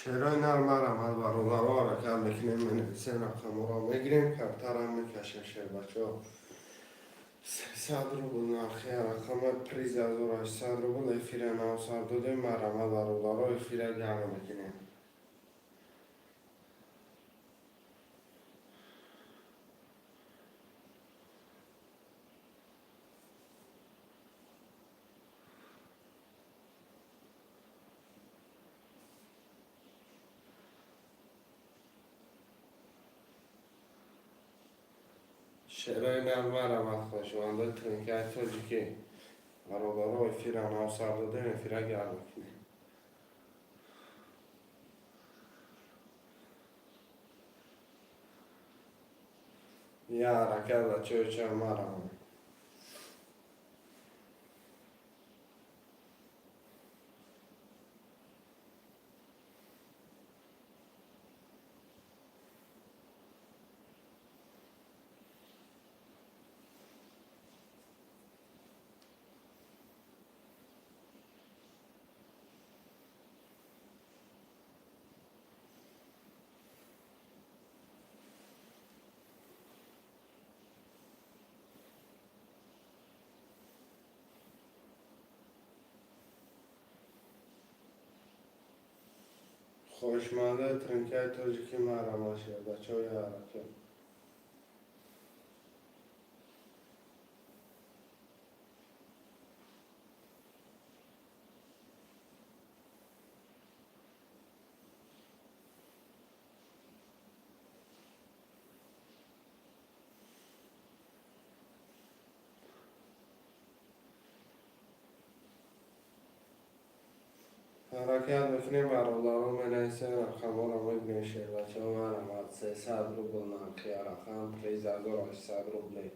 شعرهای نرم مرم برادرها را کم میکنیم من سه رقم را میگیریم کمتر هم میکشیم شعر بچه ها 300 روبل نرخی رقم پریز 1800 روبل افیره 900 دادیم مرم برادرها افیره گرم میکنیم شعرهای نرم مرم خوشمنده ترنکه تاجیکی برادرها افیره 900 دادیم افیره گرم میکنیم یه حرکت بچه چه مرم خوشمنده ترنکه تاجیکی مرم باشه بچه های حرکت حرکت میکنیم برادران منیسه رقم ها رو میگیم شیر بچه ها مرمت 300 روبل نرخی رقم پریز 1800 روبلی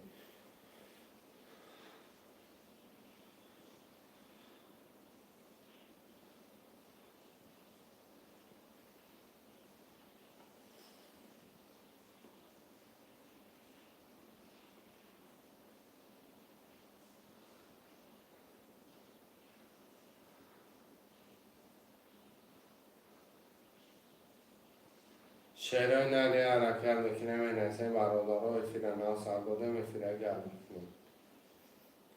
شعرهای نری حرکت میکنیم منیسه برادرها افیره 900 دادیم افیره گرم میکنیم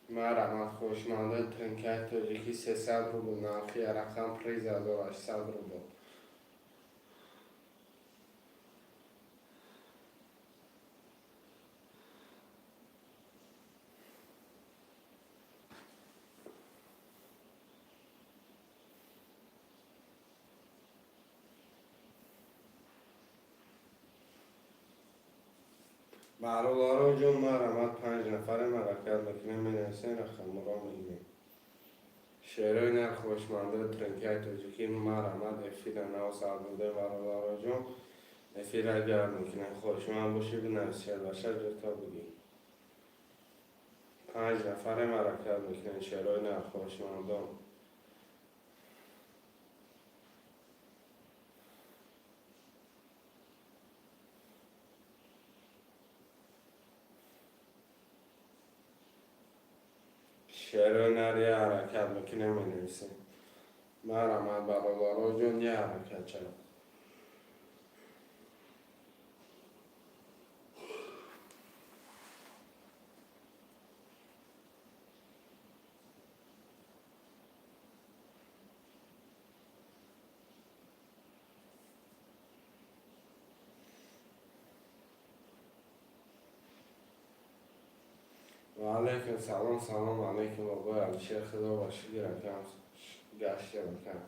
مرمت خوشمنده ترنکه تاجیکی 300 روبل نرخی رقم پریز 1800 روبل برادرها جون مرمت 5 نفر حرکت میکنیم منیسه رقم را میگیم شعرهای نر خوشمنده ترنکه تاجیکی مرمت افیره 900 دادیم برادرها جون افیره گرم میکنیم خوشمند باشی بنویس شعر بشه جتا بگی 5 نفر حرکت میکنیم شعرهای نر خوشمندان شعرهای نر یه حرکت میکنیم منویسیم مرمت برادرها جون یه حرکت چرا و علیکم سلام علیکم آقای علیشیر خدا باشی گیرم که گشتی بکن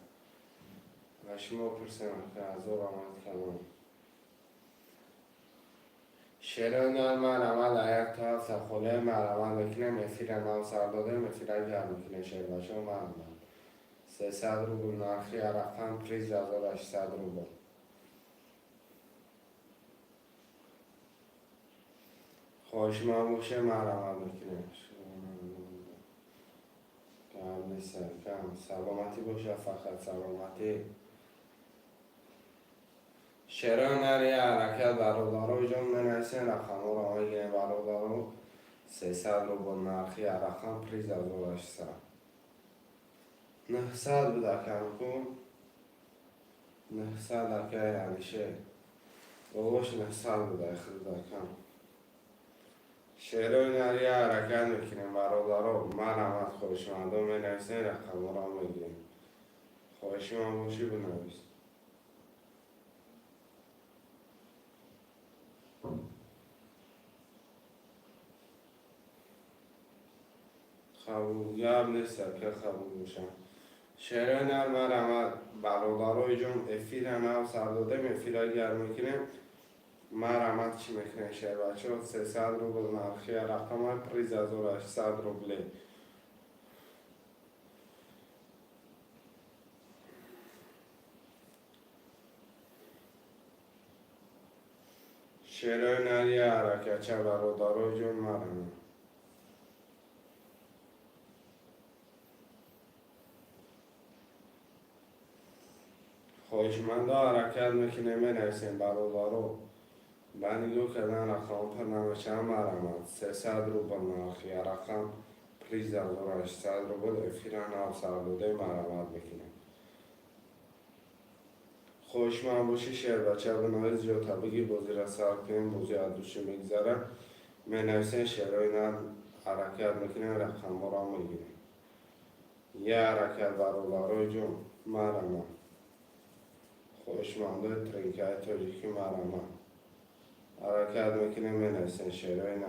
و شما پرسیم که از او آمد کنم شعرهای نر مرمت یک تا سخوله مرمت بکنیم افیره 900 دادیم افیره گرم میکنیم شعر باشه مرمت 300 روبل نرخی رقم پریز 1800 روبل خوشمند باشه مرمت بکنیم کم نیست کم سلامتی باشه فقط سلامتی شعرهای نر یه حرکت برادرها جون منیسه رقم ها را میگیریم برادرها 300 روبل نرخی رقم پریز 1800 900 بده کم کن 900 که یعنی شه باباش 900 بوده خیلی کم. شعرهای نری حرکت میکنیم برادرها، من هم از خوشمندم می نویسین رقم را میگیریم. خواهشی من باشی بنویس. قبولگر نیست که قبول میشم. شعرهای نر من هم برادرهای جون افیر نو سرداده افیر اگر میکنیم مرمت چی میکنه شعر بچه ها 300 روبل نرخی رقم های پریز 1800 روبله. شعرهای نری حرکت چه برادرهای جون مرمت خواهشمنده حرکت میکنه می نویسیم برادرها بنیلو کردن رقم پر نوشته مرمت 300 روبل نرخی رقم پریز 1800 روبل افیر نو سرداده مرمت میکنه. خوشمند باشی شعر بچه بنویس جو تا بگی بازی را سر کنیم بازی از دوشی میگذره می نویسین شعرهای نر حرکت میکنیم رقم را میگیریم. یه حرکت برادرای جون مرمت خوشمنده ترینکای تاجیکی مرمت حرکت میکنیم می نویسین شعرهای نر.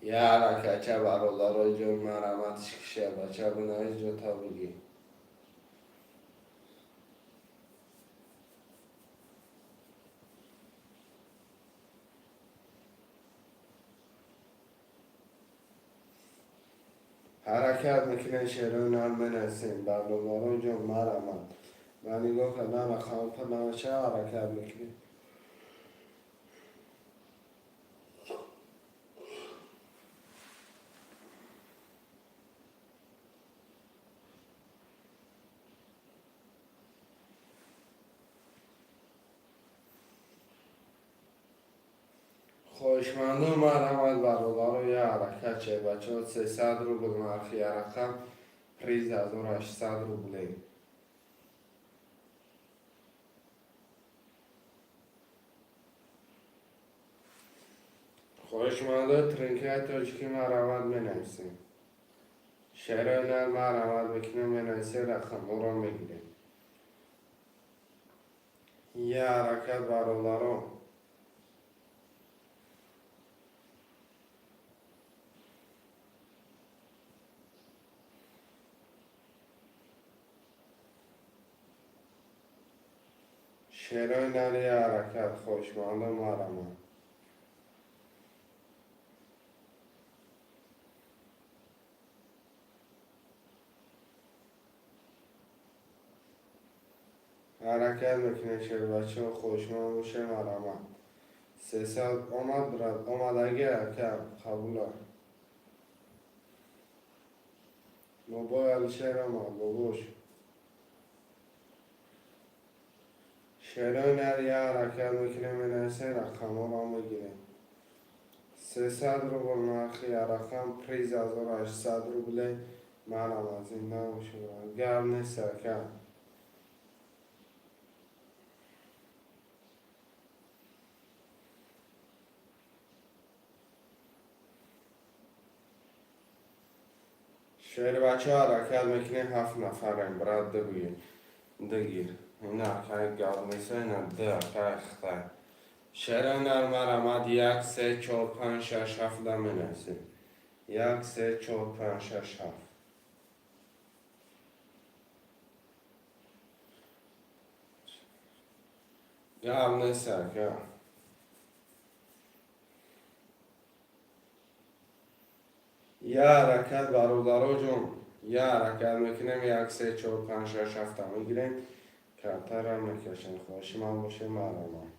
یه حرکت چه برادرای جون مرمت شعر بچه بنویس جو تا بگی. حرکت میکنه شعرهای نر می نویسین برادرای جون مرمت من نگاه کردن رقم پر نوشته حرکت میکنه. خواهشمندم مرمت برادرای یه حرکت چه بچه ها 300 روبل نرخی رقم پریز 1800 روبله. خواهشمنده ترینکای تاجیکی مرمت می نویسیم شعرهای نر مرمت بکنه می نویسیم رقم را میگیریم. یه حرکت برادرها شعرهای نر یه حرکت خوشمنده مرمت حرکت میکنه شعر بچه ها خوشمند باشه مرمت 300 آمد برد آمدگی که قبوله موبایل شعر ما بابوش شعرهای نر یه حرکت میکنه می نویسین رقم را میگیریم. 300 روبل نرخی رقم پریز 1800 روبله مرمت زنده باشه گرم نیست که شعر بچه ها حرکت میکنه 7 نفرم برد بگوییم دگیر این حرکت گرم نیست این ده اخته شعر نر مرمت 1 3 4 5 6 7 می نویسیم 1 3 4 5 6 7 گرم نیست که یه حرکت برادرها جون یه حرکت میکنیم 1 3 4 5 6 7 میگیریم کمتر هم میکشیم. خواهشی من باشه مرمت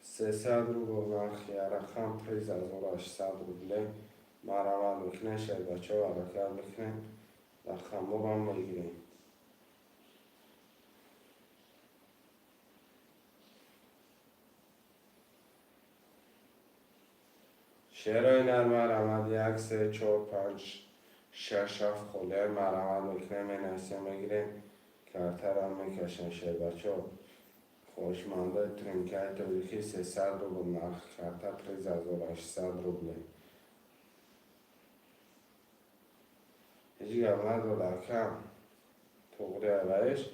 300 روبل نرخی رقم پریز 1800 روبله مرمت میکنه شعر بچه ها حرکت میکنیم رقم را میگیریم. شعرهای نر مرمد 1 3 4 5 6 7 خله مرمد میکنه می نویسه میگیریم کرتر هم میکشن شعر بچه ها خوشمانده ترینکای تولیکی 300 روبل نرخ کرده پریز 1800 روبله هیچ گب نداره کم توقری اولیش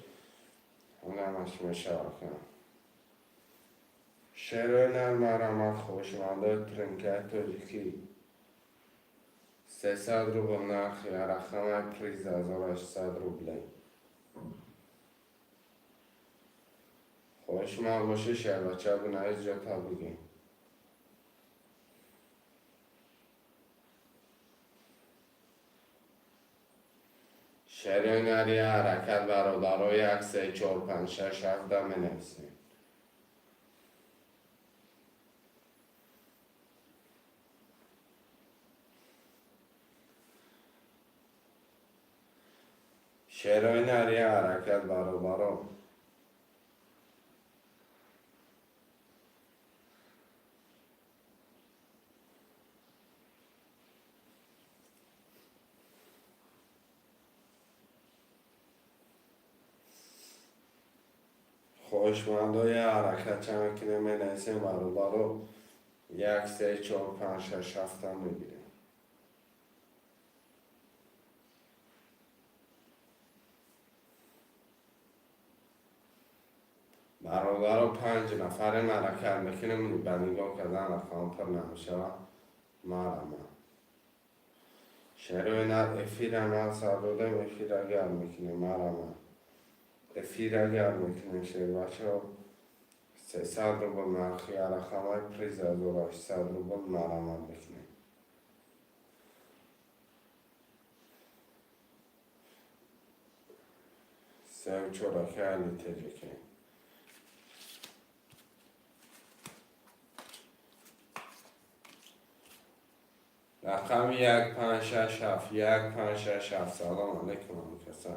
اون همش میشه کم شعرهای نر مرمد خوشمانده ترینکای تولیکی 300 روبل نرخ یا رقم پریز 1800 روبله خوشمند باشه شعر بچه ها بنویس جا تا بگیم شعرهای نری حرکت برادرای 1 3 4 5 6 7 می نویسیم شعرهای نری حرکت برادرای خوشمندای حرکت چه میکنه می نویسیم برادرای 1 3 4 5 6 7 میگیریم برادر 5 نفر حرکت میکنیم به نگاه کردن رقم پر نمیشه مرمه شعرهای نر افیر نر سردوده افیر اگر میکنیم مرمه افیر اگر میکنیم شعر بچه ها 300 روبل نرخی رقم پریز 1800 روبل مرمه میکنیم سه چورکه علی تجکیم رقم 1 5 6 7 1 5 6 7 سلام علیکم همکسان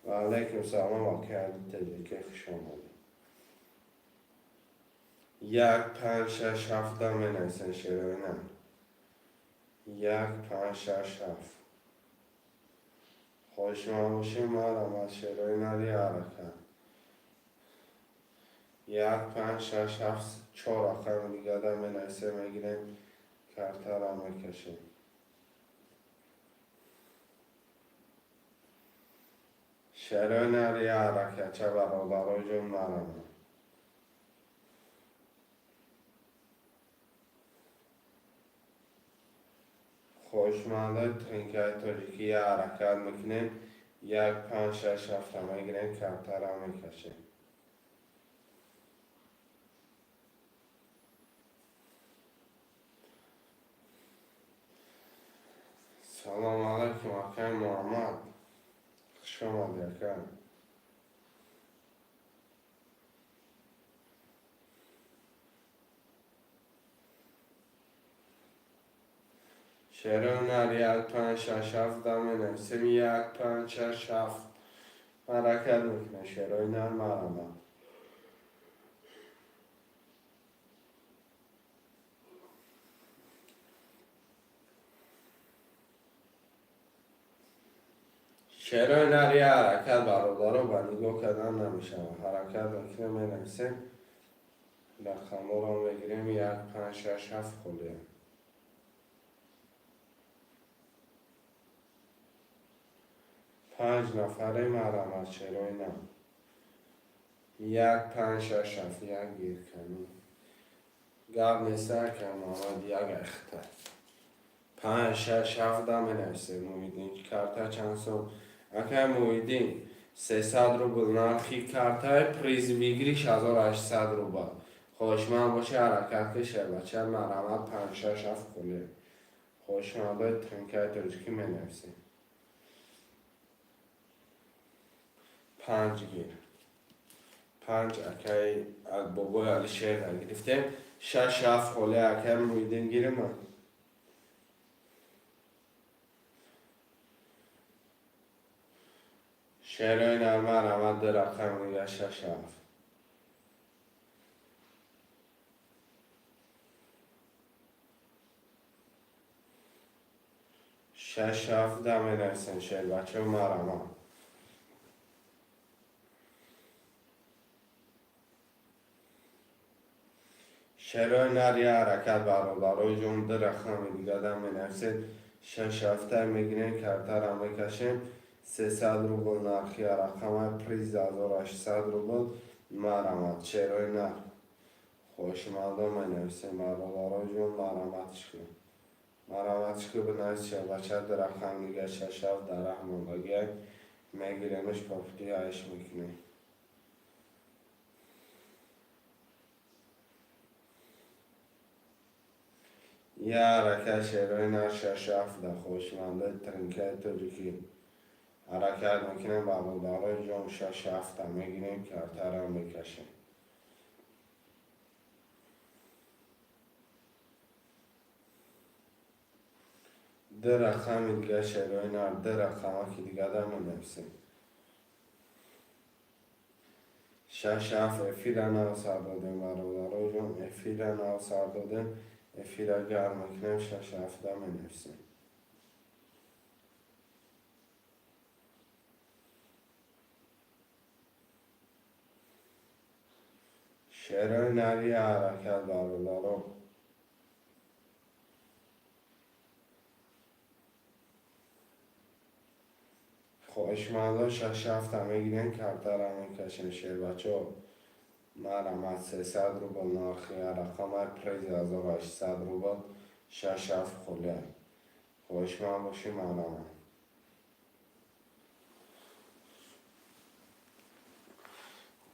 و علیکم سلام و علی تجکیم خوش آمدید 1 5 6 7 می نویسن شعرهای نر 1 5 6 7 خوشمند باشیم مرمد شعرهای نری حرکت 1 5 6 7 4 رقم دیگه در می نویسه میگیریم کرتر هم میکشیم شعرهای نری حرکت چه برادرای جون مرمد خوشمنده ترینکای تاجیکی حرکت میکنیم 1 5 6 7 میگیریم کرتر هم میکشیم سلام علیکم اکرم محمد خوش آمدی اکرم شعرهای نر 1 5 6 7 می نویسیم 1 5 6 7 حرکت میکنه شعرهای نر مرمد شعرهای نری حرکت برادر رو به نگاه کردن نمیشه حرکت میکنه می نویسیم رقم رو میگیریم 1 5 6 7 خله 5 نفره مرمد شعرهای نر 1 5 6 7 یک گیر کنیم گب نیسته که محمد یک اخته 5 6 7 می نویسیم مویدین کرته چند سو اکر مویدین 300 روبل نرخی کرته پریز میگیریش 1800 روبل خوشمند باشه حرکت که شعر بچه مرمد 5 6 7 خله خوشمند ترینکای توجیکی می نویسیم 5 گیر 5 اکای از بابای علی شعر گرفتیم 6 7 خله اکر مویدین گیریم شعرهای نر مرمد رقم دیگه 6 7 6 7 می نویسن شعر بچه مرما. شعرهای نر یه حرکت برادرهای جون در رقم دیگه دم می نویسید 6 7 میگیریم کرتر هم میکشیم 300 روبل نرخی رقم پریز 1800 روبل مرمت. شعرهای نر خوشمندم می نویسیم برادرهای جون مرمتش کنیم. مرمتش که بنویس شعر بچه در رقم دیگه 6 7 در رقم بگه میگیریمش پاپتی هایش میکنیم. یه حرکت شعرهای نر 6 7 خوشمنده ترنکه تاجیکی حرکت میکنیم برادرهای جون 6 7 میگیریم کرتر هم میکشیم. ده رقم دیگه شعرهای نر ده رقم که دیگه در مینویسیم 6 7 افی را نو سر دادیم برادرهای جون افی را نو سر دادیم افی را گرم میکنیم 6 7 مینویسیم. شعرهای نری حرکت برادرها خوشمندا 6 7 میگیرین کرتر هم میکشین شعر بچه ها مرمت 300 روبل نرخی رقم پریز 1800 روبل 6 7 خوله خوشمند باشی مرمت.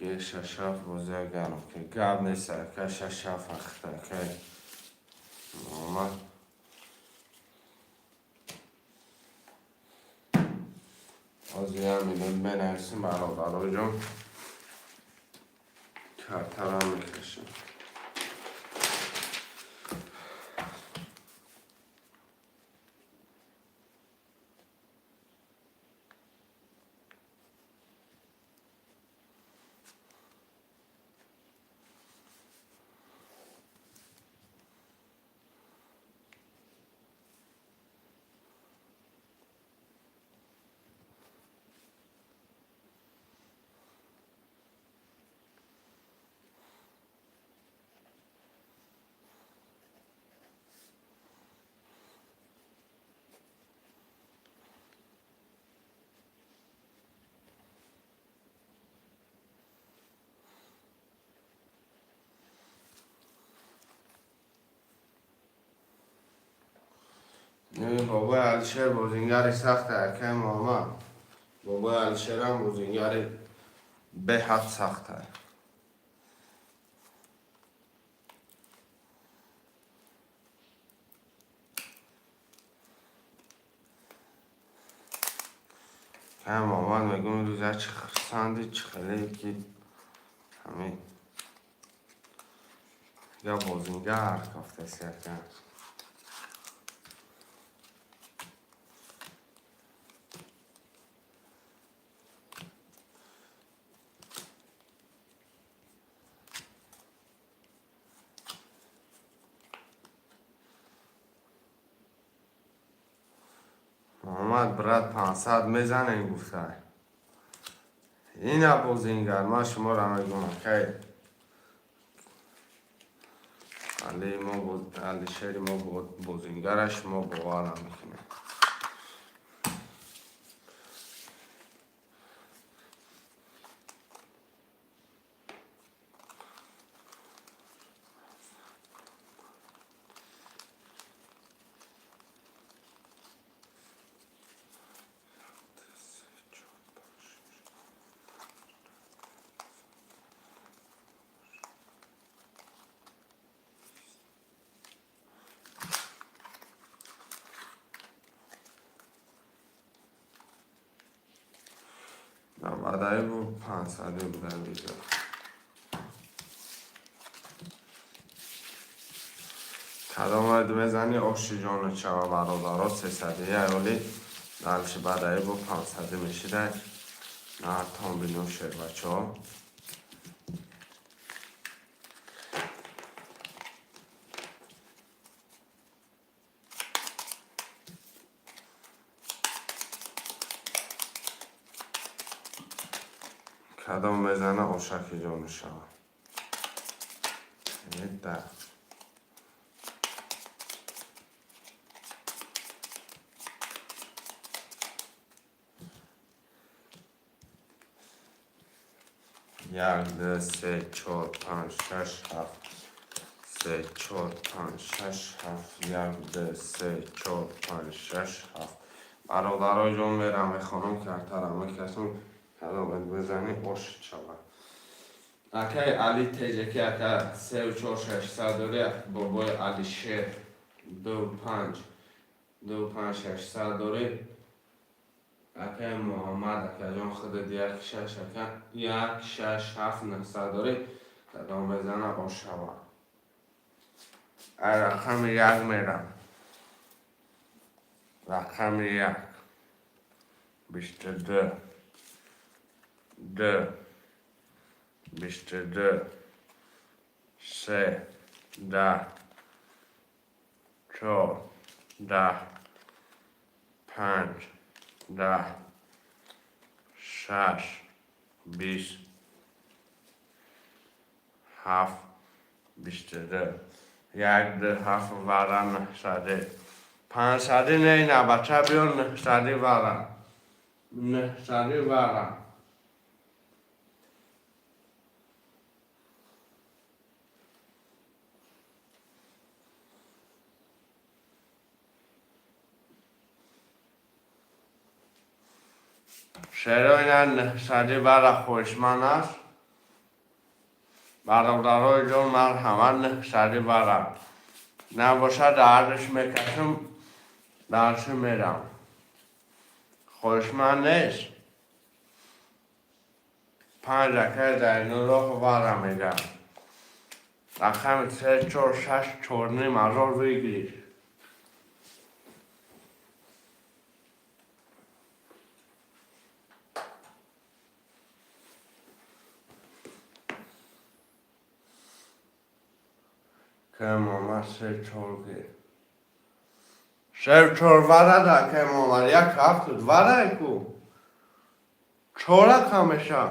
یه 6 7 بوزه گرم که گب نیست که 6 7 اخته که مرمت از یه میدون بنویسیم برادرها جون کرتر هم میکشیم. بابای علشیر بوزینگری سخته که ماما بابای علشیر هم بوزینگری به حد سخته. که مامان میگم روزه چه خرسندی چه خیلی که همین یا بوزینگر کافته سیکن محمد برد 500 میزنه این گفته این بوزینگر ما شما را میگم که علی شهری ما بوزینگرش ما باور میکنیم. بعدای بود 500 بودن بیجا کدام باید بزنی اکسیژن چه و برادرها 300 ایالی دلش بعدای بود 500 میشیده نه تام بینو شیر بچه ها کدام بزنه آشکی جان شود. ده یک دو سه چهار پنج شش هفت سه چهار پنج شش هفت یک دو سه چهار پنج شش هفت برادرای جان میرم خانم کارترم کسون کدام بزنی آش شود. اکی علی تیجکی اکی سه و چهار شش صد داری بابای علی شیر دو پنج شش صد داری اکی محمد اکی جان خود یک شش اکی یک شش هفت نه صد داری کدام بزنه آش شود. رقم یک میرم رقم یک بیست دو بیست دو سه ده چهار ده پنج ده شش بیست هفت بیست دو یک دو هفت ورم نه صده 500 نه بچه بیان 900 ورم 900 ورم شیرای نه 900 ور خوشمن است برادرای جان من همه 900 ورم نباشه دردش میکشم درش میرم خوشمن نیست 5 اکه زینالله ورم میگم رقم 3 4 6 4 نیم هزار بگیرید که ماما 3 4 گیر 3 4 وره ده که ماما یک هفت وره کو چورک همیشه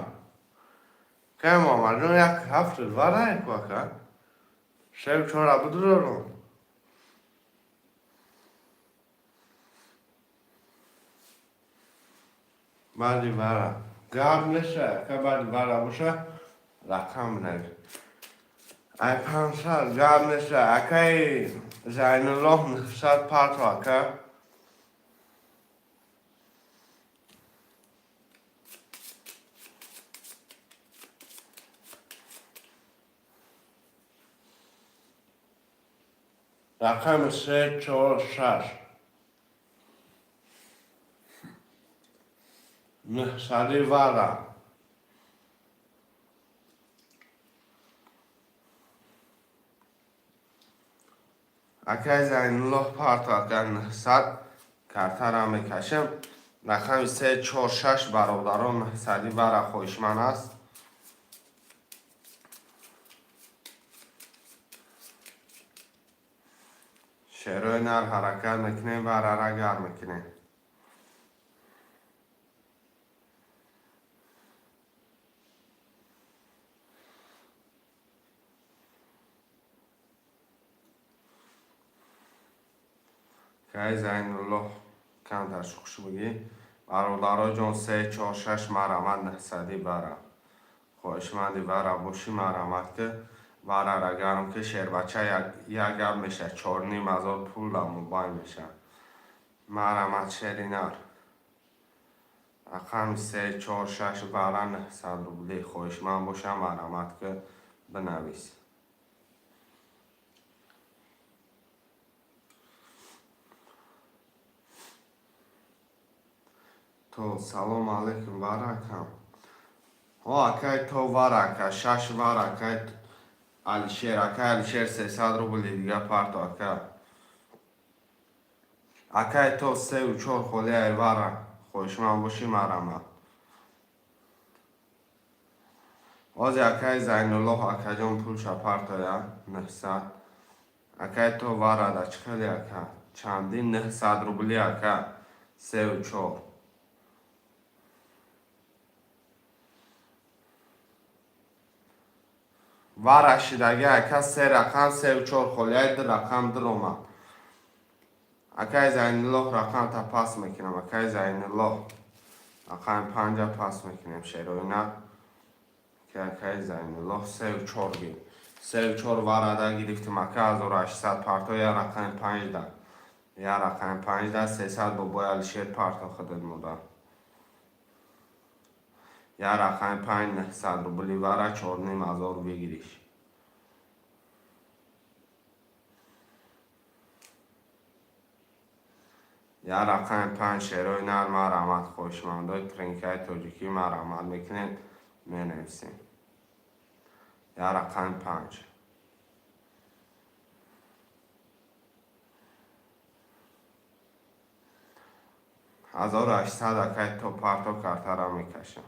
که ماما جون یک هفت وره کو که 3 4 بدرارم بعدی وره گرد نشه که بعدی وره باشه رقم نگه ای 500 گرد نشه اکی زینالله 900 پرت که رقم 3 4 6 900 وره اکی زینالله پرت که 900 کارتر میکشم رقم 3 4 6 برادران 900 وره خوشمن است شیرای نر حرکت میکنه وره را گرم میکنه که زینالله کم درش خوش بگی برادرای جان 3 4 6 مرمت 900 وره خوشمندی وره باشی مرمت که وره را گرم که شیر بچه یک گرم میشه 4 نیم هزار پول موبایل میشه مرمت شیری نر رقم 3 4 6 وره 900 روبلی خوشمند باشه مرمت که بنویس تو سلام علیکم ورکم اکی تو ورکه 6 ورکه علیشیر 300 روبلی دیگه پرت اکی تو 3 و 4 خولی ای وره خوشمند باشی مرمت از اکی زینالله اکی جان پول پرت 900 اکی تو وره ده چخیلی اکی چندین 900 روبلی اکی 3 و 4 و رشیدگی اکا 3 رقم 3 و 4 خلیه 2 رقم در اومد. اکای زین الله رقم تا پاس میکنم. اکای زین الله رقم 5 پاس میکنیم شیروی نه که اکای زین الله 3 و 4 بیم. 3 و 4 وارده گرفتیم اکا 1800 پارتو یا رقم 5 ده یا رقم 5 ده 300 بابای الشیر پارتو خودت موده یا رقم 5 900 روبلی واره 4500 بگیریش. یا رقم 5 شیروی نر مرحمت خوشمندای ترینکای توجیکی مرحمت میکنین می نویسیم. یا رقم 5 1800 اکای تو پارتو کارتا را میکشم.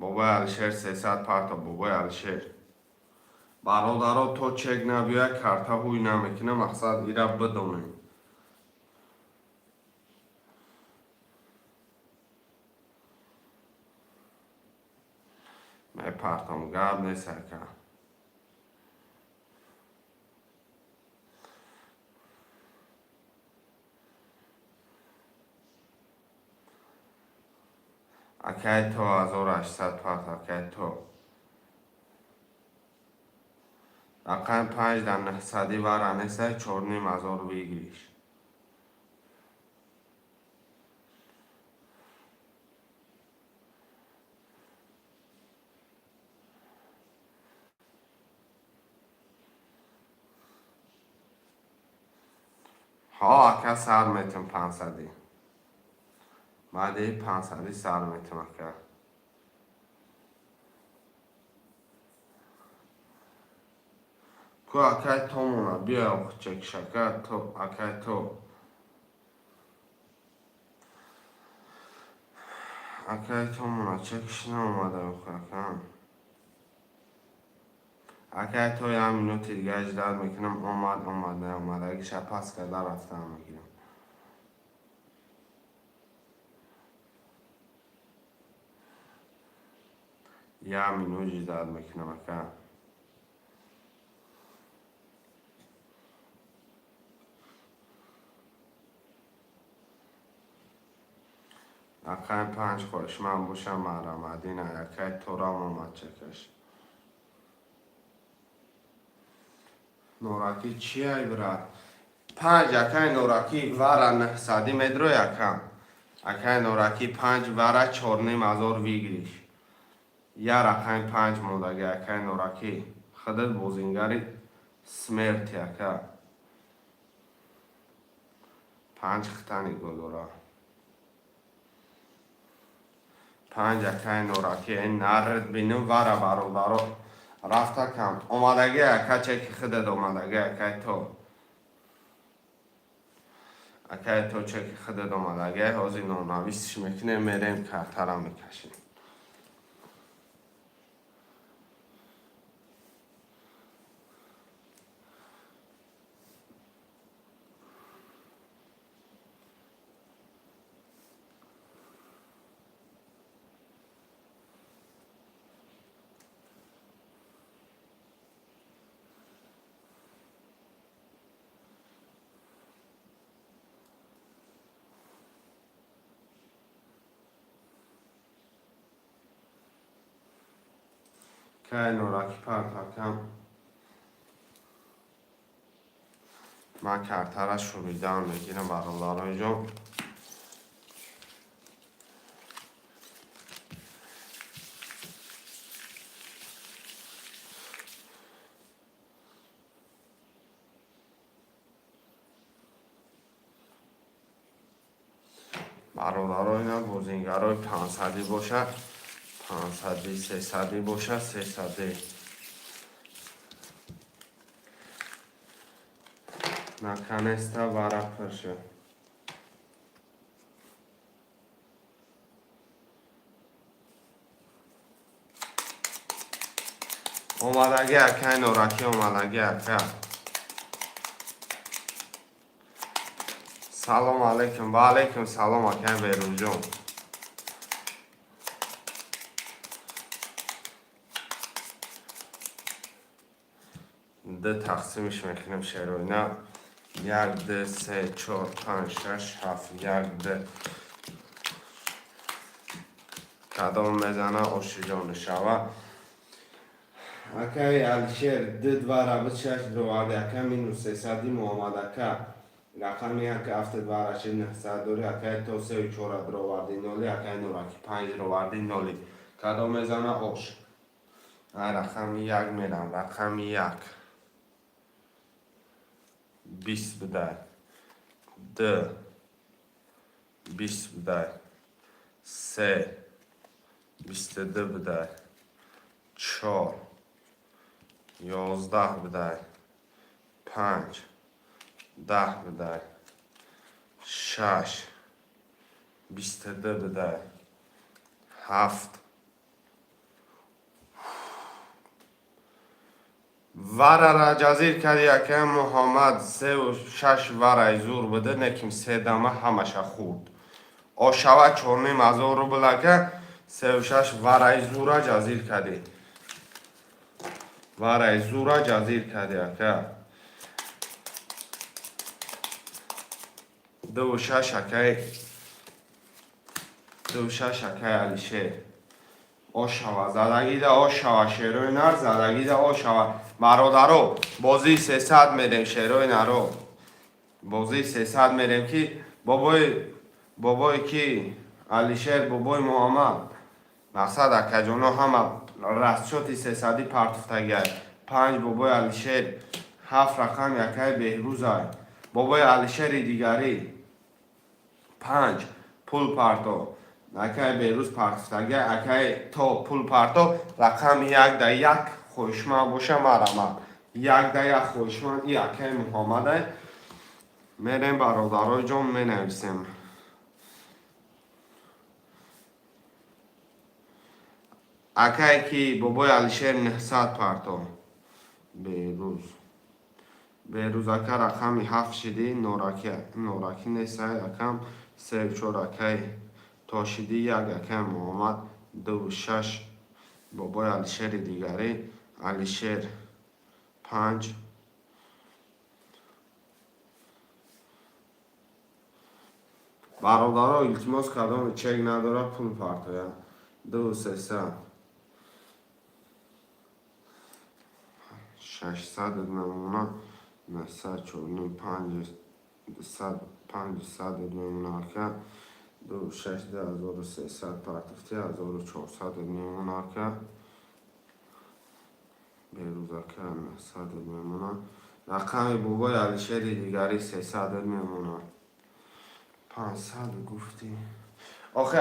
بابای الشیر 300 پارتو بابای الشیر برادرها تو چک نبیه کارتا هوی نمیکنه مقصد ایره بدونیم. می پارتم گاب نیست که اکای تو 1800 پارتو اکای تو رقم 5 در 900 واره نیسته 4500 بگیریش. ها اکا سر میتون 500 بعد 500 سر میتون اکا کو اکای تو مونا بیا چک شکر تو اکای تو اکای تو مونا چکش نمومده بخواه اکای تو یه منوتی دیگه اجداد میکنم اومد نه اومد اگه شب پاس کرده رفته هم میگیرم. یه منو اجداد میکنم اکا رقم 5 خوش من باشم مرمدی نه اکای تو را اومد چکش نوراکی چی ای براد 5 اکای نوراکی واره 900 میدرو یکم اکای نوراکی 5 واره 4500 بگیریش. یا رقم 5 موندگی اکای نوراکی خودت بوزینگری سمیرتی اکا 5 خطانی گلورا 5 اکای نوراکی این نرد بینم واره برادارو رفته کم اومدگی اکا چک خودت اومدگی اکای تو چک خودت اومدگی حوزی نوناویسش میکنه میریم کارترم میکشیم. که نوراکی پرتاکم من کارترش رو بیدان میگیرم برادرای جان. برادرای نه بوزینگرای 500 باشه 500 300 باشه 300 نکنسته ورق فرشه اومدگی اکای نوراکی اومدگی اکا سلام علیکم و علیکم سلام اکای بیرون جون ده تقسیمش میکنیم شعر و اینا. 1 2 3 4 5 6 7 1 2 کدام میزنه اکسیژن شوه. اکای الشیر دد و رابط 6 درواده اکا مینوس 300 محمد اکا رقمی اکا هفت دوارش 900 دوری اکای تو 3 و 4 درواده نولی اکای نوراکی 5 درواده نولی کدام میزنه اوش. رقم 1 میرم. رقم 1 20 بده. 2 20 بده. 3 22 بده. 4 11 بده. 5 10 بده. 6 22 بده. 7 وره را جزیر کردی که محمد 3 و 6 وره زور بده نکیم 3 دمه همش خورد. آشوه 4 نیم ازار رو بلکه 3 و 6 وره زوره جزیر کردی. وره زوره جزیر کردی که 2 و 6 اکی 2 و 6 اکی علیشه آشوه زدگی ده آشوه شیروی نر زدگی ده آشوه برادرو بازی 300 میریم شیروی نرو بازی 300 میریم که بابای کی علیشیر بابای محمد مقصد اکا جانو همه رستشاتی 300 پرتفتگی 5 بابای علیشیر 7 رقم یکی بهروز های بابای علیشیر دیگری 5 پول پرتو اکای بهروز پرتفتگی اکای تو پول پرتو رقم 1 ده 1 خوشمن باشه مرمه 1 ده 1 خوشمن ای اکای محمد میریم برادرای جان می نویسیم. اکای کی بابای علیشیر 900 پرتو بهروز اکا رقمی 7 شدی نوراکی نیست اکم 3 و 4 اکای تا شدی 1 اکای محمد 2 و 6 بابای علیشیر دیگری علیشیر 5 برادرها التماس کردم چک نداره پول پرتویا 2 و 300 600 نمونه 900 4 500 500 نمونه که 2 و 6 1300 پرتفتی 1400 نمونه که بهروزه که 900 نمونه رقم بابای علیشیر دیگری 300 نمونه 500 گفتی آخه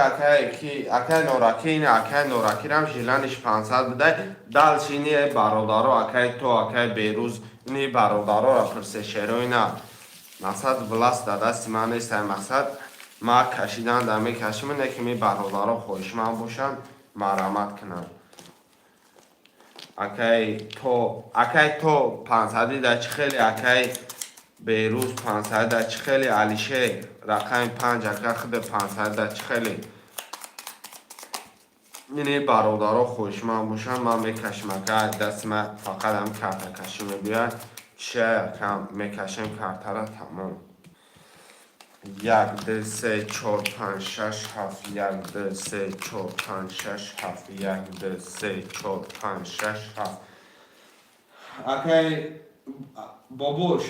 اکای نوراکی اینه اکای نوراکی رم جیلنش 500 بده دلشینی برادارو اکای تو اکای بیروز اینی برادارو را پرسه شیروی نه مقصد بلاست دست من نیست مقصد ما کشیدن دمی کشیم اینه که می برادارو خوشمن باشن مرمت کنن اکای تو 500 ده چه خیلی اکای بیروز 500 ده چه خیلی علیشه رقم 5 اکای خود 500 ده چه خیلی اینه برادرها خوشمن باشن من میکشم اکای دست من فقط هم کرده کشیم بیاد چه کم میکشیم کرده را تمام 1 2 3 4 5 6 7 1 2 3 4 5 6 7 1 2 3 4 5 6 7 اکای بابوش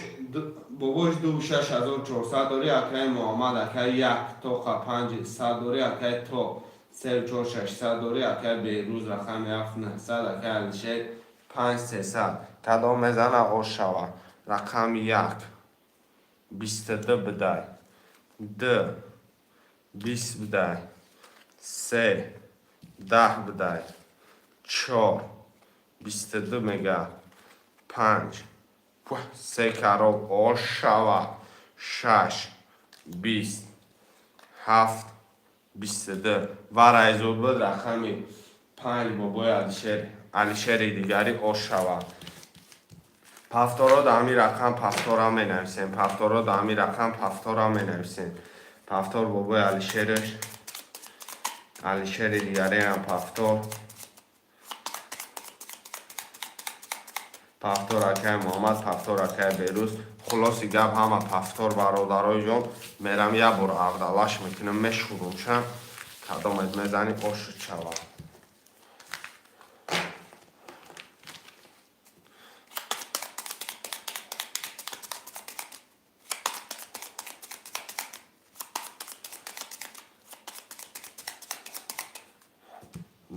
26400 داری اکای محمد اکای 1 تا 500 داری اکای تو 3600 داری اکای بیروز رقم 7900 اکای علیشه 5300 کدام میزنه آش شوه رقم 1 22 بده 2 20 بده 3 10 بده 4 22 میگه 5 3 کراب آش شوه 6 20 7 22 و رایزور بود رقمی 5 بابای علیشیر دیگری آش شوه پفتارا دامی رقم پفتارا می نویسیم پفتارا دامی رقم پفتارا می نویسیم پفتار بابای علیشیر دیگری هم پفتار پافتور اکای محمد پافتور اکای بیروز خلاصی گپ همه پافتور برادرای جان میرم یه بار اغدالاش میکنم میشورم شم کدام میزنی خوش چوا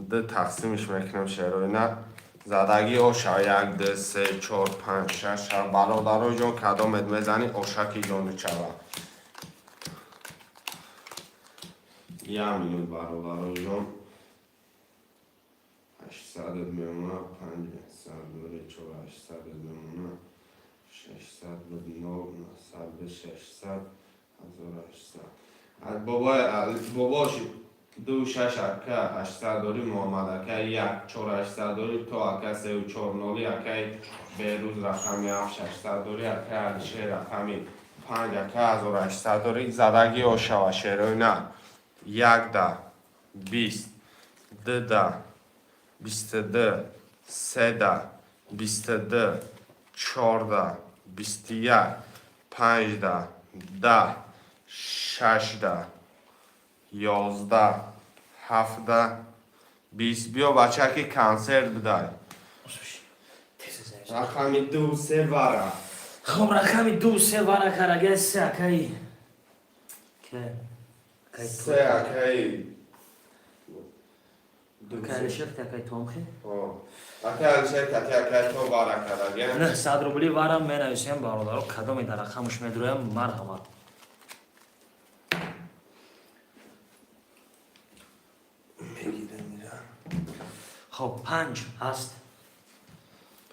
ده تقسیمش میکنم شیروی نه زدگی اوشا یک ده سه چهار پنج شش برادرای جان کدام میزنی اوشکی جان چوا یه مینوت برادرای جان 800 میمونه 500 دوری 800 میمونه 600 بود 900 به 600 1800 باباش دو شش اکه 800 دوری محمد اکه یک 4800 دوری تو اکه 340 اکه بیروز رقمی 600 دوری اکه علیشه رقمی 5 اکه 1800 دوری زدگی و شوا شیروی نه یک ده 20 ده 22 13 22 14 21 15 10 16 11 17 20 بیا بچه که کنسرت بدای رقمی 2 3 وره خب رقمی 2 3 وره کرگه 3 اکی که 3 اکی اکی شرط اکی تومخی اکی الشه کتی اکی تو وره کرگه نه 100 روبلی وره می نویسیم برادرو کدامی در رقمش می درویم مرحبا خب 5 هست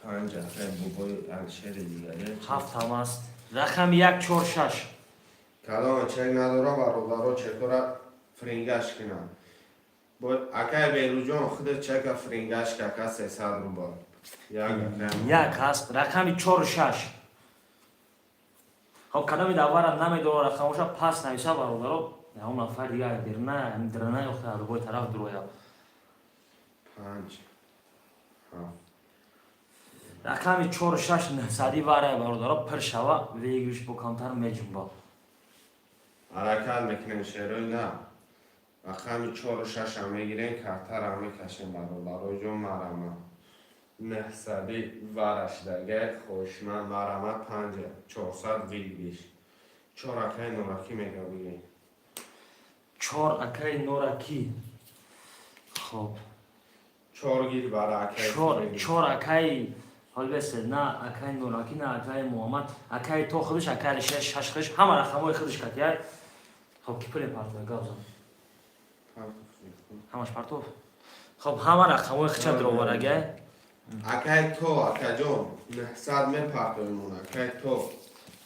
5 اکی بابای الشه دیگره 7 هم هست رقم 1 4 6 کدام چک نداره برادرها چکره فرینگش کنن باید اکای بیروجان خود چک فرینگش که اکا 300 رو باید یک هست رقم 4 6 خب کدامی دواره نمیدونه رقمشا پس نویسه برادرو یا اون نفر دیگه درنه اخته رو باید طرف درویه 5 رقم 4 6 900 واره برادرها پر شوه ویگوش با کمتر میجون با حرکت میکنیم شیروی نه رقمی 4 و 6 هم میگیرین کارتر هم میکشیم برادرها جون مرمه 900 ورش دگه خوشمن مرمه 5 400 ویل بیش 4 اکای نورکی میگه بگیم 4 اکی نورکی خب 4 گیر برای اکای 4 اکی حال بسه نه اکی نورکی نه اکی محمد اکی تو خودش اکی 6 6 خودش همه رقمای خودش کتیه خب کی پلی پارتو گازم همش پارتو خب همه رقمای خودش درو ورگه اکای تو اکای جون 900 میپرد ایمون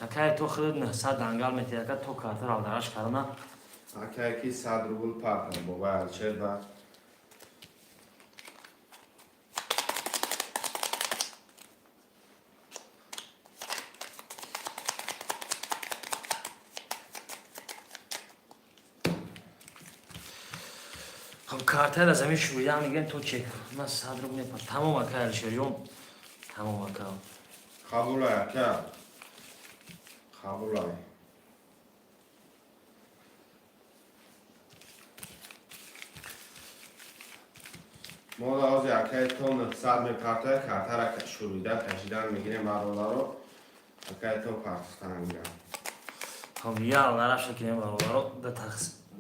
اکی تو خود 900 دنگل میتیه که تو کارتر رو درش کردن اکای کی 100 روبل پرد بابا الچه با خب کارتر از همین شویده هم میگن تو چک من 100 رو میپرد تمام اکی الشریون تمام اکی قبول اکای قبول ما لازم اکای تو 900 میپرده کارتر اکای شرویده کشیدن میگیریم برادر رو اکای تو پرستن میگم خب یه درش کنیم برادرو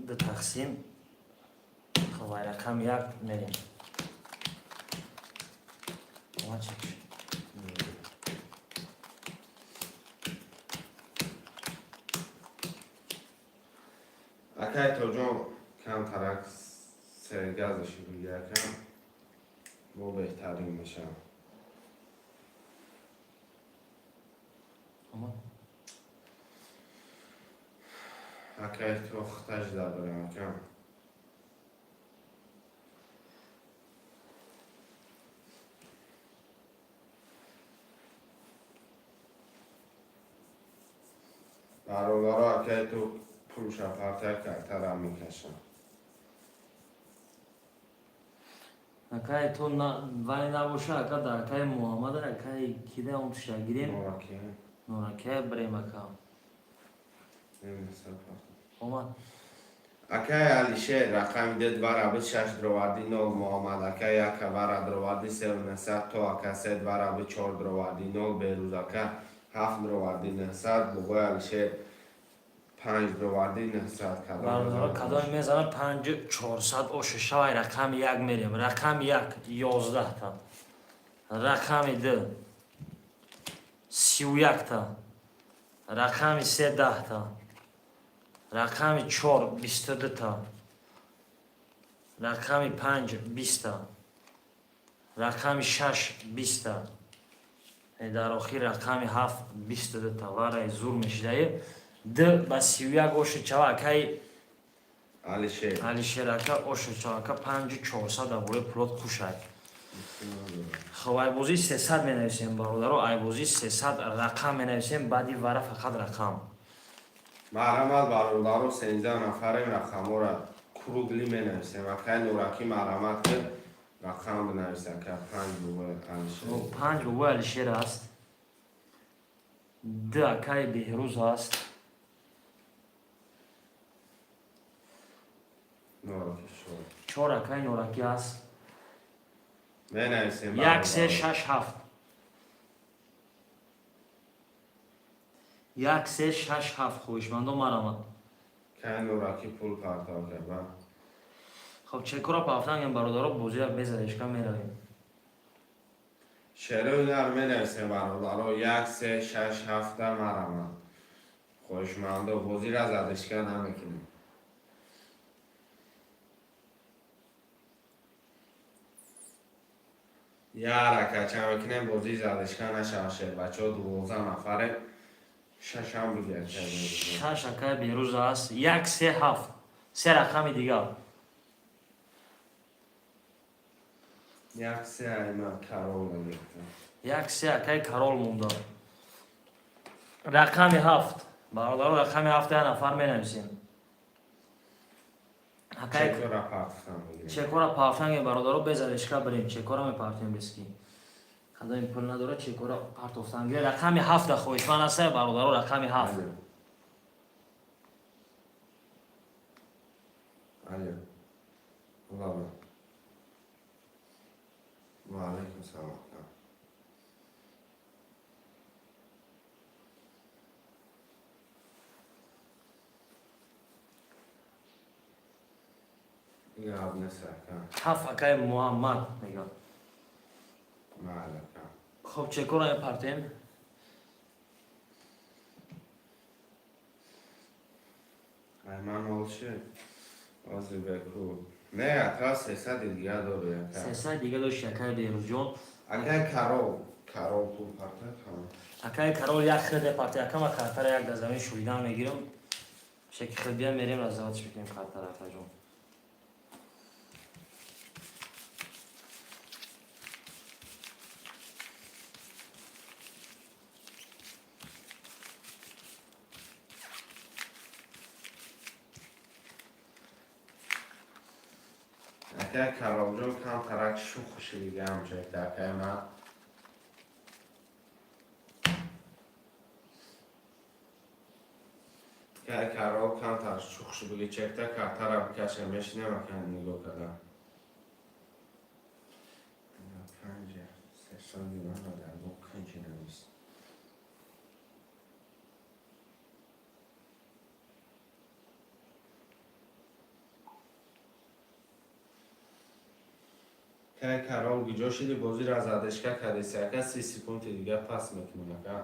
ده تقسیم خب وای رقم 1 میریم ما چک اکای تو جون کم ترک سرگازش رو یکم با بهترین میشه اکای تو خطش دارم کم برادرها اکای تو پروش اپرتر کارتر هم میکشن Акай то вай набоша, ака да акай Муҳаммад, акай кида он туша гирем. Нораки. Нораки брем ака. Омад. Акай Алишер рақами де 2 раби 6 дроварди 0 Муҳаммад акай 1 вара дроварди 3 то ака 3 2 раби 4 дроварди 0 берӯз ака 7 дроварди 900 буғои Алишер 5 дроварди 900 кадом мезанам 5 400 оша шавай рақами 1 мерем. Рақами 1 11 та. Рақами 2 31 та. Рақами 3 10 та. Рақами 4 22 та. Рақами 5 20 та. Рақами 6 20 та. дар охир рақами 7 22 та. Вараи зур мешидаи. Д ба 31 оша чава акай Алишер ака оша чава ака 5 400 абои пулот кушай. خب айбозӣ 300 менависем бародаро, айбозӣ 300 рақам менависем, баъди вара фақат рақам. Маърамат бародаро 13 нафарем рақамора кругли менависем. Акай Нураки маърамат ки рақам бинависе ака 5 буғои Алишер. 5 буғои Алишер аст. Д акай Беҳрӯз аст. Нораки шод. 4 акай Нораки аст. менависем 1 3 6 7. 1 3 6 7 хоҳишмандон маърамат. Акай Нураки пул партов карда. خب چکورا پافتنگم برادرها بوزی ها بزدشکم میرویم شعرهای در منویسه برادرها 1 3 6 7 مرمت خوشمنده بوزی را زدشکن نمیکنیم یا رکت چه میکنیم بوزی زدشکن نشه بچه ها 12 نفره 6 هم بگیر 6 اکای بیروز است 1 3 7 3 رقم دیگه 1 3 ایمان کرول نمیکنم 1 3 اکای کرول مونده رقم 7 برادر رقم 7 نفر می نویسیم چکورا پافتن بگیریم چکورا پافتن برادر بزنشکا بریم چکورا می پافتیم بسکی خدا این پول نداره چکورا پارتوفتن گیره رقم 7 خویش من هسته برادر رقم 7 علی بابا و علیکم سلام یا ابن سرکن 7 اکای محمد میگه معلکم خب چکورا می پارتیم ایمان olشه آزی بکو نه اتا 300 دیگه داره 300 دیگه داشت اکای بیروز جون اگر کرول پول پرته کنم اکای کرول یک خیلی پارتی اکا ما کارتر یک دزمین شویدن میگیرم شکل خیلی بیا میریم رزاوتش بکنیم کارتر اکا جون اگر کرول جون کم ترک شو خوشی دیگه هم چه اکای من که کرول کم ترک شو خوشی بگی چکتا کارتر هم کشه میش نمکن نگو کدم 5 300 دیوان رو در دو کنچی نمیست که کرول گیجا شدی بازی را زدشکه کدیسی اکا 30 سکونت دیگه پس میکنیم اکا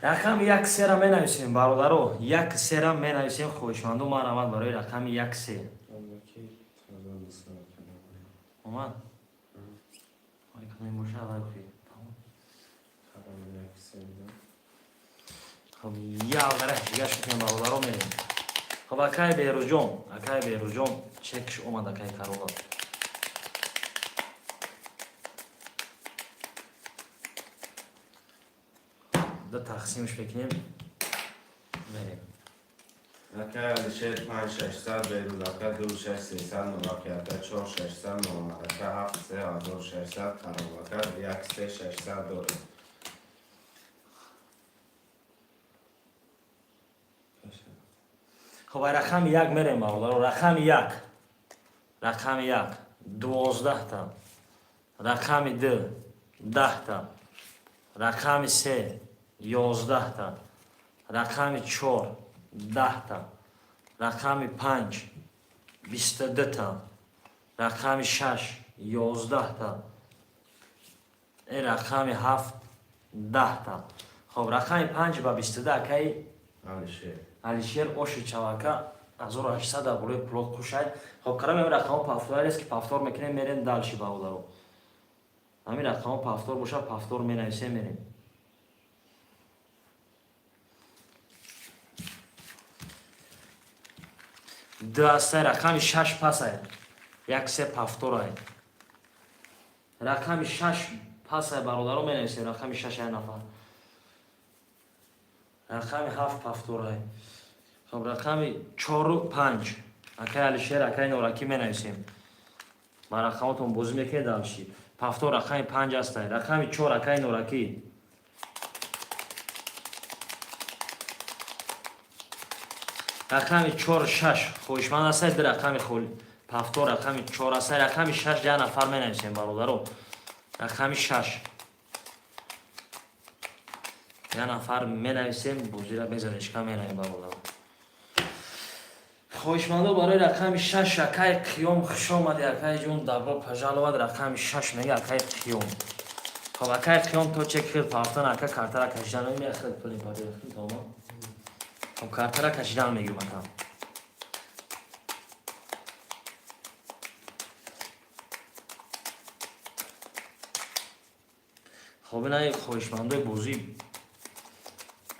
رقم 1 3 را می نویسیم برادرو 1 3 را می نویسیم خوشمندو من آمد برای رقم 1 3 اومد آی کنیم باشه اول خوی خب یا غره دیگه شکیم برادرو میریم خب اکای بیروز جون چکش اومد اکای کرولا ده تقسیمش بکنیم بریم. اکه علیشیر 5600 بیروز اکه 2300 نوراکی اکه 4600 نومد اکه 7600 خراب اکه 1600 دوره. خب رقم یک میریم برادر. رقم یک 12 تا. رقم 2 10 تا. رقم 3 11 تا. رقم 4 10 تا. رقم 5 22 تا. رقم 6 11 تا. این رقم 7 10 تا. خب رقم 5 با 22 کی علیشیر اوشی چواکا 1800 بروی پلوت کشای. خب کرم این رقم پافتور است که پافتور میکنیم میریم دالشی باودارو. همین رقم پافتور باشه پافتور می نویسیم میریم. دو است رقم 6 پس است. یک سه پافتور است. رقم 6 پس است برادرو می نویسیم. رقم 6 نفر. رقم 7 پافتور است. خب رقم 4 و 5 اکه علیشیر اکه نوراکی می نویسیم. ما رقماتون بوز میکنه دالشی. پافتور رقم 5 است. رقم 4 اکه نوراکی. رقم 4 6 خوشمند است. در رقم خول پافتور رقم 4 است. رقم 6 ده نفر می نویسیم برادرو. رقم 6 ده نفر می نویسیم. بوزی را بزنش کم می نویسیم برادرو. خوشمندو برای رقم 6 اکای قیوم خوش آمده. اکای جون دبا پجالواد رقم 6 میگه اکای قیوم. خب اکای قیوم تو چک خیل پافتن اکا کارتر کشیدن نمیگه خیل پلی پاری خیل تمام. خب کارتر کشیدن میگه مثلا. خب اینای خوشمندو بوزی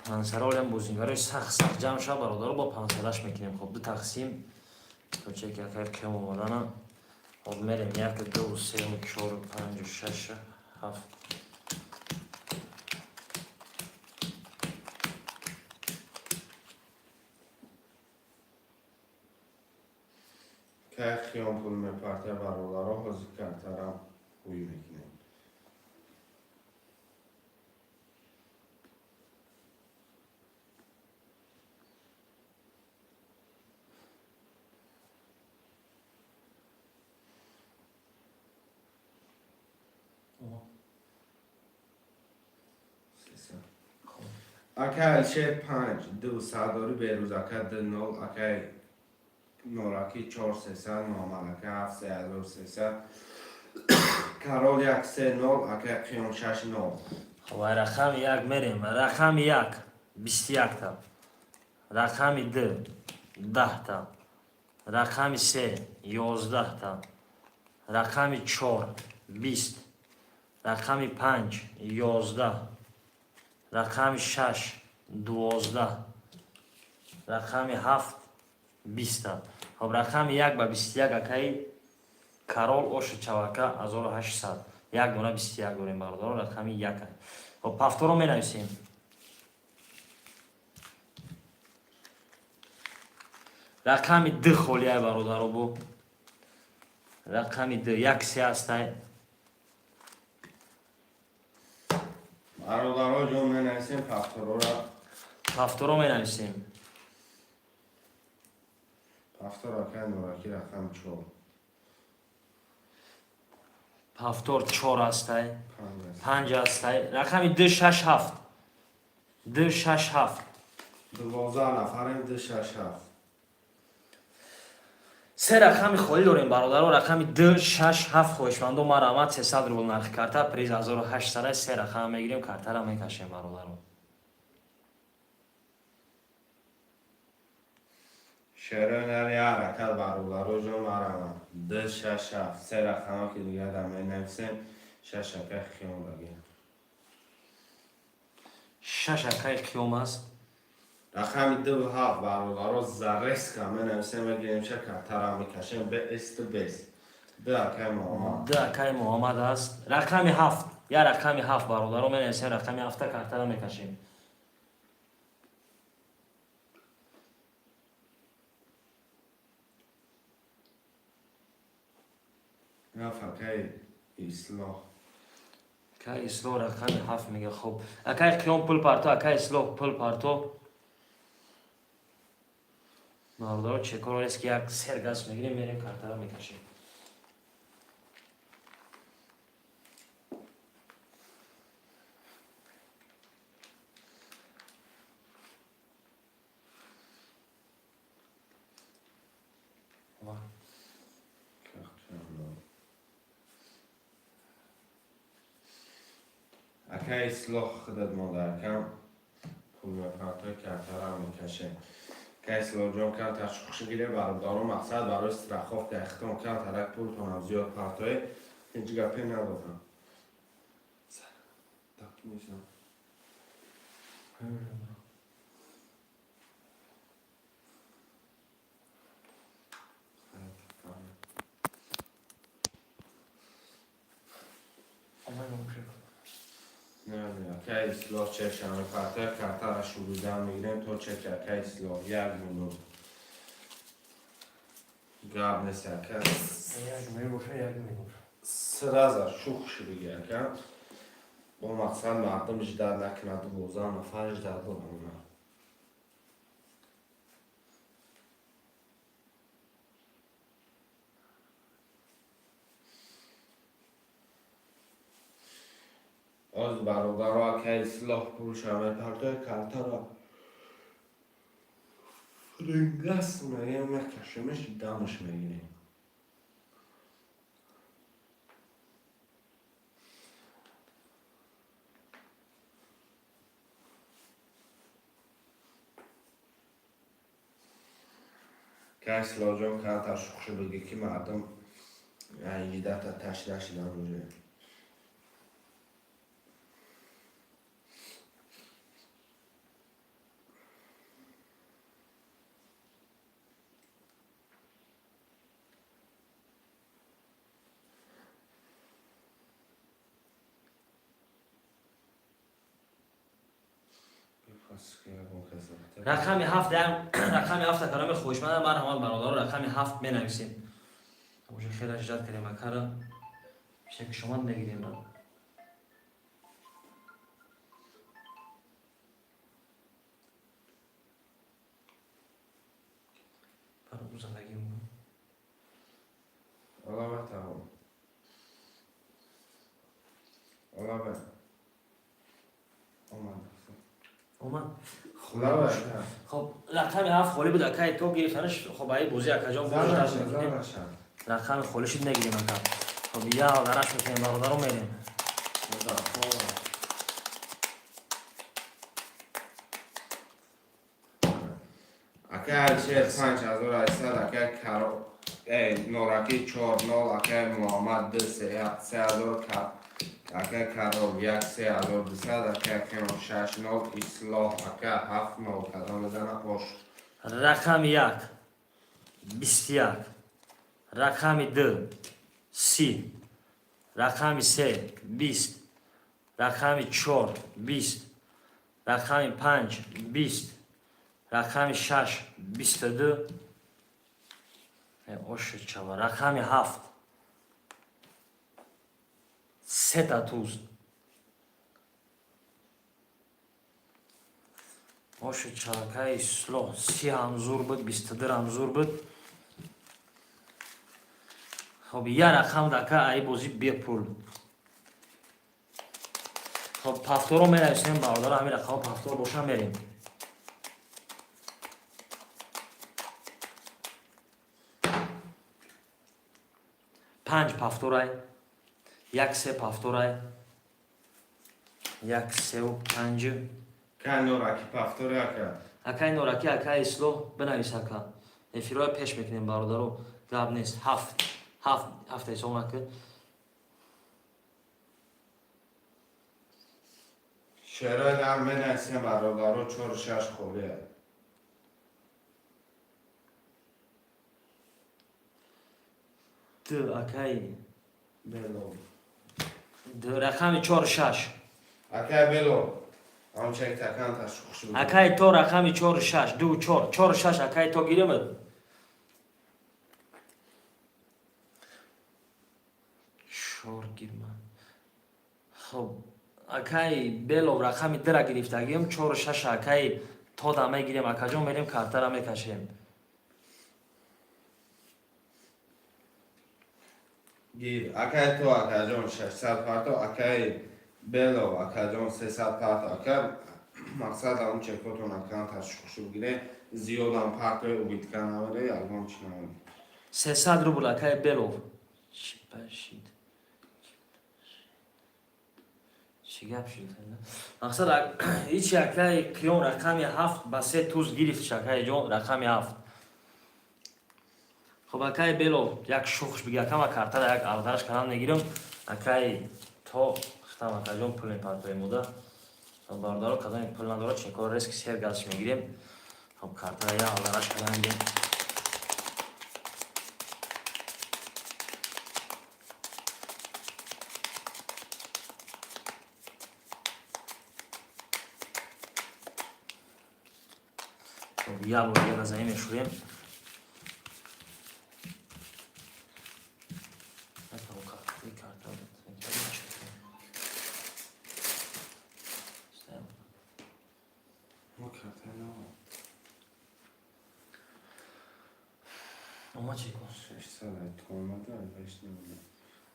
پانسرال هم بوزینگارش سخت جمع شد برادر با پانسرش میکنیم. خب دو تقسیم تو چک اکای کم اومدن. خب میریم 1 2 3 4 5 6 7 که خیام پول میپرته برادرها حضور کارترم خوی میکنیم. اکه علیشیر 5 2 ساداری بیروز اکه 2 0 اکه نوراکی 4300 نومد اکه 7300 کرول 1 3 0 اکه قیام 6 0. خب رقم 1 میریم. رقم 1 21 تا. رقم 2 10 تا. رقم 3 11 تا. رقم 4 20. رقم 5 11. رقم 6 12. رقم 7 20. خب رقم 1 با 21 اکای کارول اوش چواکا 1800. یک دونه 21 داریم برادر. رقم 1. خب پافتور رو می نویسیم. رقم 2 خولیه برادر رو بو. رقم 2 1 3 است. برادرها جون می نویسیم پافتور رو می نویسیم. پافتور اکه نوراکی رقم 4 پافتور 4 است. 5 است. رقم 2 6 7 2 6 7 12 نفریم 2 6 7 سه رقم خالی داریم برادر. رقم 2 6 7 خوشمندو ما رحمت 300 روبل نرخ کارتا پریز 1800 سه رقم میگیریم کارتا را میکشیم برادر. شعر نری حرکت برادرها جون ما رحمت 2 6 7 سه رقم ها که دیگه در می نویسیم 6 اکه خیام بگیم. 6 اکای قیوم است. رقم 2 7 برادرها زرس که می نویسیم بگیریم چه کارتا را میکشیم به است بیست 2 اکه محمد 2 اکای محمد است. رقم 7 یا رقم 7 برادر رو می نویسیم. رقم 7 کارتا را میکشیم. یا فکر اصلاح اکای اصلاح رقم 7 میگه. خب اکای قیام پول پارتو، اکای اصلاح پول پارتو. برادر چه کار است که یک سرگس میگیریم میریم کارت را میکشیم. اکای اصلاح خودت مادر کم پول مفرطای کرده را میکشه. اکای اصلاح جان کم تشخیص گیره برادر مقصد برای استرخاف که اختم کم ترک پول کنم زیاد پرتای اینجا گپی ندادم. دکت میشم. نه اکای اصلاح چه شمه پرتای کرده را شروع میگیریم تو چه که اکای اصلاح 1 میلیون گاب نیست اکای سرازر شوخ بگی اکای با مقصد مردم جدر نکند بوزان و فرج در بودن. از برادرها که اصلاح پول شمه پرتای کرده را فرنگست میگیم میکشیمش دمش میگیریم. که اصلاح جان که تشخص بگی که مردم اینجا تا تشریح شدن روزه. رقم 7 رقم 7 کلام خوشمند من همال برادر رقم 7 می نویسیم. موجه خیلی اجازت کردیم اکارا شک شما نگیریم نه. برای زندگی مون. الله بهتره. الله بهتره. اومد. خب رقم 7 خالی بود اکای تو گرفتنش. خب ای بوزی اکجان بوزی داشت. رقم خالیش نگیریم اکا. خب یا درش میکنیم برادر رو میریم. اکای هرچه 5800 اکای کرو نورکی 4 اکای محمد 3000 اکای کرو 3200 اکای کنو 6 اصلاح اکای 7 کدام بزنه خوش. رقم 1 21 رقم 2 30 رقم 3 20 رقم 4 20 رقم 5 20 رقم 6 22 اوش چوا رقم 7 3 تا توز اوش چاکای سلو 30 هم زور بود 22 هم زور بود. خب یه رقم دکه ای بازی بی پول. خب پفتور رو می نویسیم برادر همین رقم پفتور باشم بریم. 5 پفتورای 1 3 پفتورای 1 3 و 5 که نورکی پفتور اکای نورکی اکای اسلو بنویس اکا افیرای پیش میکنیم برادرو گاب نیست. 7 ایسا نکه شعرهای در می نویسیم برادرو 4 6 خوبیه. دو اکای بلو دو رقم 4 6 اکای بلو آنچه تکان تشخص بود اکای تو رقم 4 6 2 4 4 6 اکای تو گیرم 4 гирма. Хоб акай белов рақами 2 гирифтагим 4 6 акай то да мегирем акаҷон мерем картара мекашем. گیر اکای تو اکاجون 600 پارتو اکای بلو اکاجون 300 پارتو اکا مقصد اون چکوتون اکان تشخص بگیره زیادم پارتوی اوبیت کناره الان چنان 300 рубл акай белов. Чӣ пашид? Чӣ гап шуд? Мақсад ҳичи акай киён рақами 7 ба 3 туз гирифт шакай ҷон рақами 7. Хоб акай белов як шухш биги акама картара як алдараш канал мегирам акай то хтам акаҷон пул мепартоем муда. Бардаро кадами пул надора чекор риск сер газш мегирем. Хоб картара я алдараш канал мегирем. Яблоки назаим мешурем.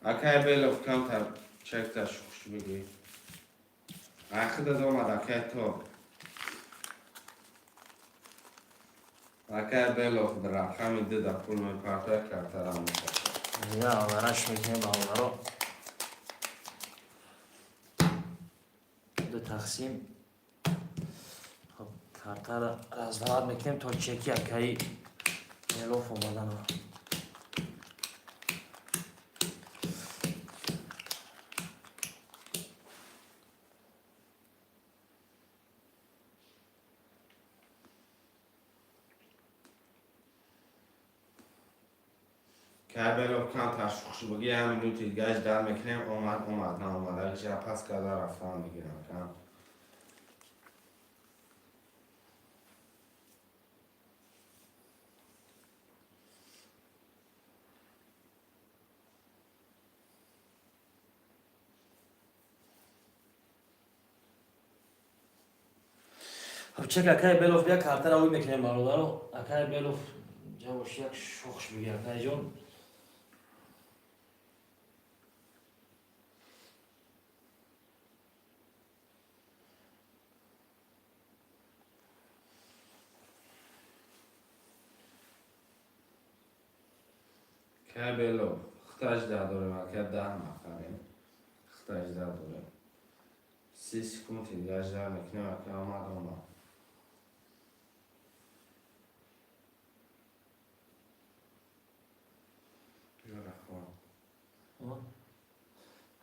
اکای بلو کم تر چک تشخص بگیر اخی داد آمد اکای تو اکای بلو در رقمی دیده پول می پارتوی کارتر هم میشه یا آورش میکنیم با آورا 2 تقسیم خب کارتر را رزدارد میکنیم تا چکی اکای بلوف اومدن رو که بلو کم تشخص بگیر همین نوتی گشت در میکنیم اومد نه اومد اگه جا پس کده رفتن میگیرم کم خب چک اکای بلوف بیا کارتر را اوی میکنیم برادرو اکای بلوف جوش یک شخش بگی اکای جون که بلو خطاش ده دوره مکه 10 نفریم خطاش ده دوره 30 سکونتی گشت در میکنیم اکه اومد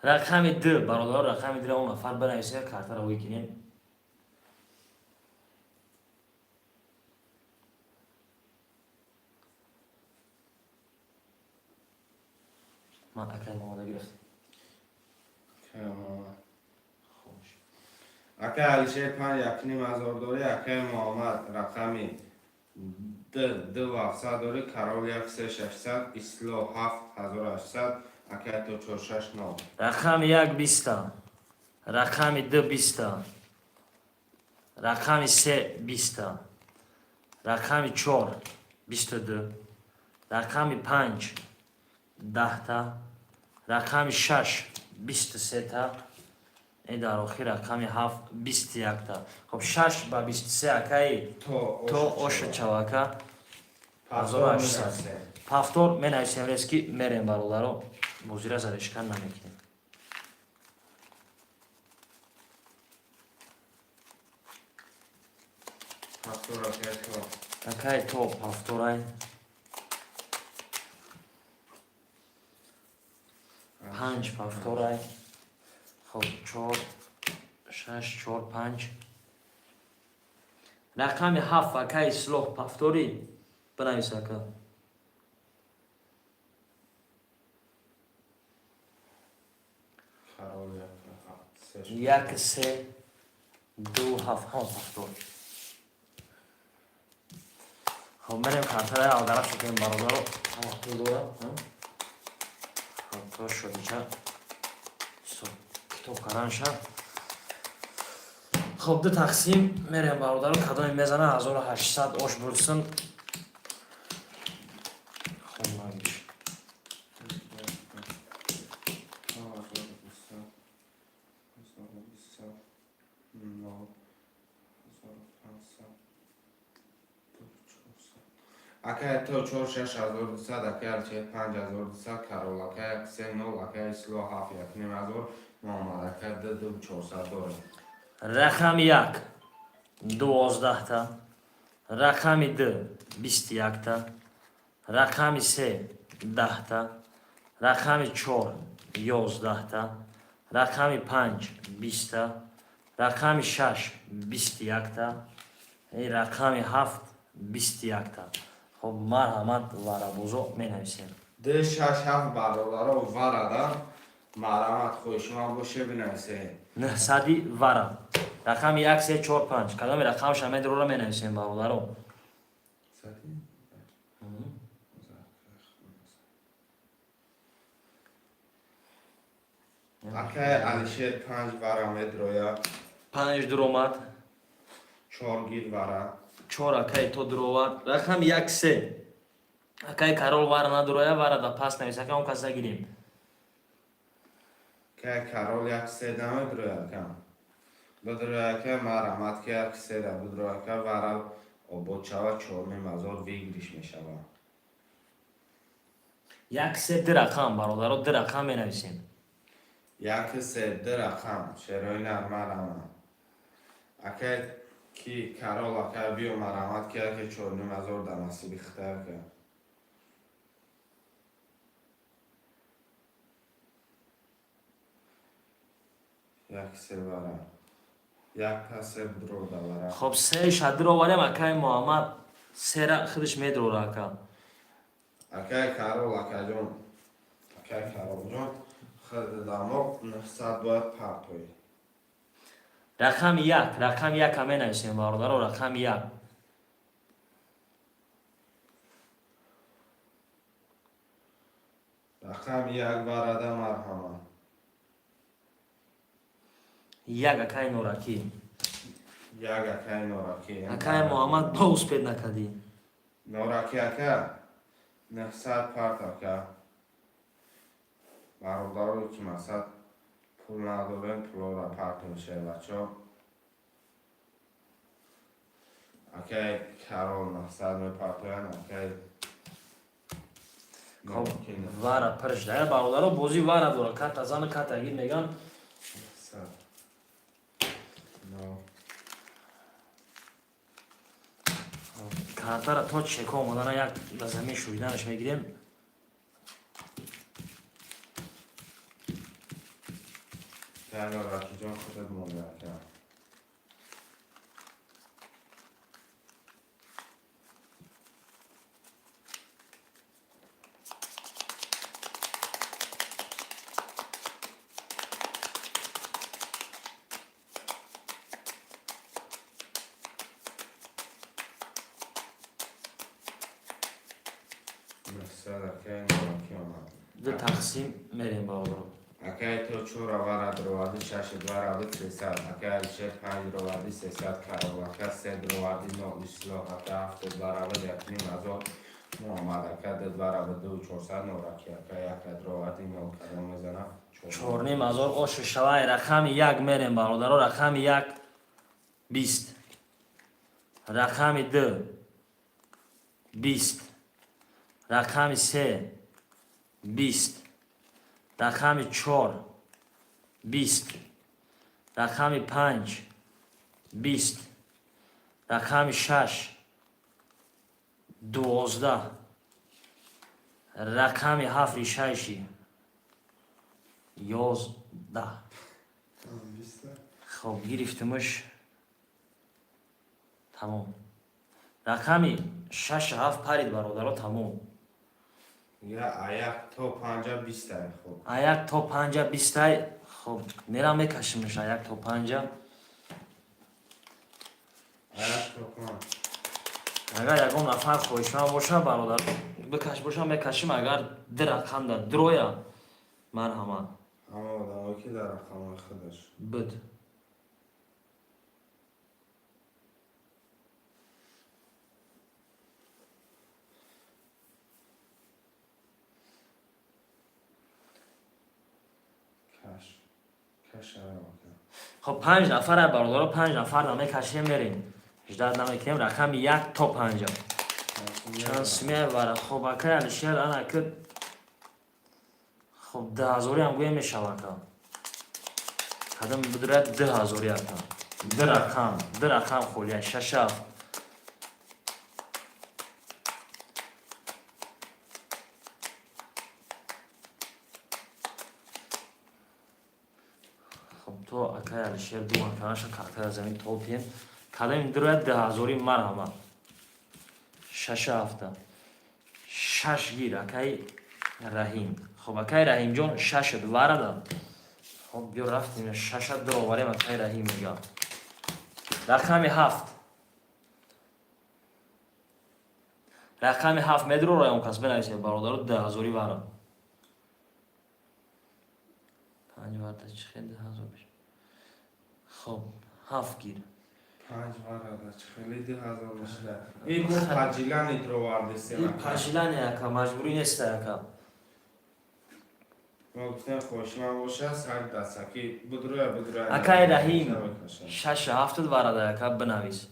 رقم 2 برادر رقم 2 اون نفر بنویسه کارتر رو بگیریم من اکای ماماده گرفتم خوش اکه علیشه 5 یکنیم هزار دوره اکه محمد رقمی 2700 دوره کرال 1600 اصلاح 7800 اکه تو 469 رقم 1 20 رقم 2 20 رقم 3 20 رقم 4 22 رقم 5 10 تا رقم 6 23 تا این در آخر رقم 7 21 تا خب 6 با 23 اکای تو اوش چواکا 1800 پافتور من ایسیم رسکی مریم برادرو بوزیره زرشکن نمیکنیم پافتور اکای تو پافتورای 5 پافتورای خب 4 6 4 5 رقم 7 اکای سلوح پافتوری بنویس اکا یک 3 2 7 پافتور خب مریم کارترهای آدرک شکنیم برادر رو همه تو دوره خب تو شدی چه китоб каран шав. Хоб ду тақсим мерем бародаро кадоми мезана 1800 ош бурсын. Хомагиш. Акай то 4-6200, акай 5200, Карол, акай 30, акай 37, немазор, Мамад, акай 2400 дорем. Рақами 1 12 та, рақами 2 21 та, рақами 3 10 та, рақами 4 11 та, рақами 5 20 та, рақами 6 21 та, и рақами 7 21 та. خب مرحمت وارابوزو می نویسیم. ده 6-7 برادر و ورده مرحمت خوی شما باشه بنویسه. 900 وارا. رقم 1 3 4 5. کدام رقمش همه درو را می نویسیم برادرو. اکای علیشیر 5 ورا مدرویا 5 درومات. 4 گیر ورا 4 акай то дурова. Рақам 1 3. Акай Карол вара надуроя вара да пас нависа кам каса гирим. که کرول 1 3 دمه درویا کم بدرویا که مرحمت که 1 3 ده بدرویا که ورا و بچه 4 مزار ویگریش میشه 1 3 رقم برادرو در رقم می نویسیم. 1 3 ده رقم شروعی مرحمت اکای کی کرول اکای بیو مرحمت که 4 مزار در نصیب اختیار که 1 3 ورا 1 پس درو ده ورا خب 3 شادرو ولی акай محمد 3 را خودش می درو راکا. اکای کرول اکای جون خود دامو 900 باید پرتوی رقم 1 رقم 1 می نویسیم برادرو رقم 1. رقم 1 ورده مرحمت 1 акай нораки. 1 اکای نوراکی акай محمد با успед накади. نوراکی اکای 900 پرت اکای برادر که مثلا پول ندارن پول را پرت میشه بچه اکای کرول 900 میپرتوین اکای خب وارا پرش داره برادرو بازی وارا داره کات ازان کات اگیر میگن کارتا را تو چک اومدن یک به زمین شویدنش میگیریم. که نوراکی جان خودت مونده اکای دو تقسیم میریم برادرو. اکای تو 4 ورا دروادی 6 ورا 300 اکای 6 5 دروادی 300 کرول اکای 3 دروادی 9 اکای 7 ورا یکنی مزار محمد اکای 2 ورا 2 400 نوراکی اکای 1 دروادی 9 کدام میزنه 4 نیم هزار آش شوای رقم 1 میریم برادرو رقم 1 20. رقم 2 20. رقم 3 20. رقم 4 20. رقم 5 20. رقم 6 12. رقم 7 6 11. خب گرفتمش تمام. رقم 6 7 پرید برادرها تمام. یا یک تا 50 20 خوب. یک تا 50 20 خب میرم میکشیمش یک تا 50. اگر یکم نفر خوشم باشه برادر بکش باشه میکشیم. اگر در رقم در درویا مرحمت اما آدم که در رقم خودش بد. کش رقم خب 5 نفر برادر 5 نفر نامه کشیم میریم 18 نامه کنیم رقم 1 تا 50 شانس میبره. خب اکای الشیر انا که خب 10,000 هم گوی میشود کدام بدرد 10,000 اکا ده رقم خولیه 6 7 خب تو اکای الشیر دو مکانش کارتر زمین توپیم کدام درد 10,000 مرحبا 6 7 6 گیر اکای رحیم. خب اکای رحیم جان 6 دوباره داد. خب بیا رفتیم 6 در آوریم اکای رحیم میگم رقم 7 رقم 7 مدرو را اون کس بنویسیم برادر 10,000 برام 5 وقت چه خیلی 10,000 بشه. خب 7 گیر 5 برادر خیلی 10,000 میشه. این گفت پاجیلان ایدرو واردسی. این پاجیلانه اکا مجبوری نیست اکا. ما گفتیم خوشمان باشه سر دستکی بدروه اکای رحیم 6 7 برادر اکا بنویس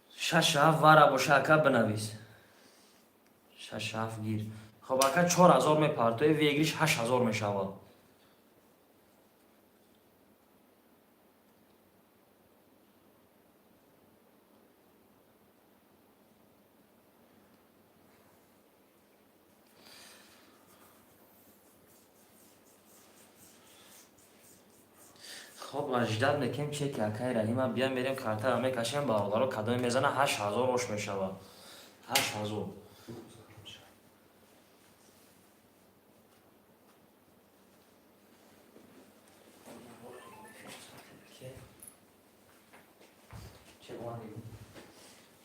6 7 وارا باشه اکا بنویس 6 7 گیر. خب اکا 4,000 میپرد توی ویگریش 8,000 میشود. خب اجداد میکنیم چه که اکای رحیم هم بیان میریم کارتر همه کشیم برادر رو کدام میزنه 8,000 روش میشود 8,000.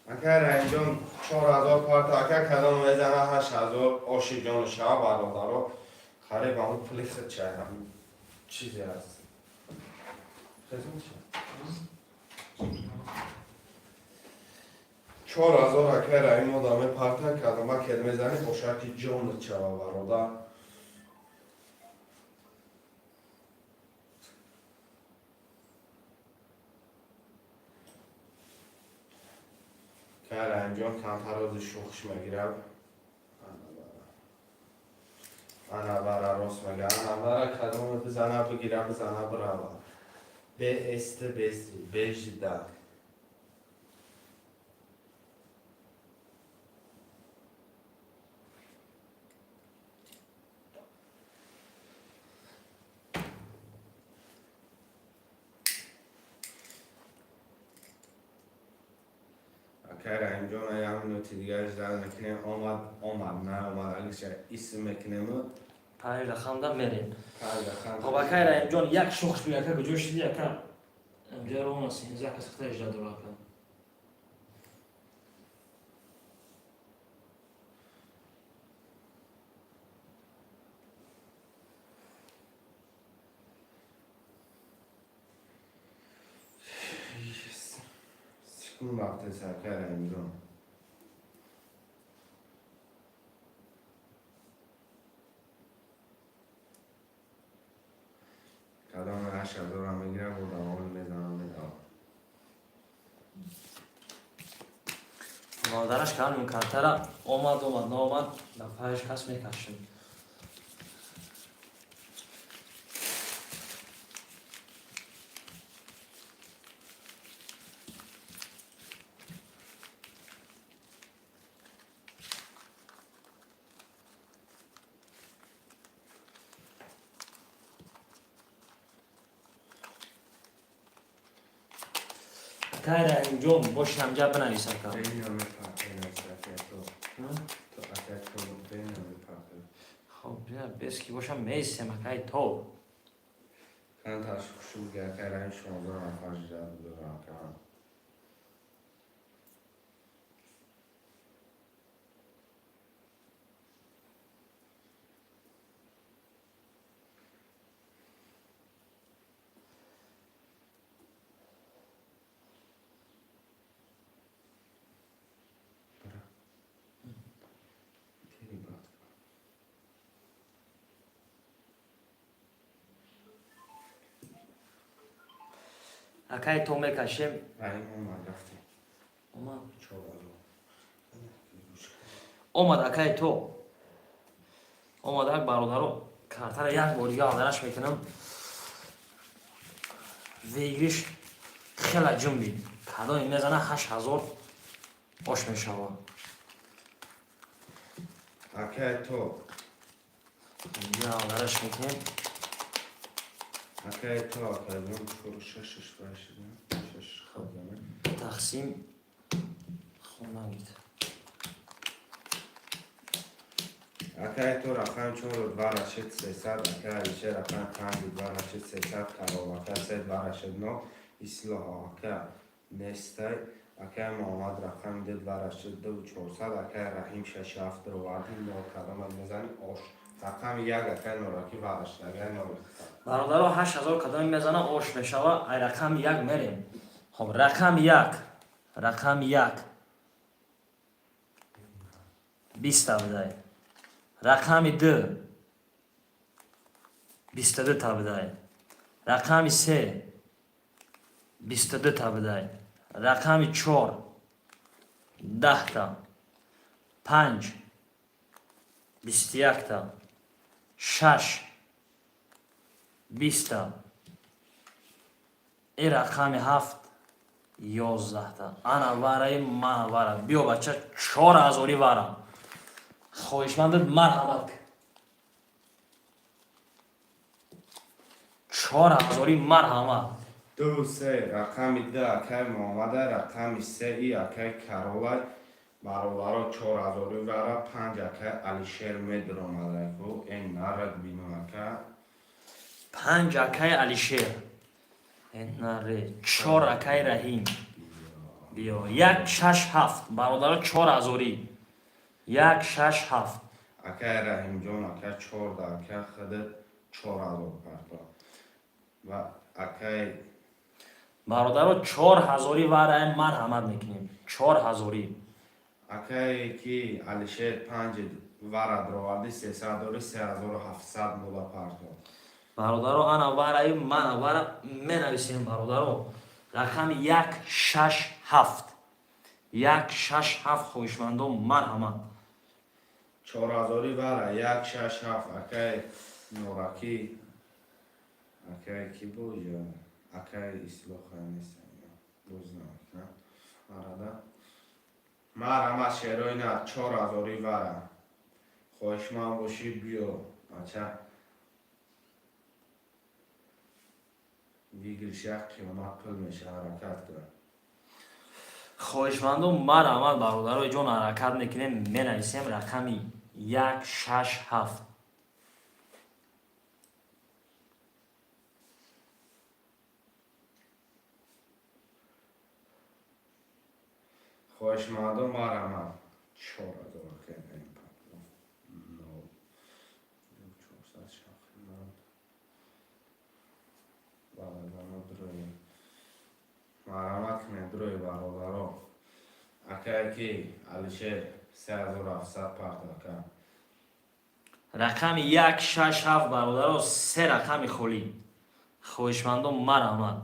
اگر رنجان 4,000 کارت اگر کدام میزنه 8,000 آشی جان شب برادر رو خریب همون پلی خود چه هم چیزی هست. 4,000 اگر رحیم آدمه پارتا کدام اگر میزنه باشه که جان چه برادر که رنجان کم تراز شوخش میگیرم انا برا راست میگه انا برا کدام بزنه بگیره بزنه برا به است بستی بجده اگر اینجا نیام نوتی دیگه اجرا نکنه آمد نه آمد علیش اسم میکنم 5 رقم دا میریم. خب خب اکای رحیم جان یک شخص بیا که گجوش دی اکا اینجا رو اون 13 کس خیلی اجرا دو اکا سکون وقت سرکر اینجا کدام 8,000 هم میگیرم و دوام میزنم میدم مادرش که همین کارتر اومد نه اومد به پایش کس میکشیم. اکای رحیم جان باش همجا بنویس اکا این همه پاکه نسرفیه تو اکر تو این همه پاکه خب بیا بسکی باشم میسیم اکای تو من تشکر گرد کردن شما برم فرج جد بودم کنم акай то мекашем. Раим омад рафтем. Омад. 4000. омад акай то. омадак бародаро картара як бор дига авдараш мекунам. вегириш хела ҷунби кадоми мезана 8000 ош мешава. Акай то. дига авдараш мекунем. Акай то акай ҷон 6 башида. 6 хадаме. тақсим хонагид. Акай то рақам 4 2 300 акай алишер рақам 5 2 300 каро акай 3 2 9 ислоҳ акай нестай акай муҳаммад рақам 2 2 400 акай раҳим 6 7 ровади мо кадомад мезани ош рақам 1 акай нораки вараш акай нораки бародаро 8000 кадоми мезана ош мешава. ай рақами 1 мерем. хоб рақами 1 20 табидай. рақами 2 22 табидай. рақами 3 22 табидай. рақами 4 10 та. 5 21 та. 6 20 та. ин рақами 7 11 та. ана вараи мана вара. биё бача 4000 вара. хоҳишмандат марҳамат. 4000 марҳамат. 2 3 рақами 2 акай муҳаммада рақами 3 и акай каролай баробаро 4000 вара 5 акай алишер медромадаку ин нарад бину акай 5 акай алишер. наре 4 акай раҳим. биё 167 бародаро 4000 167 акай раҳимҷон акай 14 акай худат 4000 парто ва акай бародаро 4000 вараи марҳамат мекунем. 4000 акай ки алишер 5 вара дровади 300 дори 3700 мула парто бародаро ана вараи мана вара менависем. бародаро рақами 167 167 хоҳишмандо марҳамат. 4000 вара 167 акай нораки акай ки бӯҷа акай ислоҳа нестам бузнам арада марҳамат шерои на 4000 вара хоҳишманд бошӣ биё бача вигириш як қиёмат пул меша ҳаракат кун хоҳишмандо марҳамат бародарои ҷон ҳаракат мекунем. менависем рақами 167 хоҳишмандо марҳамат 4000 кедаим марҳамат кунед дурӯи бародаро акай ки алишер 3700 парт акай рақами 167 бародаро 3 рақами холӣ. хоҳишмандо марҳамат.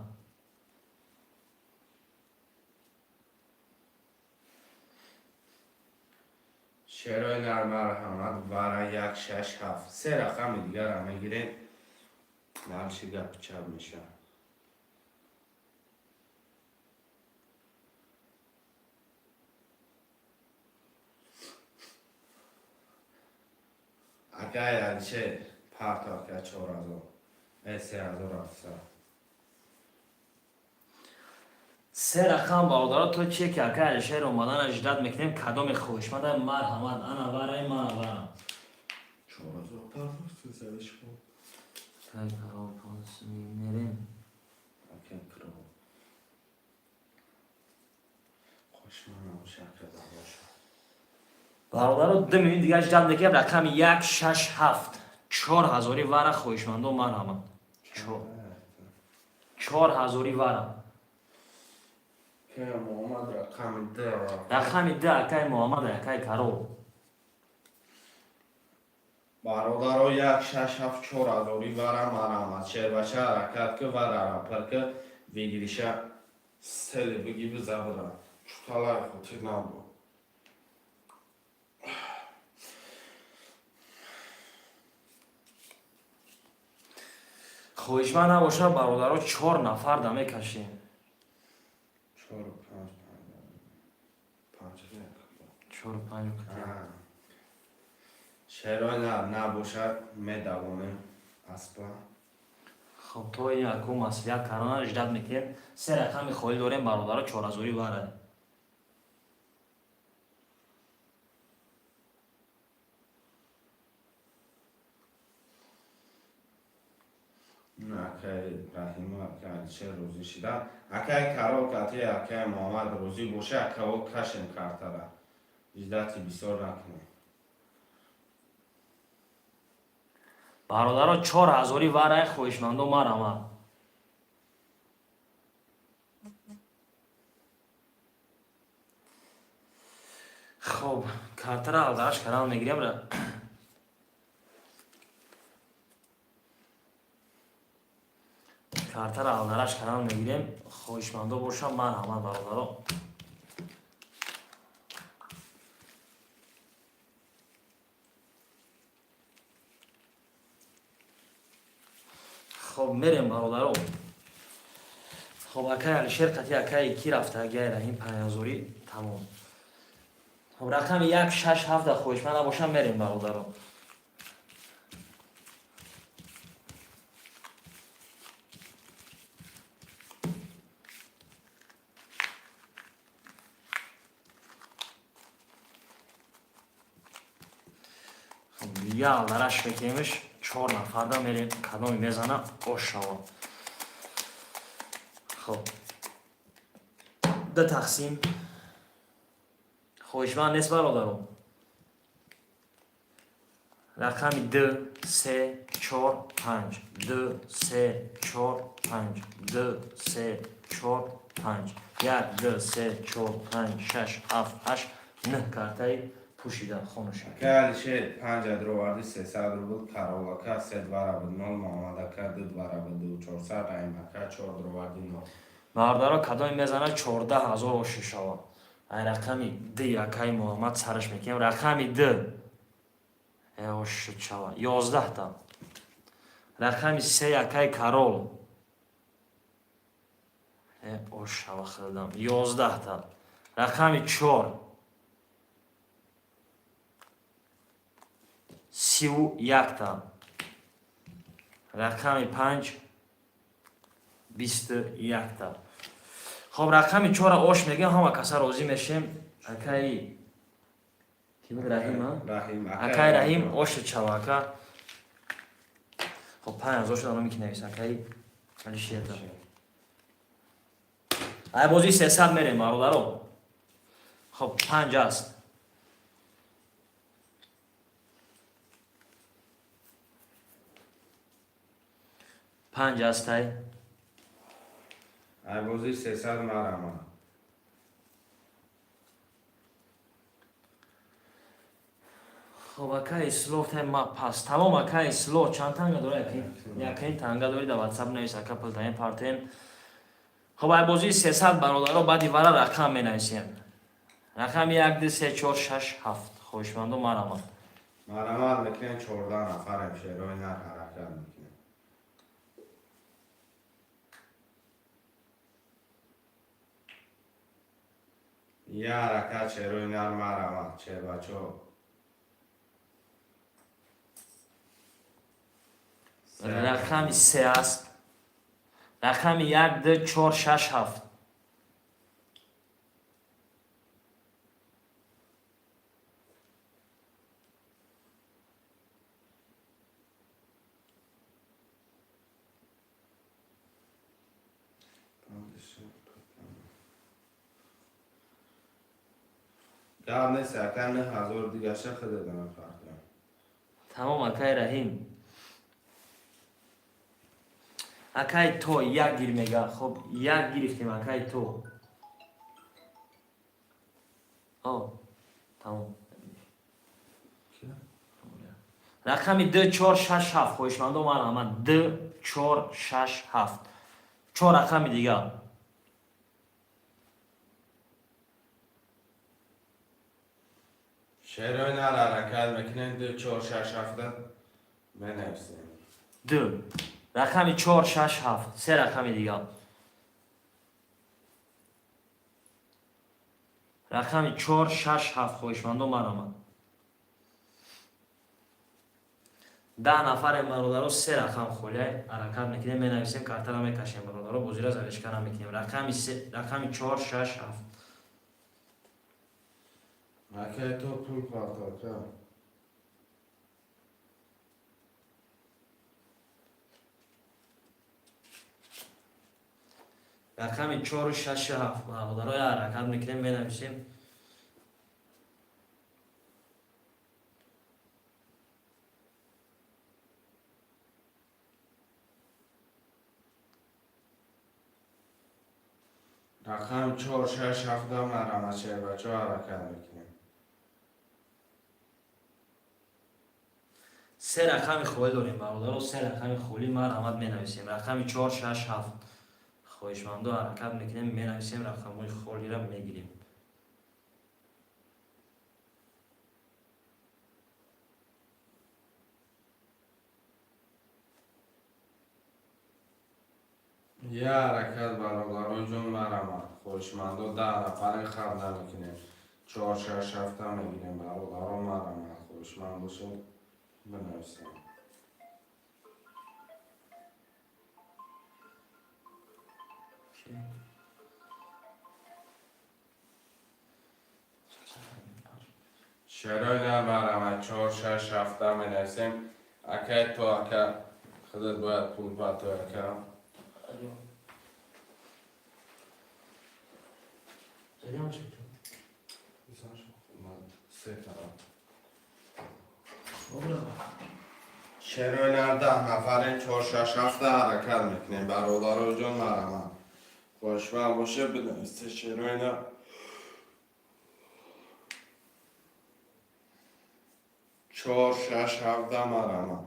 шерои нар марҳамат вара 167 се рақами дигарам мегирем балши гапи чап меша акай алишер парто акай 4000 3700 се рақам бародаро то чие ки акай алишер омадан аҷдад мекунем. кадоми хоҳишманда марҳамат. ана вараи мана вара 4000 парто сӯзавиш ко кай каро понсми мерем. акай кро хоҳишманд набошад баша бародаро 2 миллион дига аҷдад мекунем. рақами 167 4000 вара хоҳишмандо марҳамат. 4000 вара. кай муҳаммад рақами 2 рақами 2 акай муҳаммад акай каро бародаро 167 4000 вара марҳамат шербаша ҳаракат ки варара парка ویگیریشه سلی بگی بزبرم چطالای خودی نبود خویشمند نباشه برادرها 4 نفر دمه کشیم. 4 و 5 4 و 5 کتیم. شهرهای نباشد میدوانیم اصلا. خب تو این اکو مسئولیت کارانه اجداد میکنیم. 3 رقم خواهی داریم برادرها 4000 بره. اکای رحیم اکای چه روزی شده اکای کارو کتی اکای محمد روزی باشه اکاو کشم کارتره اجداتی بسیار نکنه برادرها 4000 بره خویشمندو مرمه. خب کارت را درش کردن میگیریم را. کارت را درش کردن میگیریم. خویشمندو باشه مرمه برادرها. خب میریم برادرها. خب اکای علیشیر قطعی اکای کی رفته اگه رحیم 5000 تمام. خب رقم 1 6 7 خویشمند نباشه میریم برادرها. خب یا درش بکیمش 4 نفر دا میریم کدامی میزنه آش شوا. خب 2 تقسیم خویشمند نیست برادرم. رقم 2 3 4 5 2 3 4 5 2 3 4 5 1 2 3 4 5 6 7 8 9 کارتای پوشیده خونش. اکای علیشه 5 ادرو 300 رو بود کارولاکا 3 دواره بود 0 محمد اکا 2 دواره بود 2 400 رحیم اکا 4 درو بود 9 برادرها کدامی میزنه 14000 آشی شوا. این رقمی 2 اکای محمد سرش میکنیم. رقمی 2 آش شوا 11 تا. رقمی 3 اکای کارول آش شوا خردم 11 تا. رقمی 4 31 تا. رقمی 5 21 تا. خب رقمی 4 آش میگه همه کسا راضی میشیم. اکای کی بود رحیم اکای رحیم آش چواکا. خب 5000 شد الان میکنه اکای علی شیر تا. ای بازی 300 میریم برادرو. خب 5 است. 5 است ای. ای بازی 300 مرمه. خب اکای سلو تایم ما پاس تمام اکای سلو چند تنگا داره یکی تنگا داری در واتساپ نویس اکا پلتاین پارتین. خب ای بازی 300 برادرها بعدی ورا رقم می نویسیم. رقم 1 2 3 4 6 7 خوشمندو مرمه. مرمه میکنن 14 نفر همشه روی نر حرکت میکنن. یه حرکت چه روی نر مرمه چه بچه رقم 3 است. رقم 1 2 4 6 7 یا نیست اکن 1000 دیگه شخص دادم کارتم. تمام اکای رحیم. اکای تو یک گیر میگه. خب یک گرفتیم اکای تو. تمام. رقمی 2 4 6 7 خوشمندو مرمه. 2 4 6 7 4 рақами дигар. شعرهای نر حرکت میکنیم 2 4 6 7 بنویسیم. 2 рақами 4 6 7 3 рақами дигар. рақами 4 6 7 хоҳишмандон марамад. 10 нафаре бародаро 3 рақам хӯлай ҳаракат мекунем менависем картара мекашем бародаро бозира завешкара мекунем рақами 4 6 7 Окей, то пул плата. рақами 4 6 7 бародаро ҳаракат мекунем менависем رقم 4 6 7 مرمت شعر بچه ها حرکت میکنیم. 3 рақами хӯли дорем бародаро 3 рақами хӯли марамад менависем рақами 4 6 7 хоҳишмандо ҳаракат мекунем менависем рақамҳои холиро мегирем. یه حرکت برادران جون مرمت خوشمندو 10 نفره خب نمیکنیم 4 6 7 میگیریم برادران مرمت خوشمندو شد بنویسیم. شعرهای نر مرمت 4 6 7 مینویسیم. اکه تو اکه خودت باید پول با تو اکه شعرهای نر 10 نفره 4 6 7 حرکت میکنیم برادر جان مرمت خوشمند باشه بنویسه شعرهای نر. چهار شش هفته مرمت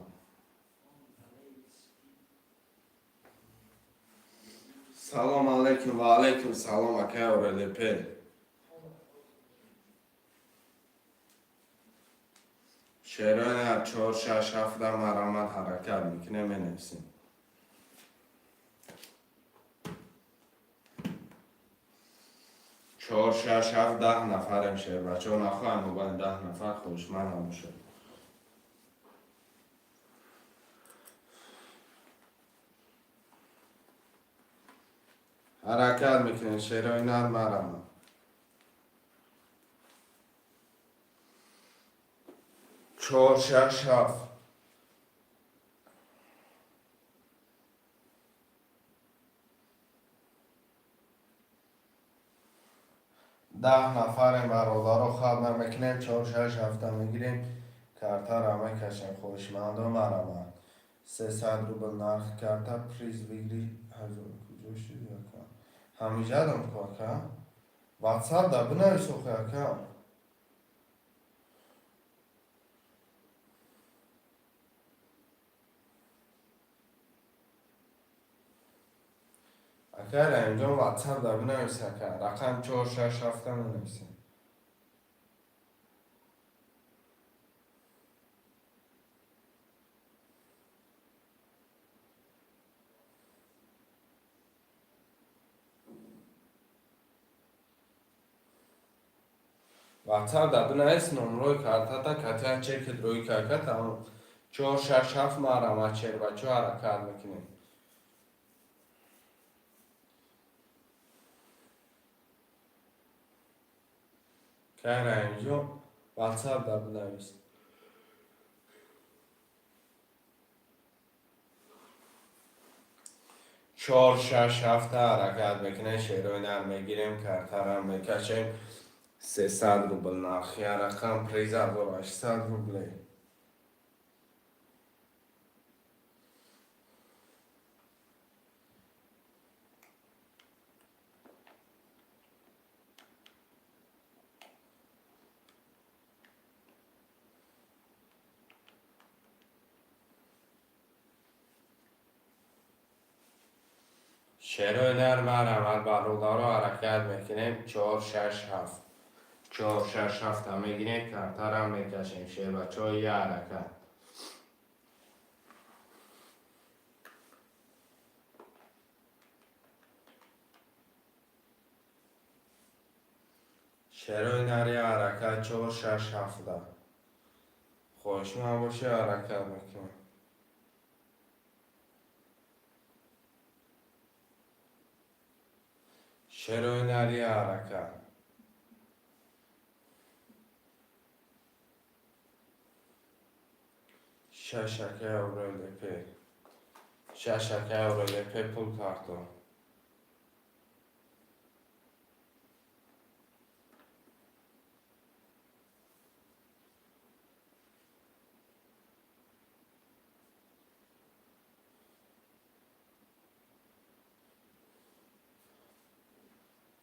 سلام علیکم و علیکم سلام اکه اورلی پی شعرهای 4 6 7 مرمت حرکت میکنه مینویسیم. 4 6 7 10 نفریم شعر بچه ها نخواهیم و باید 10 نفر خوشمند هم باشه. حرکت میکنه شعرهای نر مرمت 4 6 7 10 نفر برادر رو خبر میکنیم 4 6 7 میگیریم کارتا را میکشیم خوشمند و مرمت 300 روبل نرخ کارتا پریز بگیری کجا شدی اکا همیجا دم که اکا واتساپ دا بنویس اخی اکا اگر اینجا واتساپ دا بنویس اکا رقم 4 6 7 بنویسیم. واتساپ دا بنویس نمروی کارتا تا کتیان چکت روی کاکا تمام 4 6 7 مرمت شعر بچه ها حرکت میکنیم. که اینجا واتساپ دا بنویس 4 6 7 حرکت میکنه شعرهای نر میگیریم کارتا را میکشیم 300 روبل نرخی رقم پریز 800 روبله شعرهای نرم مرحمت برادر رو حرکت میکنیم 4 6 7 4 6 7 هم میگیریم کمتر هم میکشیم شعر بچه های یه حرکت شعرهای نری حرکت 4 6 7 خوش من باشه حرکت میکنم شعرهای نری حرکت ششکه اورلیپی ششکه اورلیپی پول کارتون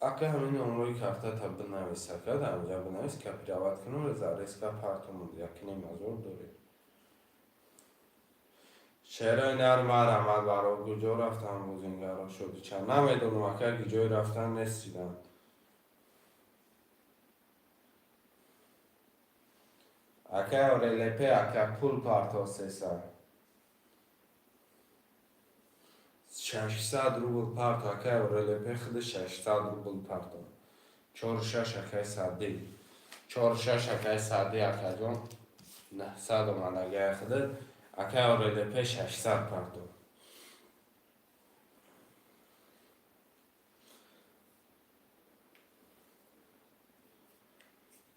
اگه همین عمروی کارتا تا بنویسه که در اینجا بنویس که پیراوت کنم رزا ریسکا پارتمون یکی نمازور داری شعرهای نرم مرحمت برای گوجه رفتن بوزینگرا شدی چند نمیدونم اگر گوجه رفتن نسیدن اگر اوریلیپی اگر پول پارتا سیسا 600 روبل پارتا اگر اوریلیپی خود 600 روبل پارتا 4 6 اگر سادی 4 6 اگر سادی اگر جون نه 100 من اگر خود اگر اوریلیپی 600 پارتا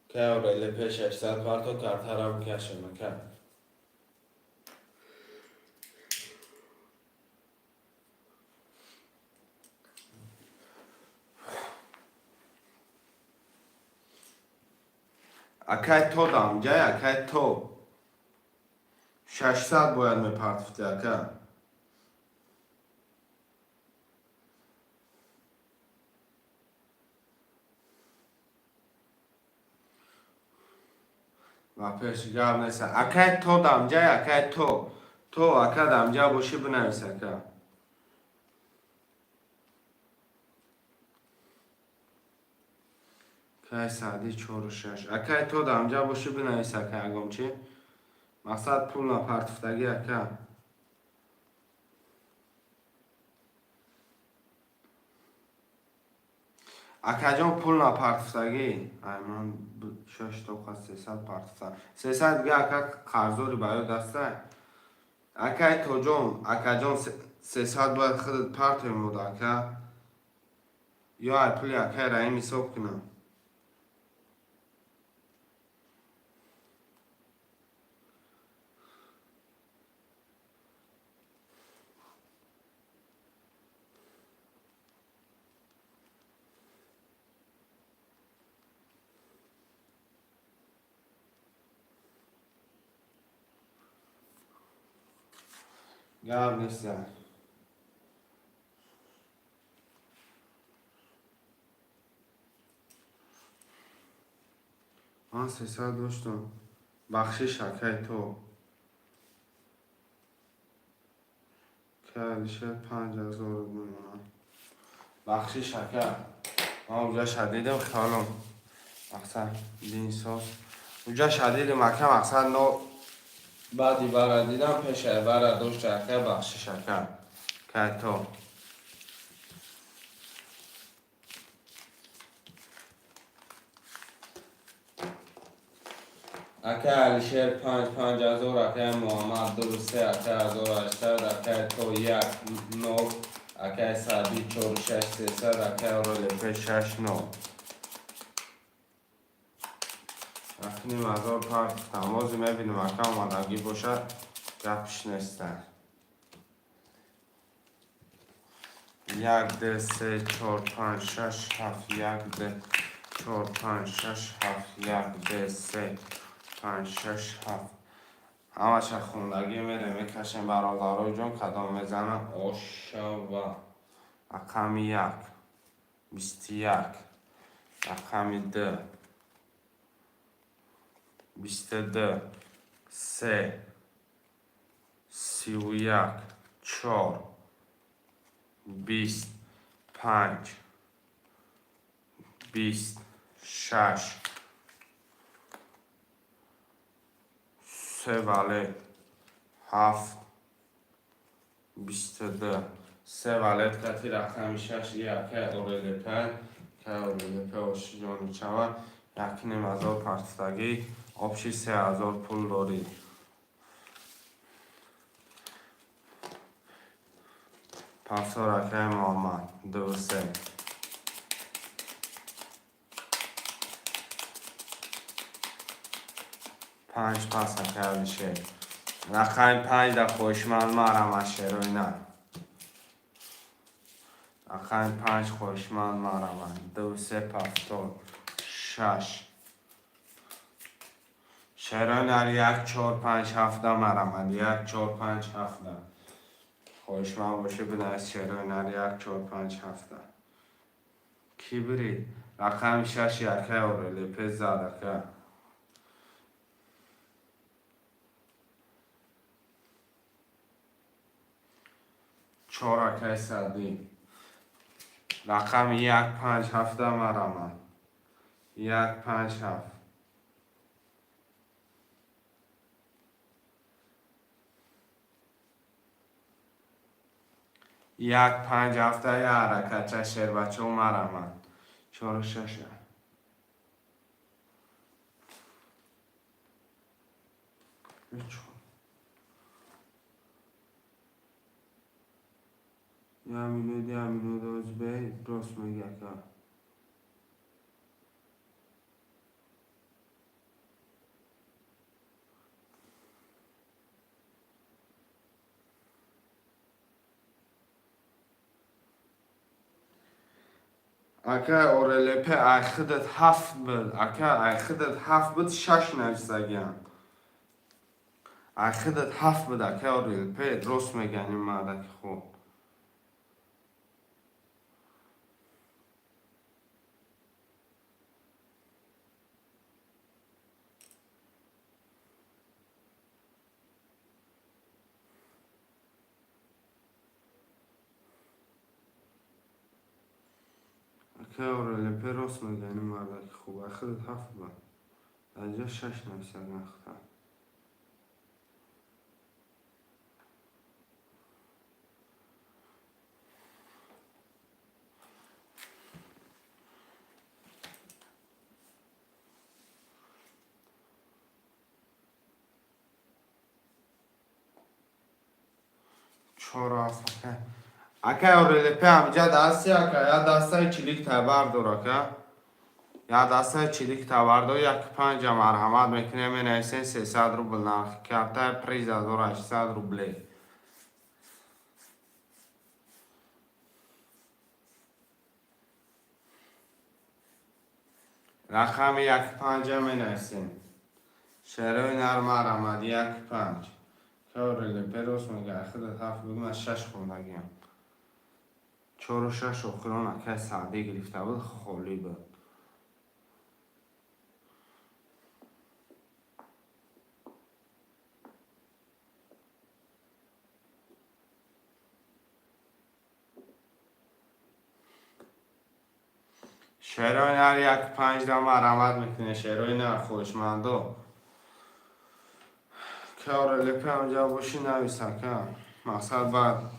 که اوریلیپی 600 پارتا کارتا را بکشه مکن اکای تو دام جای اکای تو 600 باید میپرتفتی اکای و پیش گرد نیسته اکای تو دام جای اکای تو اکای دام جای باشی بنویسه اکای اکای سادی 4 و 6 اکای تو دام جای باشی بنویسه اکای اگم چی مقصد پول نپرتفتگی اکای اکای جان پول نپرتفتگی ایمان 6 تا خواست 300 پرتفتن 300 دیگه اکای قرضوری باید دسته اکای تو جان اکای جان 300 باید خودت پرت مود اکای یا ای پولی اکای را این حساب کنم گرد نیسته من 300 داشتم بخشش اکای تو که علیشه 5000 میمونم بخشش اکای من اونجا شدیدم خیالم مقصد دین ساز اونجا شدیدم اکای مقصد نو بعدی برا دیدم پیشه برا دوشت اکای بخشش اکای که تو اکای علیشیر 5000 اکای محمد درسته اکای 1800 اکای تو 1 9 اکای سادی 4 6 300 اکای اوریلیپی 6 9 رفتیم 1000 پرت تمازی میبینیم اکای آمادگی باشه گپش نیسته 1 2 3 4 5 6 7 1 2 4 5 6 7 1 2 3 5 6 7 همش خوندگی میره میکشیم برادرای جون کدام میزنم اوشا و رقم 1 21 رقم 2 22 3 31 4 20 5 26 3 valet 7 22 3 valet کتی رقم 6 یکه اورلیپن که اورلیپه اوشیجانی چوه یکی نیم هزار پرستگی آبشی 3000 پول داری پرسا رکه محمد 2 5 پس کرده شه رقم 5 در خوشمند مرم از شروع نه رقم 5 خوشمند مرم 2 3 پفتون 6 شروع نر 1 4 5 7 مرم 1 4 5 7 خوشمند باشه بنویس شروع نر 1 4 5 7 کی برید رقم 6 یکه اورلیپه زدکه 4 که صدی رقم 1 5 7 مرم 1 5 7 1 5 7 یه حرکت شیر بچه مرم 4 6 یه دوز بی درست میگه که اکه اورلیپه ایخدت 7 بود اکه ایخدت 7 بود 6 نویسگیم ایخدت 7 بود اکه اورلیپه درست میگن این مدک خوب که اورلیپه راست میگن این مدک خوب ایخدت 7 بود اینجا 6 نویسگیم اختا اکه اورلیپه همینجا دستی اکه یا دسته چلیک تبر داره که یا دسته چلیک تبر داره 1 5 مرحمت میکنه می نویسین 300 روبل نرخ کرده پریز 1800 روبلی رقم 1 5 می نویسین شروع نر مرحمت 1 5 که اورلیپه راست میگه خودت 7 بگم از 6 خوندگیم 4 و 6 اخران اکه سعده گرفته بود خالی بود شروع نر 1 5 دا مرحمت میکنه شروع نر خوشمندو که اورلیپه همجا باشی نویسه که مقصد بعد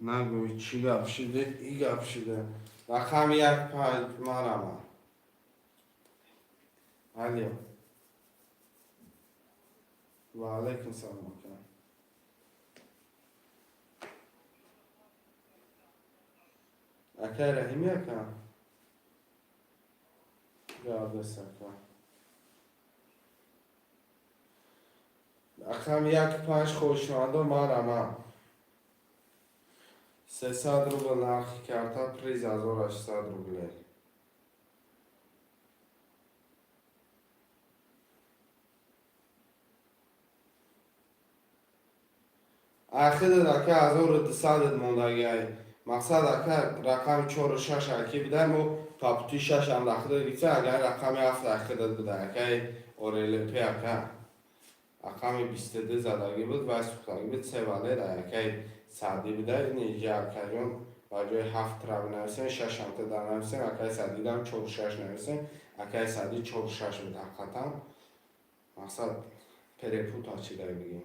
نگوی چی گپ شده ای گپ شده رقم 1 5 مرحمت علیه و علیکم سلام کنم اکه رحیمی اکم یاد سکم رقم 1 5 خوشمندو مرحمت 300 روبل نرخ کرده پریز 1800 روبله اخیر دکه 1200 موندگی مقصد اکه رقم 4 و 6 اکی بیدن و تاپتی 6 هم رخده دیگه اگر رقم 7 اخیر بوده اکه اورلیپه اکه رقم 22 زدگی بود و سوختگی بود 3 ولی در اکه سعدی بده این اینجا اکجان با جای 7 را بنویسین 6 هم تا در نویسین اکای سعدی دام 4 6 نویسین اکای سعدی 4 6 بده حقیقتا مقصد پریپوتا چی داری بگیم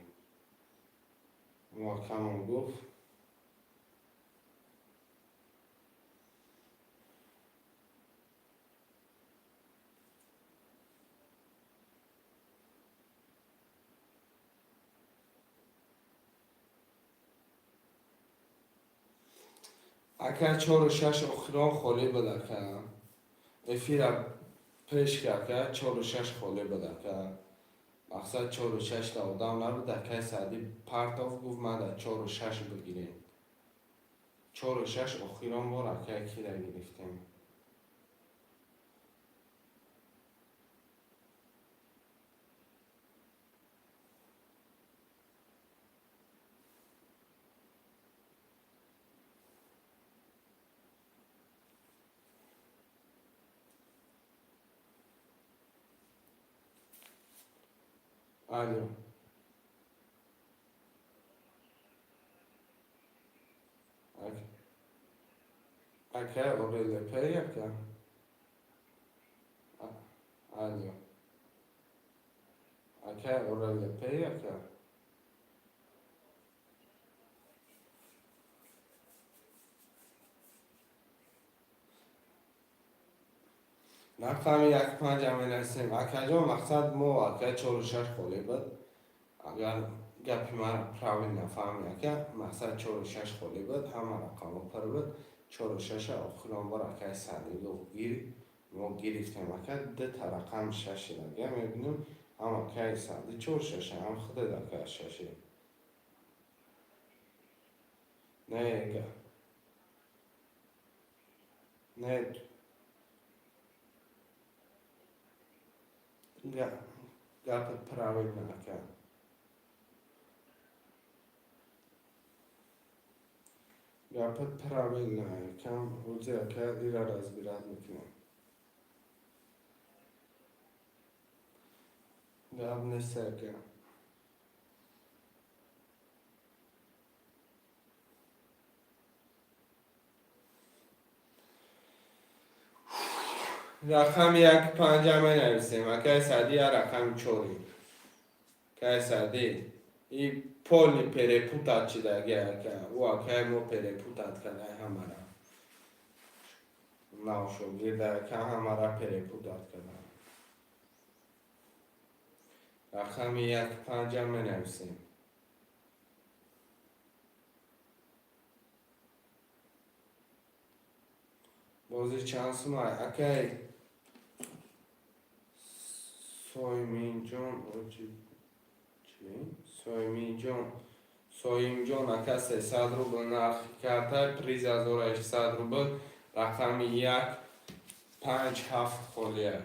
محکم گفت اگر 4 و 6 اخیران خالی بده که افیر پیش کرد 4 و 6 خالی بده که مقصد 4 و 6 تا آدم نبود که سعدی پرتاف گفت ما در 4 و 6 بگیریم 4 و 6 اخیران بار که کی را گرفتیم الو اکه اوریل پی اکه الو اکه اوریل پی اکه رقم 1 5 می نویسیم اکه جا مقصد مو اکه 4 و 6 خالی بود اگر گپی من پراوی نفهمی اکه مقصد 4 و 6 خالی بود همه رقم پر بود 4 و 6 اخیران بار اکه سعدی گفت گیری ما گرفتیم اکه 2 تا رقم 6 دیگه میبینیم اما اکه سعدی 4 6 هم خود اکه 6 نه نه گپ پراوی نکه گپ پراوی نه کم روزی اکه ایراد از بیراد میکنیم گپ نیست اکه رقم 1 5 می نویسیم اکه سعدی یا رقم 4 که سعدی ای پولی پریپوتات چی دیگه که او اکه مو پریپوتات کنه همه را ناشو گیرده که همه را پریپوتات کنه رقم 1 5 می نویسیم بازی چانس ما اکه سویمین جون سویم جون اکه 300 روبل نرخ کرده پریز 1800 روبل رقم 1 5 7 خالیه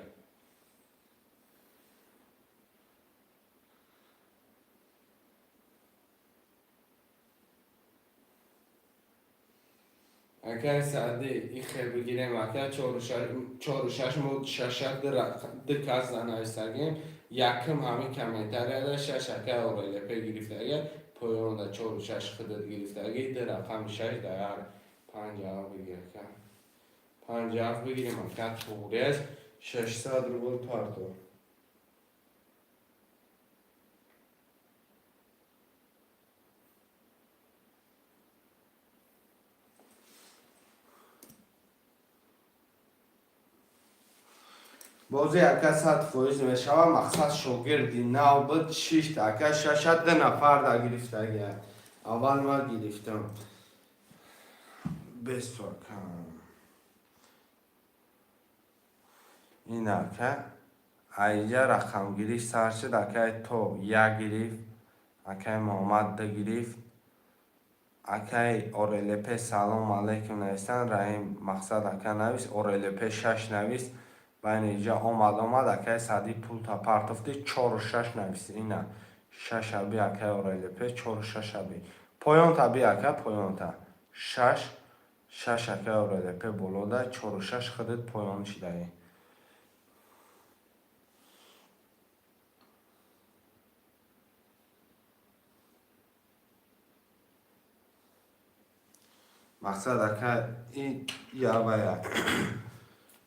اکه سعدی ای خیر بگیریم اکه 4 و 6 مود 6 در کس نویستگیم یکم همین کمیتره ده 6 اکه اوریل پی گرفتگی پایان ده 4 و 6 خودت گرفتگی در رقم 6 در 50 بگیر که 50 بگیریم اکه توری است 600 روبل پارتو بازی اکه 100% میشه مقصد شاگردی نو بود 6 اکه 6 نفر در گرفتگی اول ما گرفتم بستر کم این اکه اینجا رقم گیری سر شد اکه تو یک گرفت اکه محمد ده گرفت اکه اوریلپه سلام علیکم نویستن رحیم مقصد اکه نویست اوریلپه 6 نویست بین اینجا آمد اکه سعدی پول تا پرتفتی 4 و 6 نویست اینه 6 بی اکه اوریلپه 4 و 6 بی پایان تا بی اکه پایان تا 6 اکه اوریلپه بلوده 4 و 6 خودت پایان شده مقصد که این یا و یک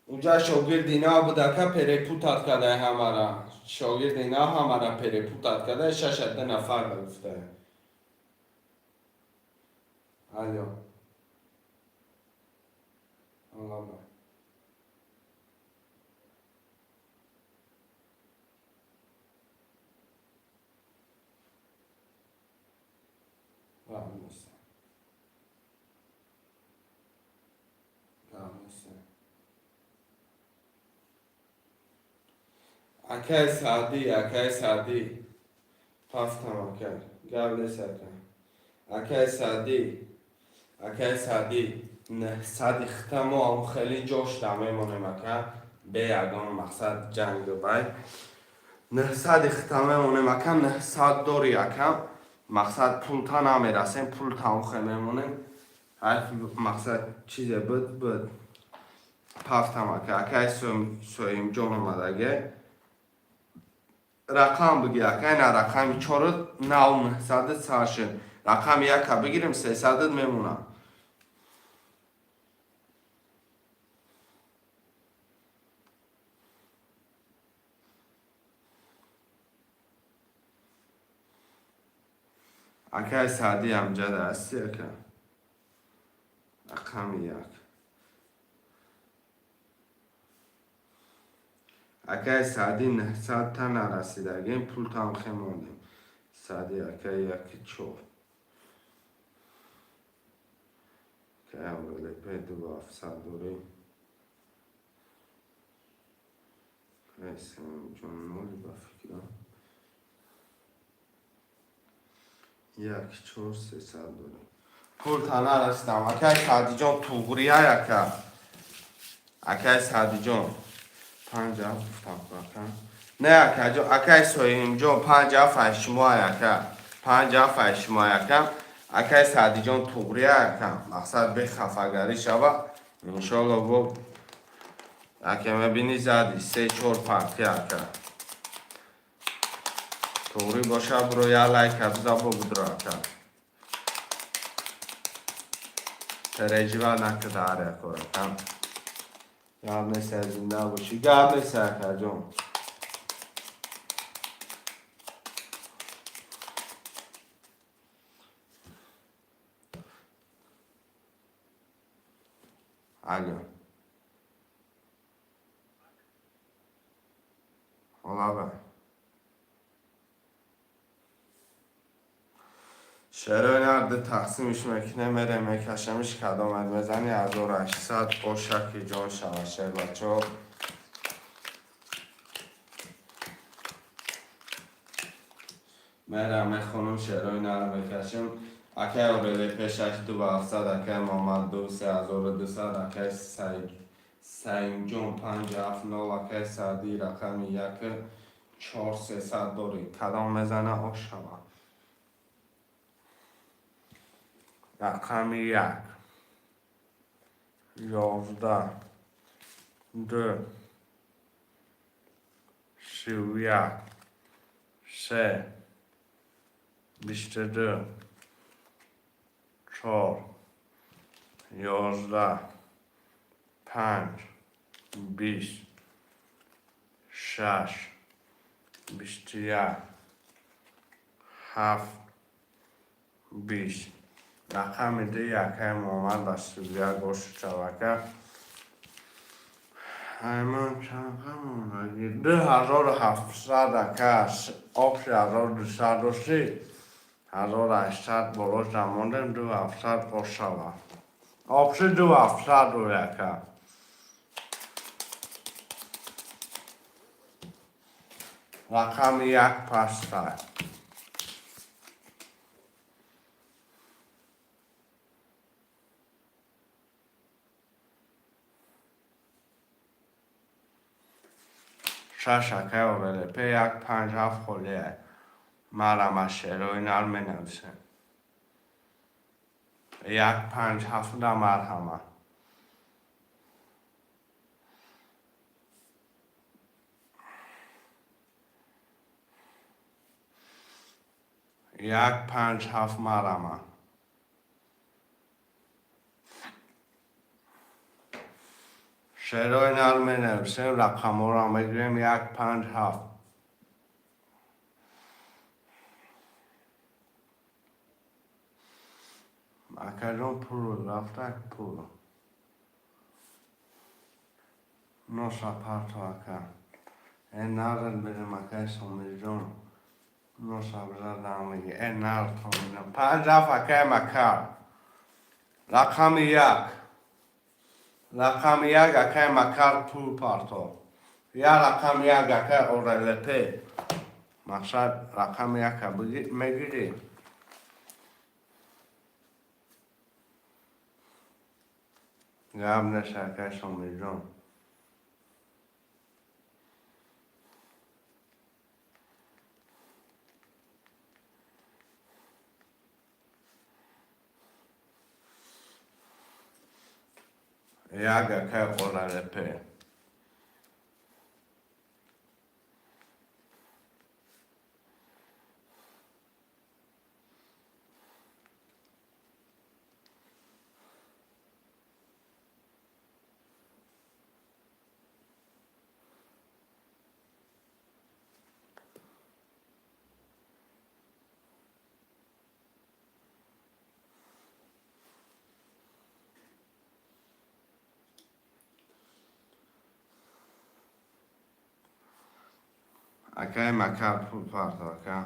اونجا شاگرد اینا بوده که پریپوتات کده همه را شاگرد اینا همه را پریپوتات کده 6 نفر گفته الو الله نیست اکای سعدی پافتم اکای گل نیست اکای سعدی نه سعدی ختم و خیلی جوش دمه مونه مکه به یگان مقصد جنگ بای نه سعدی ختمه مونه مکه نه سعد دوری یکم مقصد پول تا نمیرسیم پول تا خیمه مونه مقصد چیزه بود پافتم اکای سویم جون اومدگه رقم بگی اکای نه رقمی 4 9 سعد ساشن رقم یک بگیریم 300 میمونه اکای سعدی هم جده هستی اکا رقم یک اکای سعدی 900 تا نرسیدگیم پول تا هم خیموندیم سعدی اکای یکی 4 که هم بله پیدو با 700 دوریم کایسیم جون نولی با فکرم 1 4 300 دوریم پول تا نرسیدم اکای سعدی جون توگوری ها یکا اکای سعدی جون 50 گفتم کنم نه اکا جو اکای سویم جون 50 فشما یکا 50 فشما یکا اکای سعدی جون توگوری یکا مقصد به خفگری شوه انشالله با اکا مبینی زدی 3 4 پرتی اکا توگوری باشه برو یا لایک ابزا با بدرو اکا تریجیوال نکده هر یک اکا گرد نیست از زنده باشی گرد نیست اکا جون الو حالا شعرهای نرده تقسیمش مکنه میره میکشمش کدامت بزنی 1800 با شکی جان شوه شعر بچه ها میره میخونم شعرهای نرده میکشم اکای اوریلی پیشش 2700 اکای محمد 2 3200 اکای سعیم جون 570 اکای سعدی رقم 1 4 300 دوری کدام میزنه او شوه رقم 1 11 2 31 3 22 4 11 5 20 6 21 7 20 رقم ده یکای محمد بستویا گوشت چوکه ایمان چند قمون 2700 اکه آبش 1230 1800 بالا جماندن 2700 باشه و آبش 2700 رو یکه رقم 1 پسته شکه اوریلی پی 1 5 7 خولیه مرم از شعرهای نر می نویسه 1 5 7 ده مرهمه 1 5 7 مرهمه شعرهای نر می نویسیم، رقم ها را می گیریم 1 5 7. مکرون پول رفته پول نوشا پرتو اکر این نرد بریم اکر سومی جون نوشا بزر دامگی این نرد تومیدم 5 7 اکر مکر رقم 1 رقم 1 اکر مکر پول پرتو یا رقم 1 اکر اورلپی مقصد رقم 1 میگیری گم نشه اکر سومی جون یک اکر اورلپی اکر مکر پول پرتو اکر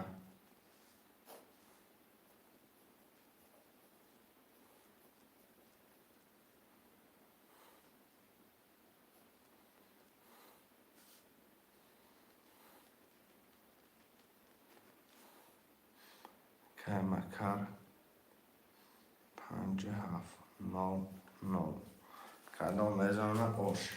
اکر مکر 5 7 9 9 کدام میزانه اوش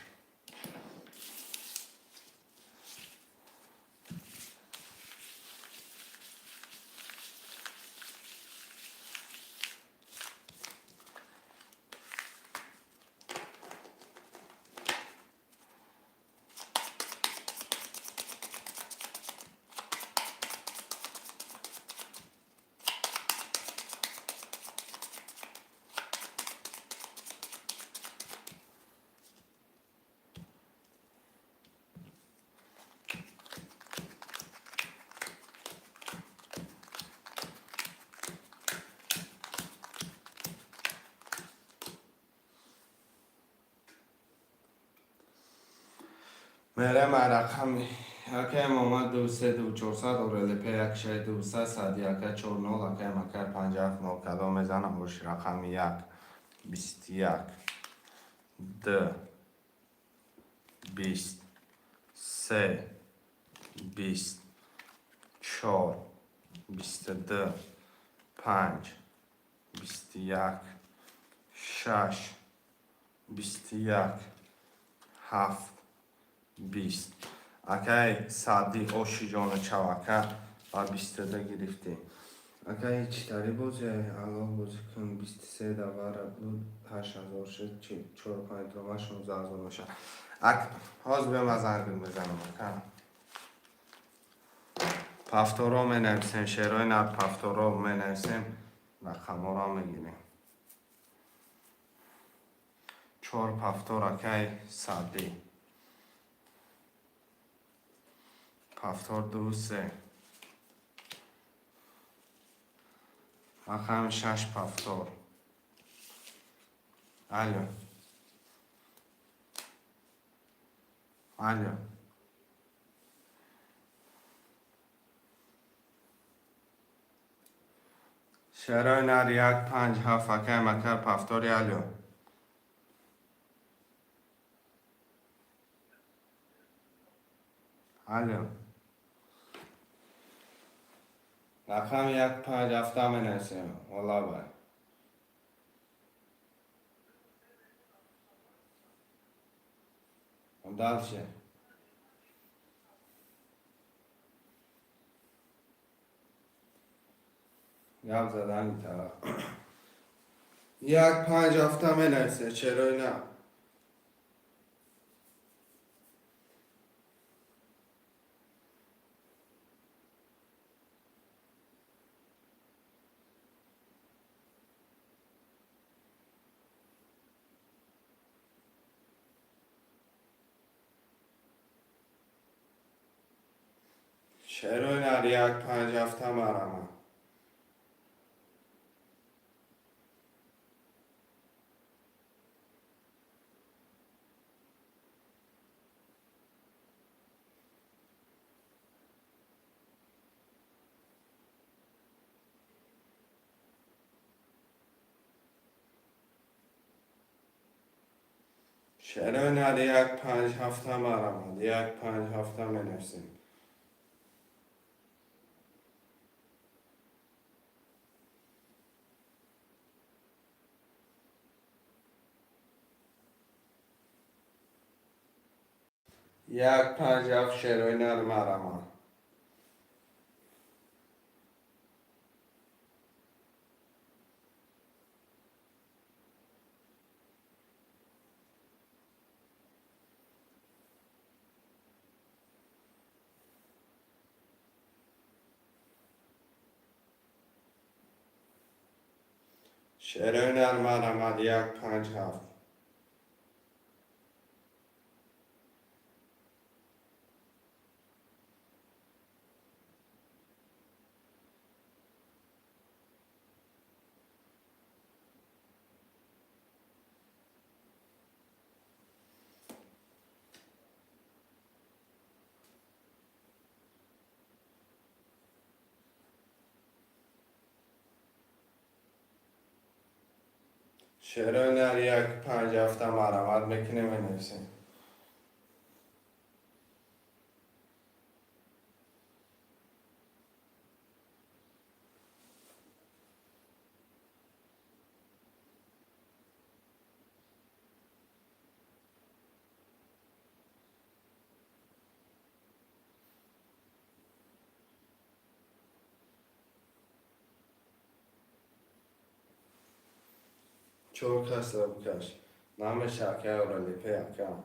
میره رقم اکر ماما 2 3 2 400 اورلپی 1 6 2 3 100 1 4 0 اکر مکر 5 7 9 کدام میزانه اوش رقم 1 21 2 20 3 20 4 22 5 21 6 21 7 20 اکر سادی اوشی جان چاوکر و 22 گرفتی اکر چطوری بازی الان بازی کن 23 دواره بود 8000 شد 45 تومن 16000 میشه هاز بیم از انگل بزنم اکر پفتورا می نویسیم شعرهای نر پفتورا می نویسیم رقم ها را می گیریم 4 پفتور اکر سادی پفتور 2 3 رقم 6 پفتور الو الو شعرهای نر 1 5 7 اکر مکر پفتوری الو الو رقم 1 5 7 می نویسیم والا باید دل شه گل زدن این طرف 1 5 7 می نویسیم چرا نه شعر یک 5 هفته مرمه. شعر یک 5 هفته مرمه. یک 5 هفته می نویسیم. یک 5 هفته شعر مرمه. شعر مرمه یک 5 هفته. شعر یک 5 هفته مرمت میکنیم می نویسیم. چون کس را بکش نام شکر را لیپه اکم.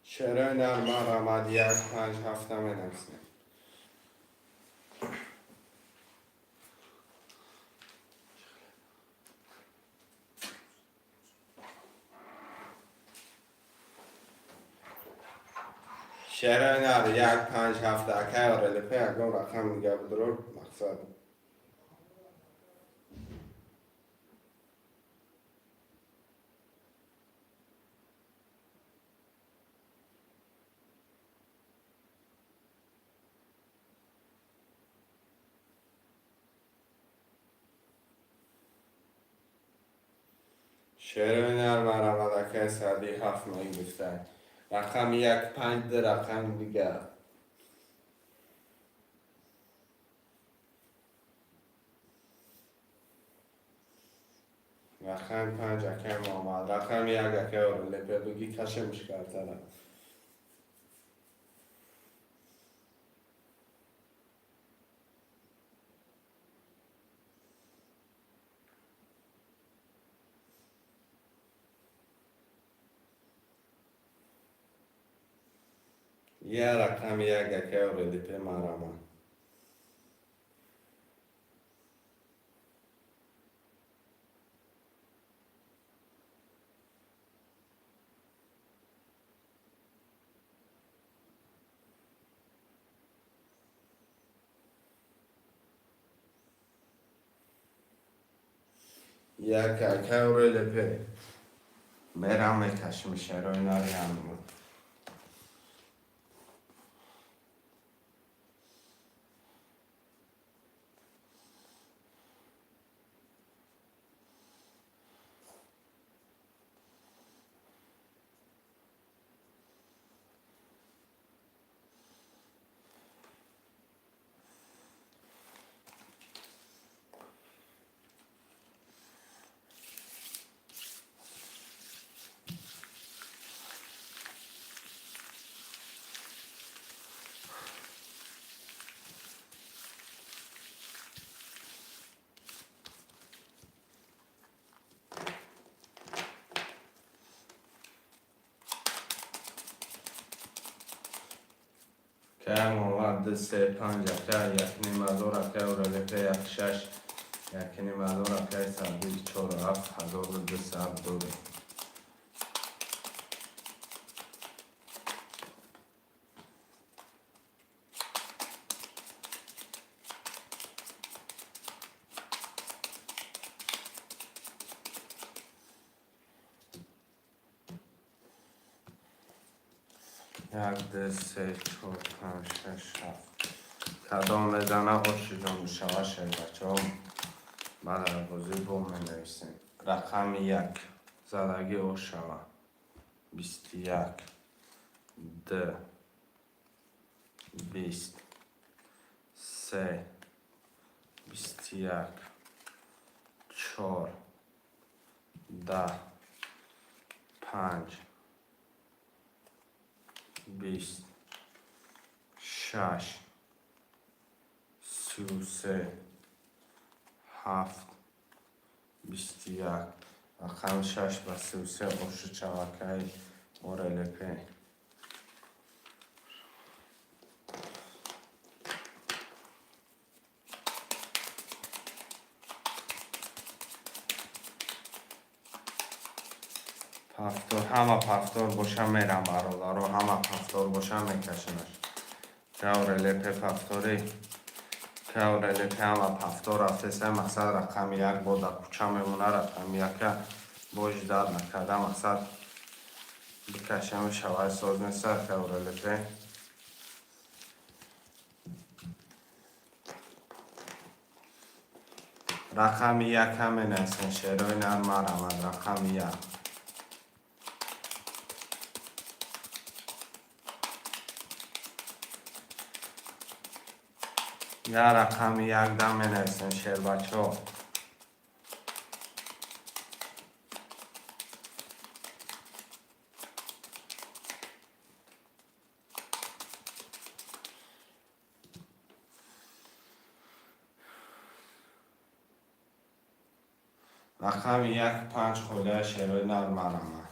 شعر مرمت یک 5 هفته می نویسیم. شعر یک 5 هفته که را لیپه اکم رقم میگه بدرور مقصد. شعر مرمت که سادی 7 می گفته. رقم یک 5 رقم دیگه. رقم 5 اکم آمد. رقم یک اکم رو لیپه بگی کشمش کرده. یه رقم یک اکه رو لیپه مرمه. یک اکه رو لیپه برم کشمش رو ناری هم بود. که مواد 3-5 که یک نیم هزار که اورلیپه 1-6 یک نیم هزار که 124,700 دوره. یک دو سه چهار پنج شش هفت کدام بزنه خوشی جان بشوه شد بچه ها بعد بازی بوم می نویسیم. رقم 1 زدگی او شوه 21 2 20 3 21 4 10 5 20 6 33 7 21 رقم 6 و 33 اوش چوکه اورلیپه. پفتور همه پفتور باشه میرم برادر همه پفتور باشه میکشنش که اورلیپه پفتوری که اورلیپه همه پفتور رفته سه مقصد رقم 1 با در کوچه میمونه رقم 1 باش در نکرده مقصد بکشم شوه ساز نیست که اورلیپه رقم 1 همه نیستن شیروی نرم آمد رقم 1 یا رقم 1 دم نویسن شیر بچه ها. رقم 1 5 خوله شیروی نرم آمد.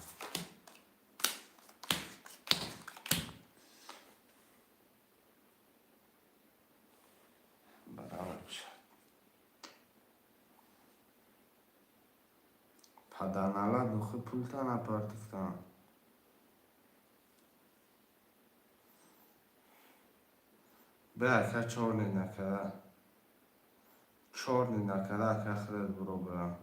Padanala duhu pultan apartıktan. Belki çorni ne kadar. Çorni ne kadar kahret program.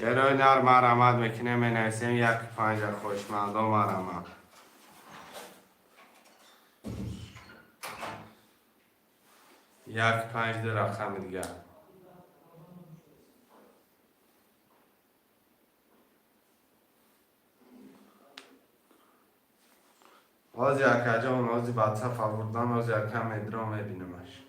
شعرهای نرم مرمت میکنه می نویسیم 1-5 خوشمند و مرمت. یک 5 در رقم دیگه. از یک اجا و نازی بچه فوردن از یک کم ادرا میبینمش.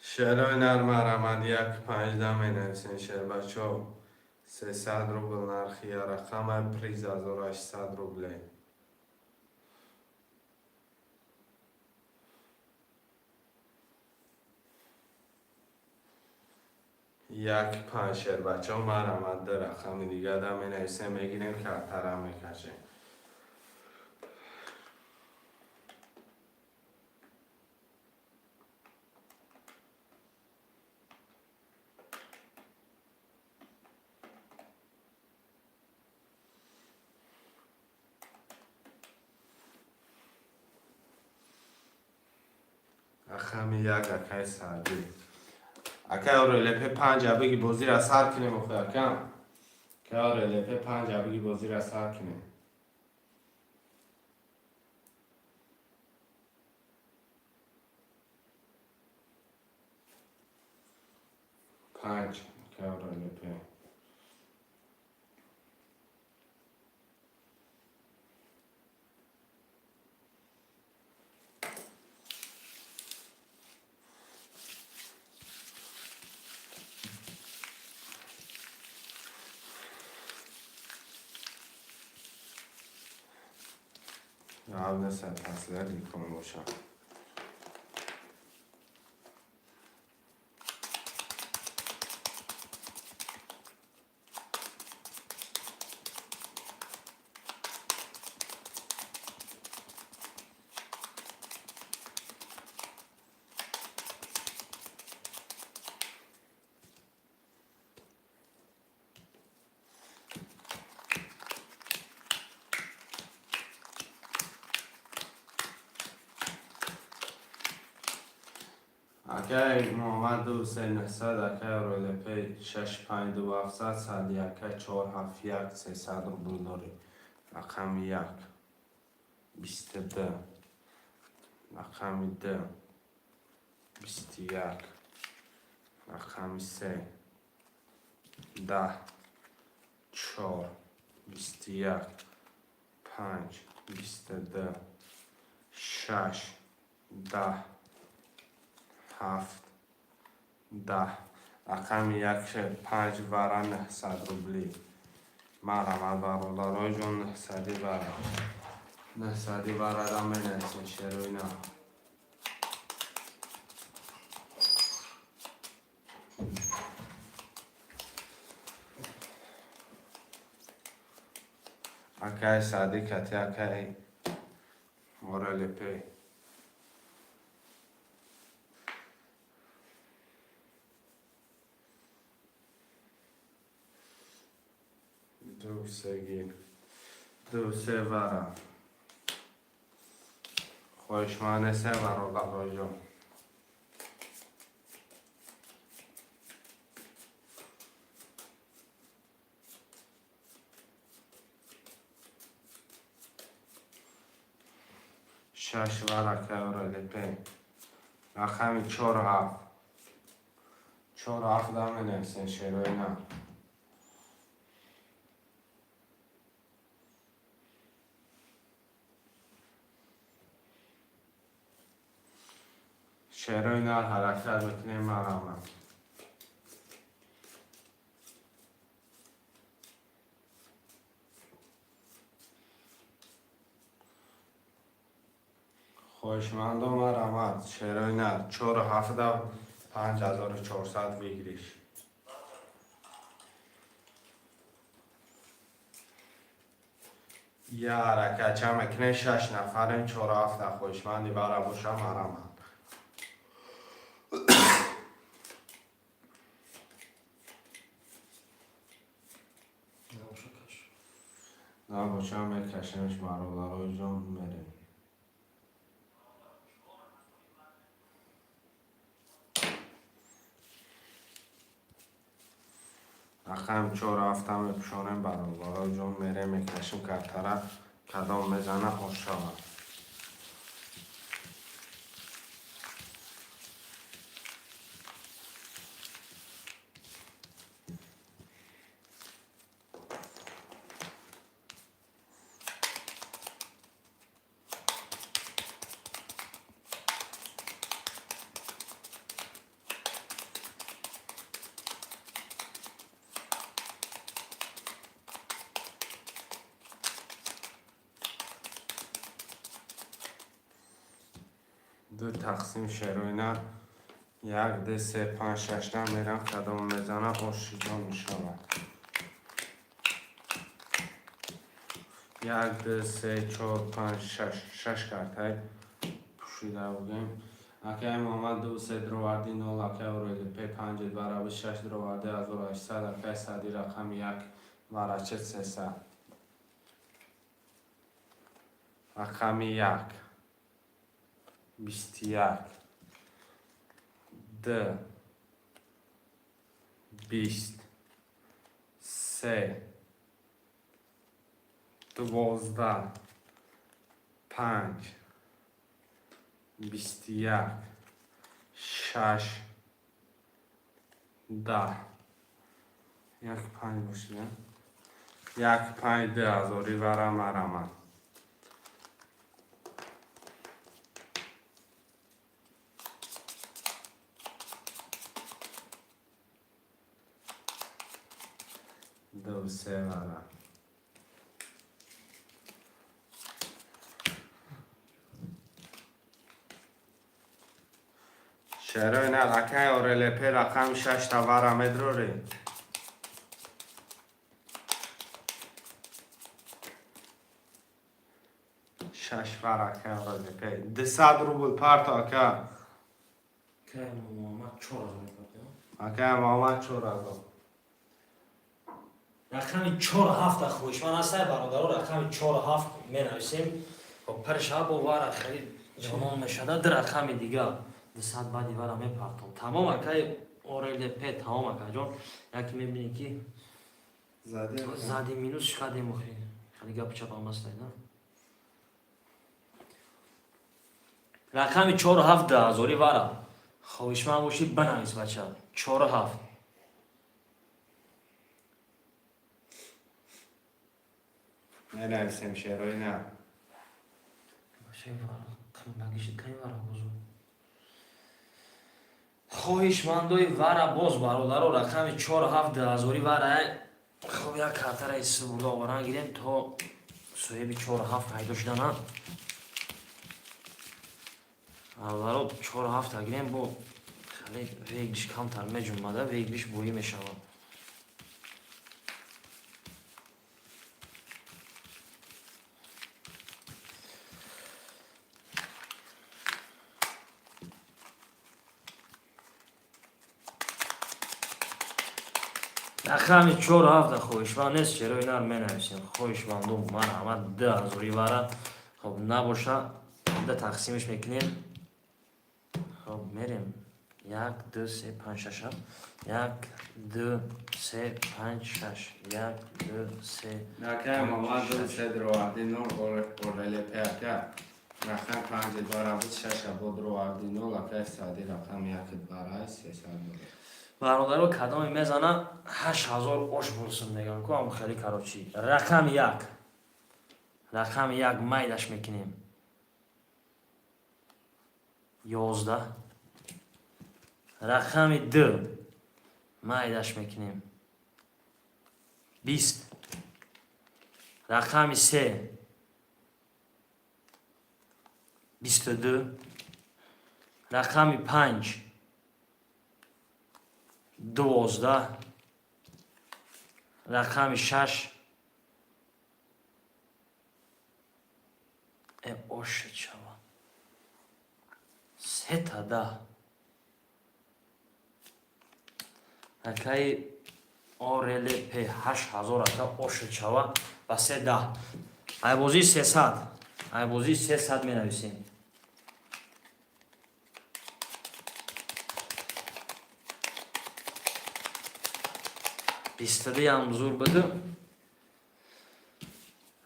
شعرهای نرم مرمت 1-5 می نویسین شعر بچه ها 300 روبل نرخی رقم پریز 1800 روبله. 1-5 شعر بچه ها مرمت در رقم دیگه در می نویسین میگیریم که ترم میکشیم. رقم 1 اکای سعدی اکه اورلپه 5 بگی بازی را سر کنیم اکم که اورلپه 5 بگی بازی را سر کنیم 5 که اورلپه Ya ne sen taslar yıkımı boşa. اکه محمد دو سه نهصد اکه اورلپه 6 5 2 700 سالی اکه 4 7 1 300 رو داری رقم 1 22 رقم 2 21 رقم 3 10 4 21 5 22 6 10 7 10 رقم 1 5 ورا 900 روبلی مرحمت برادرای جان 900 ورا 900 ورا را منسین شروینا اکه سادی کتی اکه اورلپه دو سگی دو سه ورا خوشمانه سه ورا برای جان شش ورا که اورلپه رقم 4 7 4 7 دامه نفسین شروینا شروینا حرکت بکنیم مرحمت خوشمند و مرحمت شروینا 4 7 دام 5400 بگیریش یه حرکت چمکنه 6 نفرین 4 7 خوشمندی برا باشم مرحمت نه باشم میکشمش برادرای جان میریم رقم 4 7 میپشانیم برادرای جان میریم میکشیم که طرف کدام میزنه خوش شود دو تقسیم شروینا 1 2 3 5 6 میرم کدام میزنه خوش جان میشود 1 2 3 4 5 6 کارت پوشیده بودیم اکه محمد دو سه دروردی 0 اکه اورلپه 5 برابر 6 دروردی 1800 اکه سادی رقم 1 ورچه 300 رقم 1 21 2 20 3 12 5 21 6 10 یک 5 باشه نه؟ یک 5 10,000 ورم مرمت دو سه ورم شهرهای نلکه آرلپی رقم 6 تا ورم ادروری 6 ورکه آرلپی 200 روبل پرتا که که محمد 4000 میکنه اکه محمد 4000 رقم 47 خوش من هسته برادرها رقم 47 می نویسیم و پرشاب و واره خیلی جانان میشده در رقم دیگه 200 بعدی واره می پرتم تمام اکه اوریل پی تمام اکه جان یکی میبینی که زدی مینوس شکده مخی خیلی گپ چپ هم هسته نه رقم 47 10,000 واره خوش من باشی بنویس بچه 47 نه نویسیم شهرهای نه خواهشمندای وره باز برادر رقم 4 7 10,000 وره خب یک کارتر ایسی بوده آوران گیریم تا صاحب 4 7 پیدا شدن ها برادر 4 7 گیریم با خیلی ویگلیش کمتر می جمعده ویگلیش بویی می شود رقم 4 7 خویشمند نیست چرا اینا رو می نویسیم خویشمندم من همه 10,000 وره خب نباشه ده تقسیمش میکنیم خب میریم 1 2 3 5 6 1 2 3 5 6 1 2 3 نکه محمد دو سه درواردی نو آرلپی اکه رقم 5 دواره بود 6 بود درواردی نو اکه سادی رقم 1 دواره 300 برادرو کدام میزنه 8000 آش برسون نگاه کنم خیلی کراچی رقم 1 مایدش میکنیم 11 رقم 2 مایدش میکنیم 20 رقم 3 22 رقم 5 12 رقم 6 اوش چوا 3 تا 10 اکای آرل پی 8000 اکا اوش چوا و 3 10 ای بازی 300 می نویسیم بیستده هم زور بده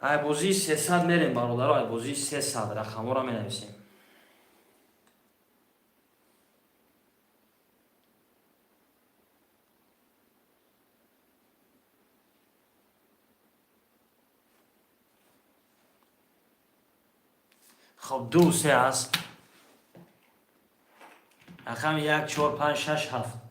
ای بازی 300 میریم برادر ای بازی 300 رقم را می نویسیم خب 2 3 هست رقم 1 4 5 6 7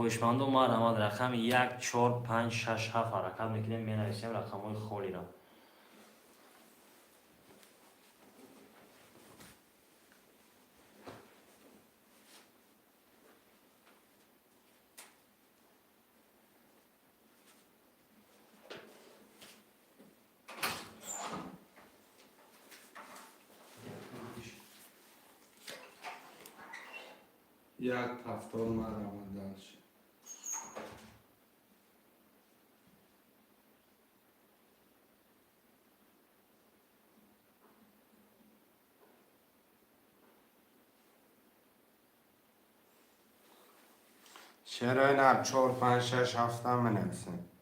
خوشمندم ما رقم 1 4 5 6 7 حرکت میکنیم می نویسیم رقم های خالی را یک هفتاد مرمت داشت شعرهای نر 4 5 6 7 بنویسین.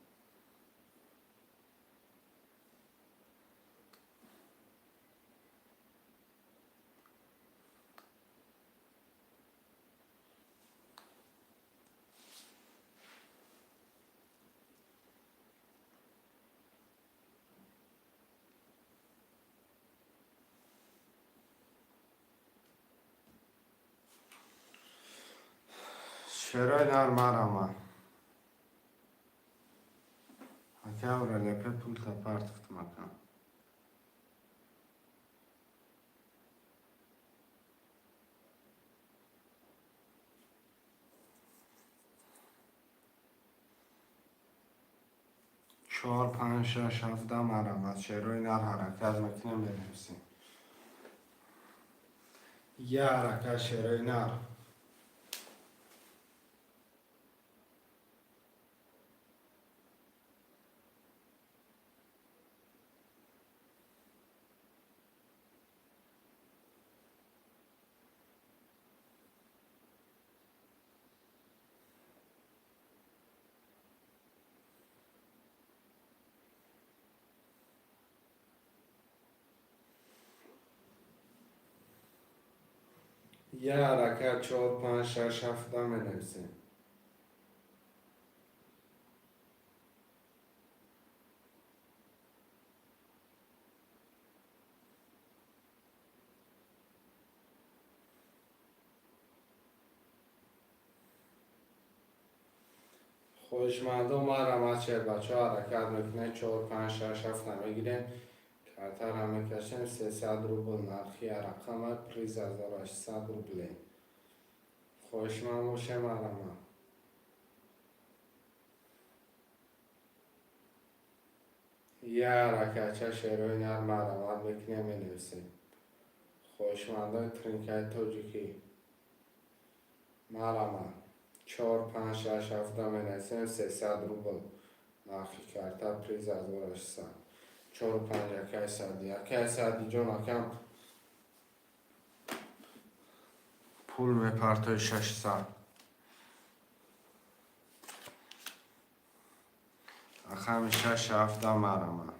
شعرهای نر مرامه اکا ورا لپه پول تا پارت مکان. چهار پنج شش هفته مرامت شعرهای نر حرکت میکنیم بنویسیم. یه حرکت شعرهای نر یه حرکت 4 5 6 7 بنویسیم. خوشمندم مرامت شعر بچه ها حرکت میکنه 4 5 6 7 میگیریم. کارتر همه کشیم 300 روبل نرخی رقم پریز 1800 روبله. خوشمند باشه مرامت. یه حرکت شعرهای نر مرامت میکنه بنویسیم. خوشمندای ترینکای توجیکی مرامت 4 5 6 7 بنویسیم 300 روبل نرخی کارتر پریز 1800 4 5 1 ساعتی جون اکم پول میپرتای 600 اخم 6 7 مرامت.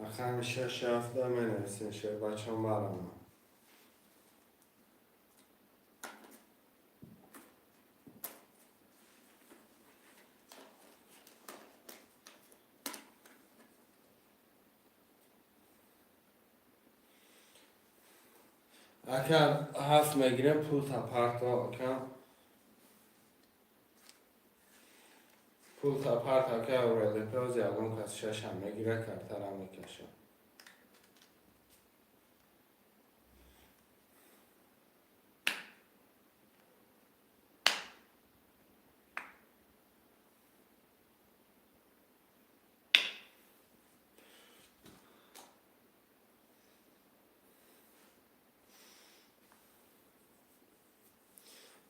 اخم 6 7 بنویسین شعر بچه هم مرامت. اگر 7 میگیریم پول تا پرتا اکم پول تا پرتا که اورده پیاز یادم کس 6 هم میگیره کارتر هم میکشه.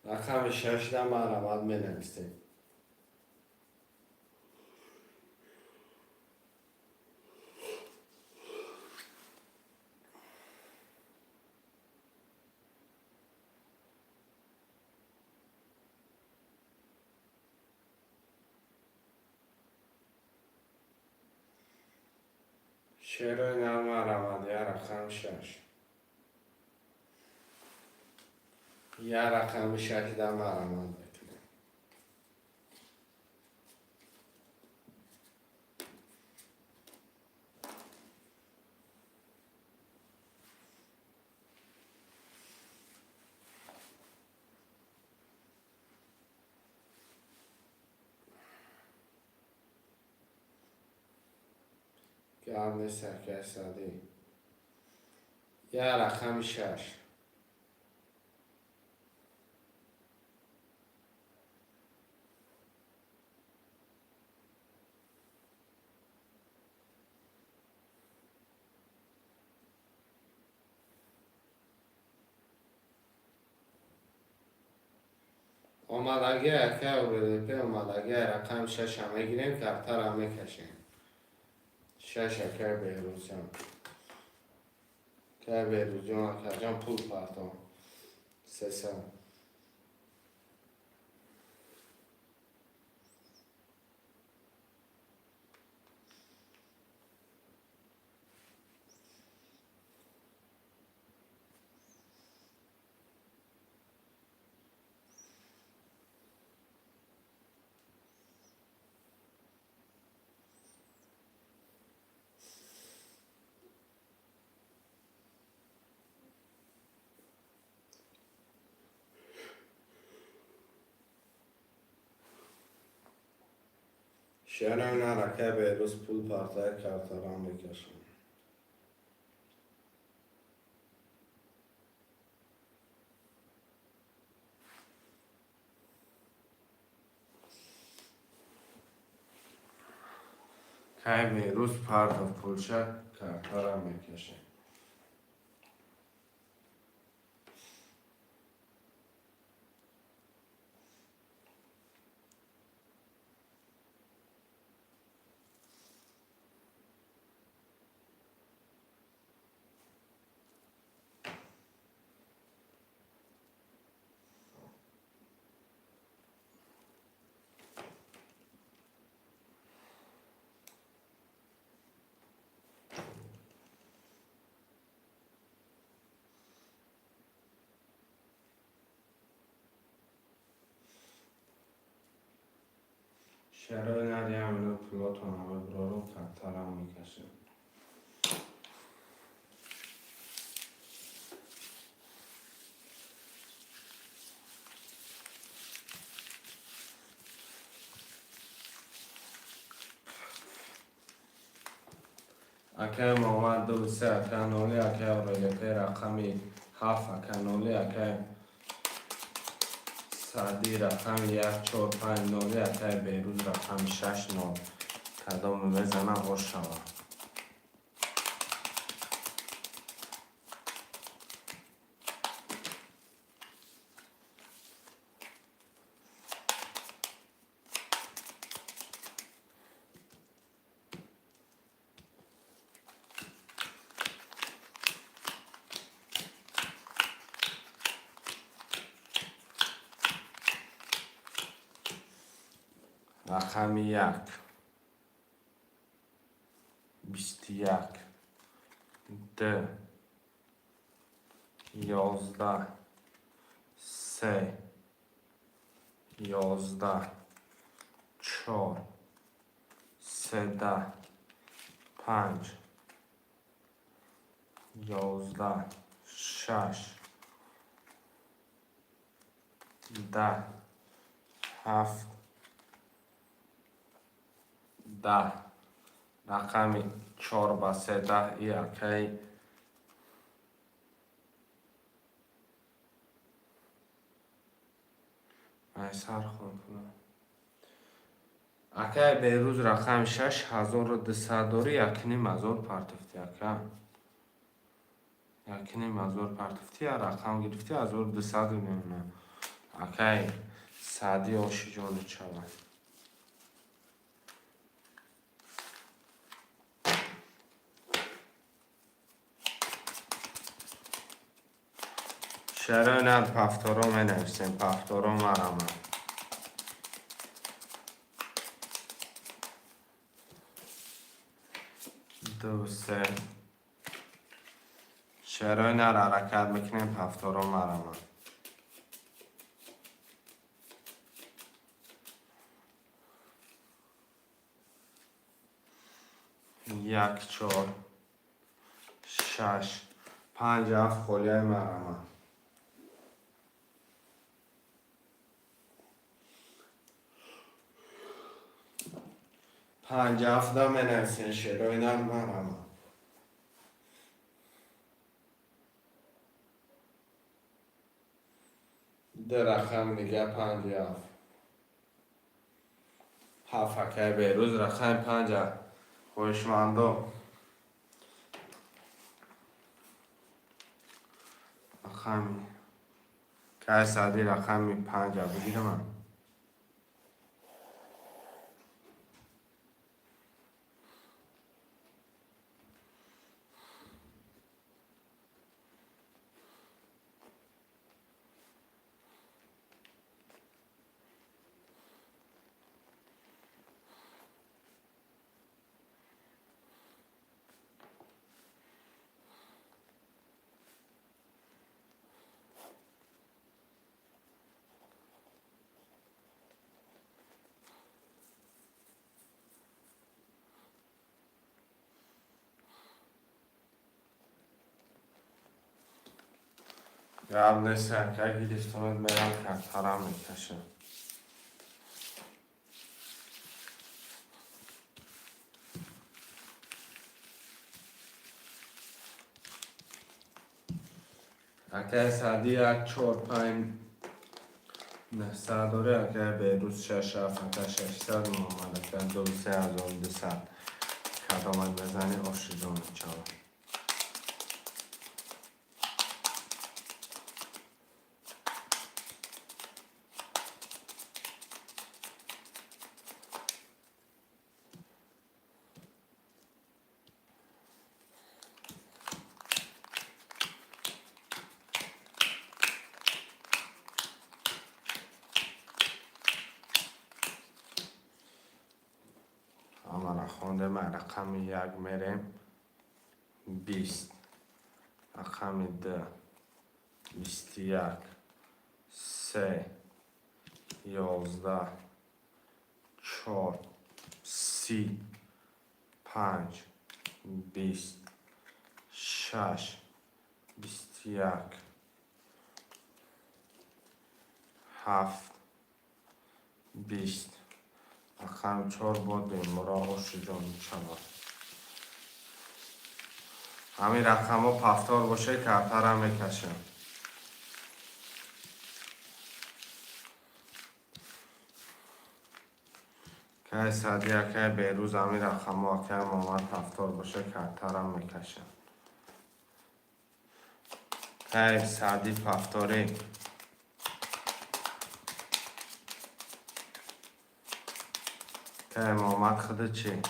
رقم 6 مرامت بنویسیم. شعرهای نر مرامت یه رقم 6 یه رقم 6 مرامت بکنیم. گرم سرکه سادی یه رقم 6 آمدگی اکه اورده پی آمدگی رقم 6 هم میگیریم کارتر هم میکشیم. شش اکه بهروز جان که بهروز جان اکه جان پول پارتون سه شهر نرکه بهروز پول پارتای کارتران میکشن که بهروز پارت و پولشه کارتران میکشن شهر نری همینو پلاتون همه برارو کارتران میکشن اکه محمد دو سه اکه نولی اکه رویته رقمی هفت اکه نولی اکه سعدی رقم 145 نولی اکه بهروز رقم 6 نول کدام بزنه خوش شود رقم 1 21 2 11 3 11 4 13 5 11 6 10 7 10 رقمی 4 با 13 ای اکی سر خون کنم اکی بهروز رقم 6200 داری یکنیم ازور پارتفتی اکی یکنیم ازور پارتفتی رقم گرفتی ازور 200 میمونه اکی سعدی آشی جان چوه شهرهای ند پفتارا می نوشتیم پفتارا مرمه دو سه شهرهای ند حرکت میکنیم پفتارا مرمه یک چهار شش پنج هفت خولیای مرمه پنج هفت دا می نویسین شیرای ند مرمه ده رقم دیگه پنج هفت هفت اکه بهروز رقم پنج خوشمندو رقمی که سعدی رقمی پنج بگیرم من قبل سرکه گرفتمت برم کترم میکشه. اگه سادی یک 4-5 900 داره، اگه به روز 6-7 600 محمد اگه 2-3,200 کدامت بزنی آشجان چاو. اما خونده من رقم 1 میریم 20 رقم 2 21 3 11 4 30 5 20 6 21 7 20 رقم 4 بود به مراغش جان چما. همین رقم ها پفتار باشه کفتر هم میکشم. که صدیه که بیروز همین رقم ها که محمد پفتار باشه کفتر هم میکشم. که صدی پفتاری که محمد خود چی؟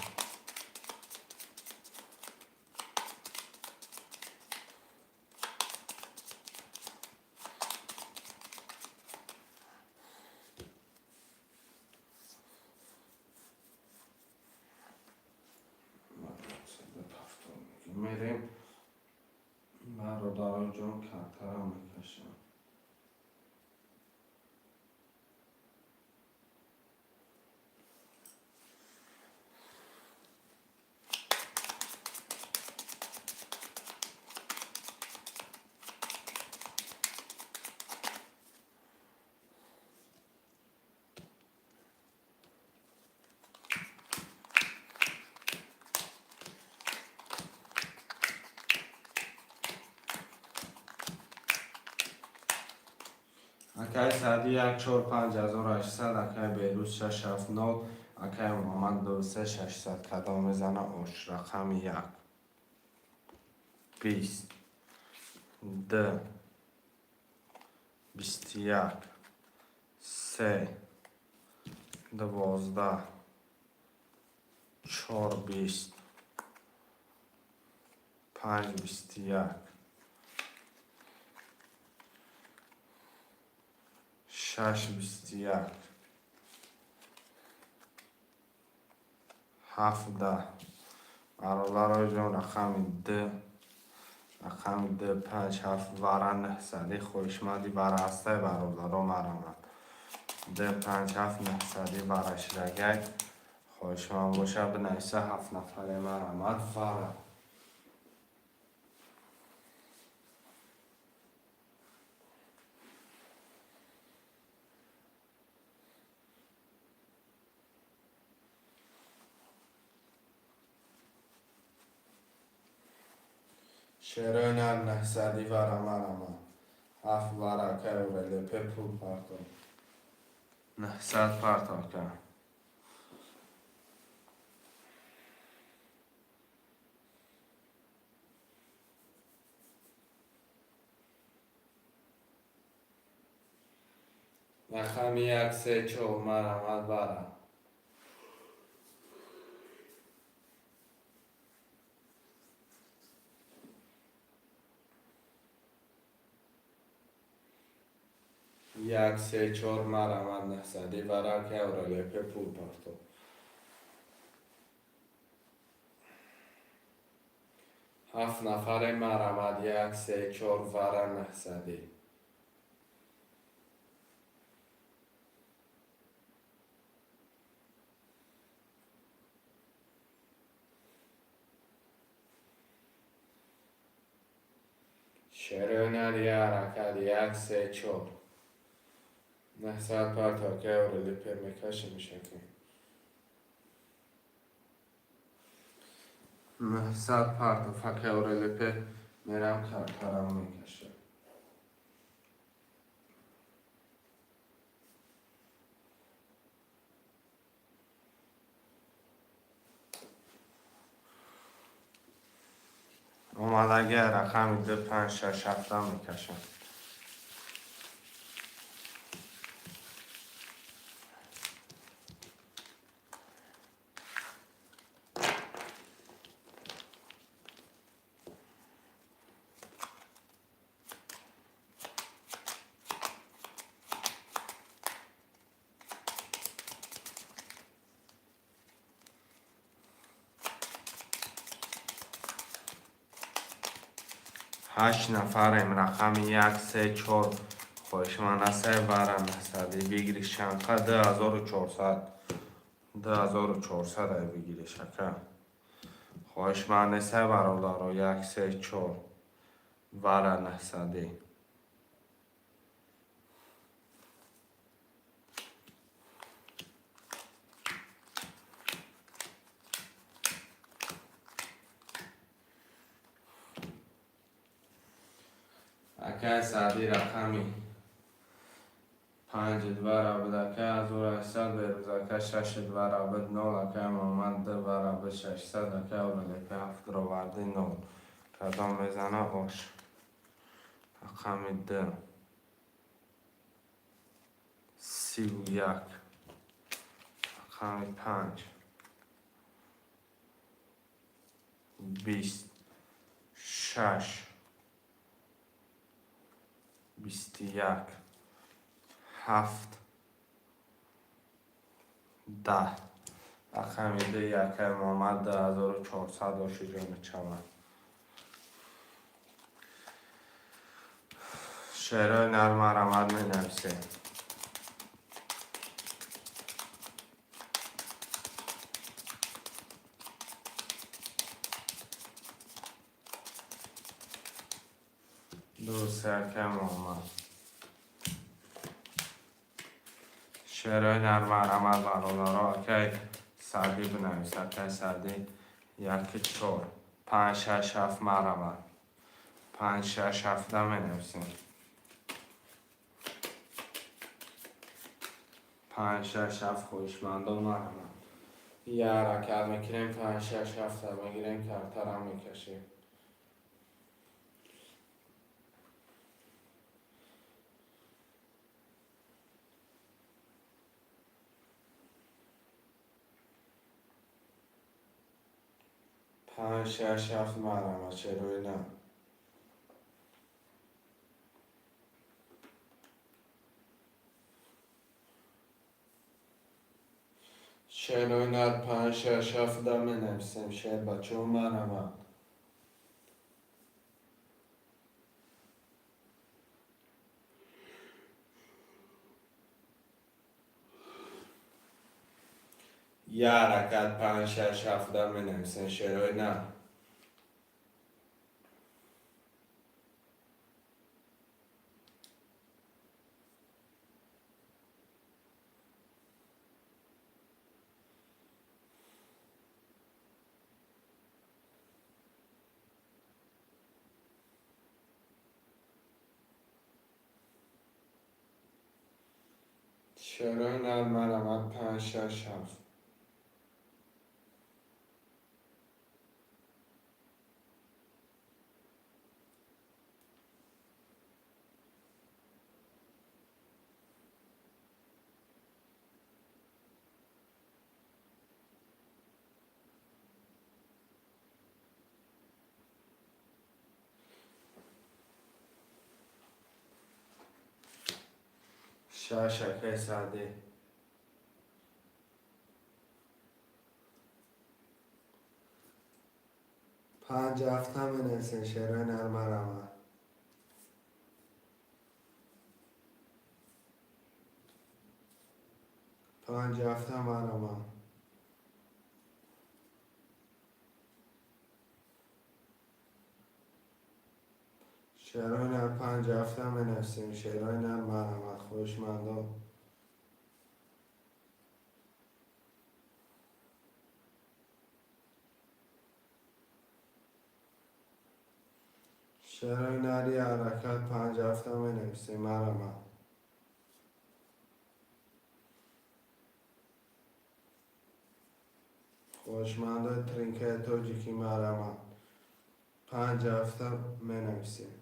میریم برادر جان کفتر هم میکشم. اکای سادی 145,800 اکای بیروز 679 اکای محمد 23600 کدام میزنه اوش رقم 1 20 2 21 3 12 4 20 5 21 6 21 17 برادرای جان رقم 2 رقم 2 5 7 وارن 900 خوشمندی برای هسته برادرها مرامد 2 5 7 900 برش رگه خوشمند باشه بنویسه 7 نفر مرامد وارن. شیرای نر 900 وارن مرامد 7 وارن که اولی پپول پارتو 900 پارتو که رقم 1 3 4 مرامد وارن 1 3 4 مرامد 900 وارن که اولی پپول پارتو 7 نفر مرامد 1 3 4 وارن 900 6 شعر یا حرکت یک سه چهار نهصد پر تا که او لیپر میکشه میشه که نهصد پر تا فکه او لیپر میرم کرترم میکشه اومدگه رقم 2 5 6 7 میکشم هشت نفریم رقم 1 3 4 خوشمانه سه برم نسدی بگیری شنقه 2400 بگیری شکر خوشمانه سه برادر 1 3 4 برم نسدی اکه سعدی رقمی 5 برابر اکه از او 800 بروز اکه 6 برابر 0 اکه محمد 2 برابر 600 اکه او لیپه 7 رو وردی 0 کدام میزنه آش رقمی 2 31 رقمی 5 20 6 21 7 10 رقم 2 یک محمد 2400 باشه جان چمن شعرهای نرم رمد می نویسه دوست یک محمد شعرهای نرم رمد برادرها که سعدی بنویسه که سعدی 1 4 5 6 7 مرمد 5 6 7 می نویسیم 5 6 7 خوشمندان مرمد یه حرکت میکنیم 5 6 7 میگیریم کرترم میکشیم 5 6 7 مرمد چروی نه چروی نه 5 6 7 می نویسیم شعر بچه ها مرمد یه حرکت 5 6 7 می نویسیم شعرهای نه شعرهای نه مرمد 5 6 7 شاشه سعدی 5 7 می نویسیم شعرهای نرم رمد 5 7 مرمد شعرهای نر 57 بنویسیم. شعرهای نر مرحمت خوشمندا. شعرهای نری حرکت 57 بنویسیم. مرحمت خوشمندا ترینکه توجیکی مرحمت 57 بنویسیم.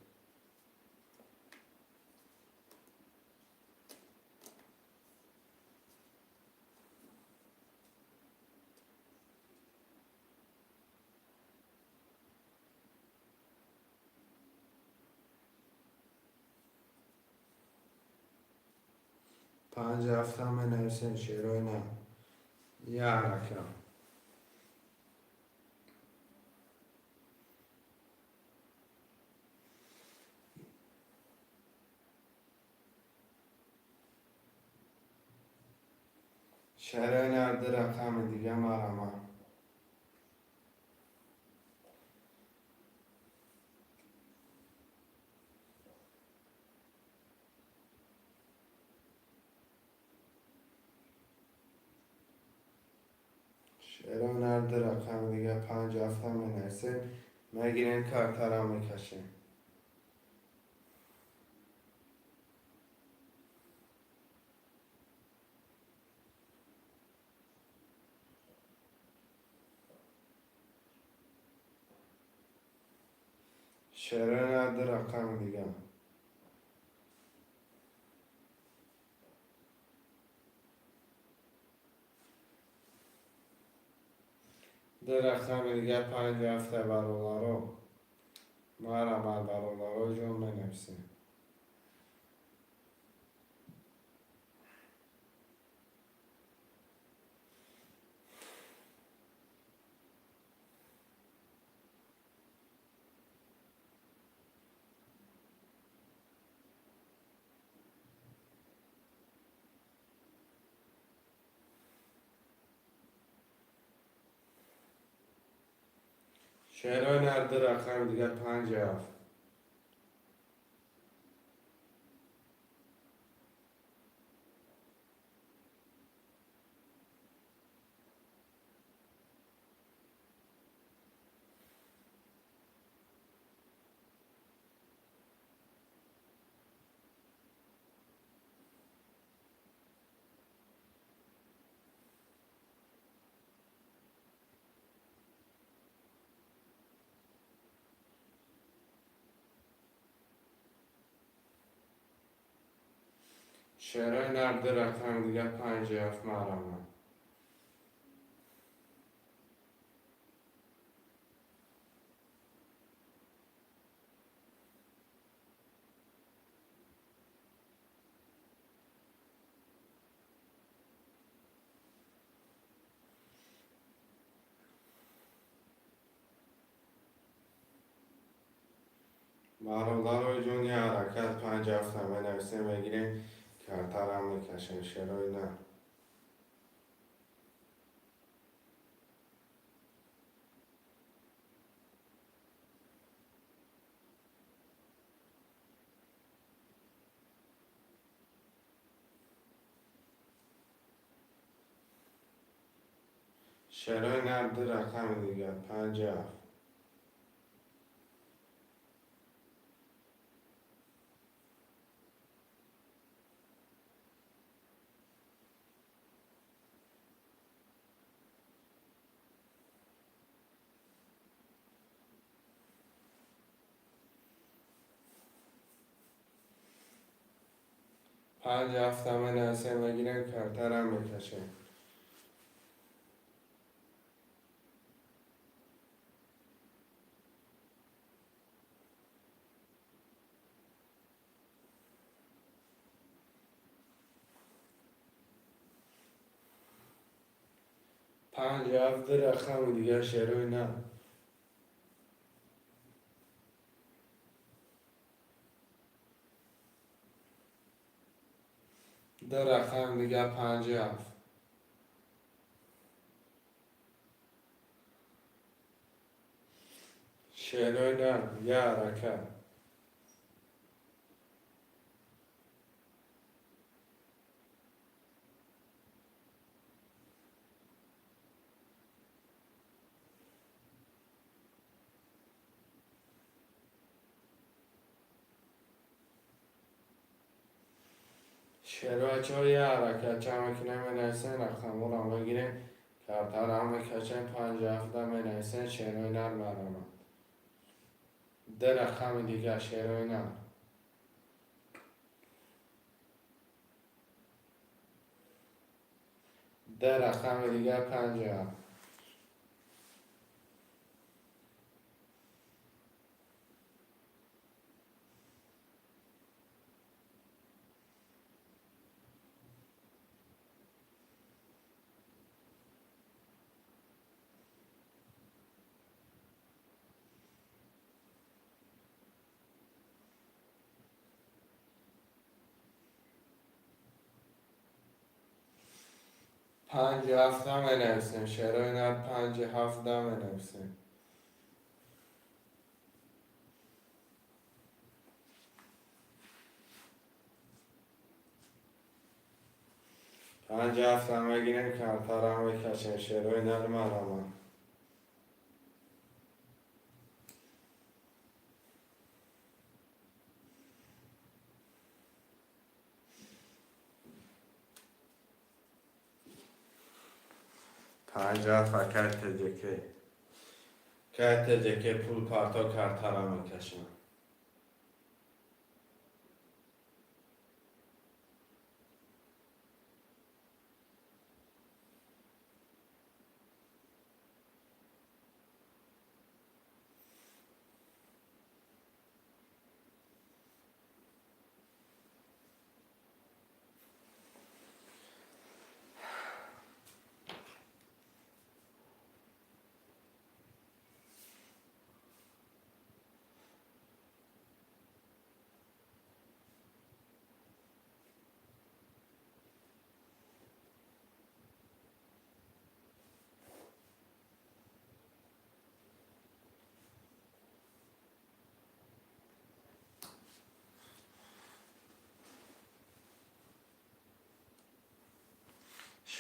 پنج هفتم بنویسین شعرهای نه یه حرکت. شعرهای نرد رقم دیگه مرحمت. شعرهای نرد رقم دیگه 57 بنویسین. مگیرین کارترم میکشین. شعرهای نرد رقم دیگه در رقم دیگه 57 برولارو مرحمت برولارو جون بنویسین. شعرهای نرد رقم دیگه 57. شعرهای نرد رقم دیگه 57 مرحمت. برادر جون یه حرکت 57 بنویسین. بگیرین کارترم میکشین. شعرهای نه شعرهای نرد رقم دیگه 57. پنج هفته بنویسین. بگیرین کارترم میکشین. پنج هفته رقم دیگه شعرهای نه در رقم دیگه 57. شعرهای نه یه حرکت. شعرهای چه یه حرکت چه همه کنه می نویسن رقم رو هم بگیریم کارتر همه کچه 57 می نویسن شعرهای نر مرمت ده رقم دیگه شعرهای نر ده رقم دیگه 57 57 می نویسن شعرهای نر 57 می نویسن 57 هم بگیریم کارتر هم بکشیم شعرهای نر مرمت 57 کت جکه پول پارتا کارتر هم بکشیم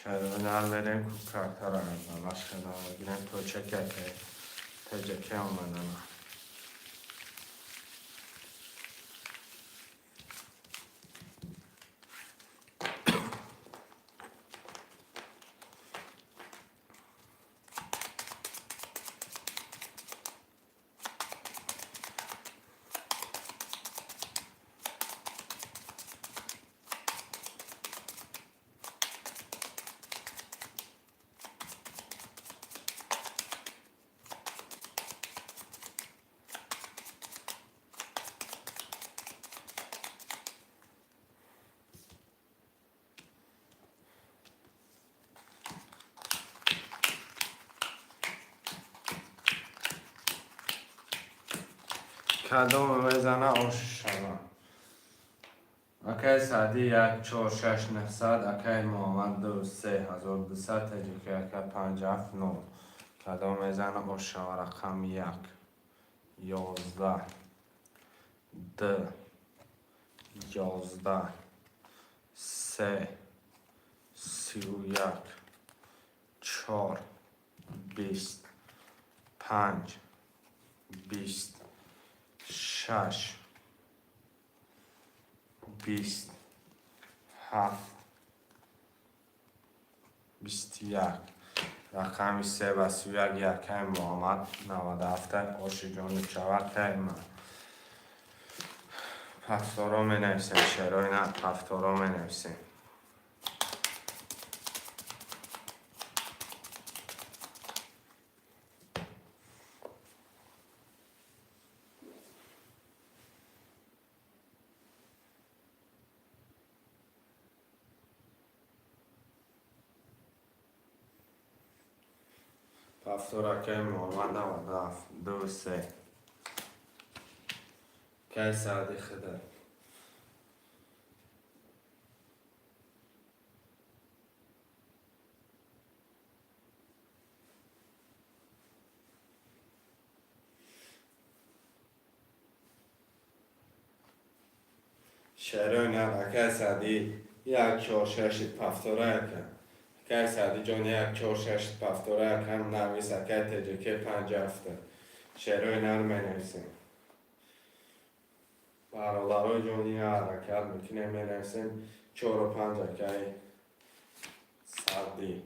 شعرهای نر بریم که کارتر هم باشکنه بگیریم تو چکه تجکه اومدن کدوم میزنه آششانا اکای سعدی 1 4 6 900 اکای محمد 2 3 1200 تجیکی اکای 57 9 کدوم میزنه آششانا رقم 1 11 2 11 3 31 4 20 5 20 6 20 7 21 رقم 3 و 31 یکی محمد 97 آشی جان چوک من پفتارا می نویسیم شعرهای نه پفتارا می نویسیم پفتارا که محمد 97 2 3 که سعدی خدر شعرهای نه که سعدی 1 4 6 پفتارا یکم که سعدی جان 1 4 6 پفتارا یکم نویس که تجکه 57 شعرهای نه می نویسیم برادرای جانی حرکت میکنه می نویسیم 4 و 5 که سردی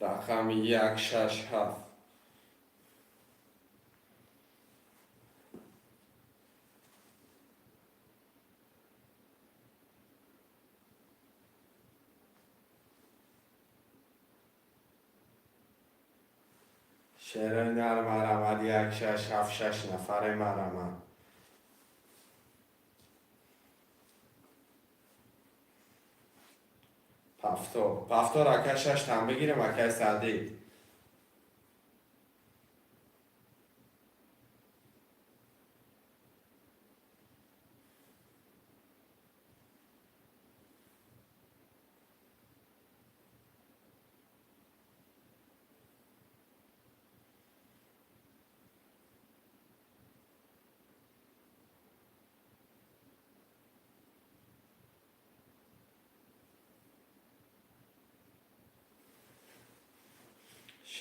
رقم 1 6 7 شعر نر مرمد 1 6 7 6 نفر مرمد پفتو رکه 6 تن بگیریم اکه سردی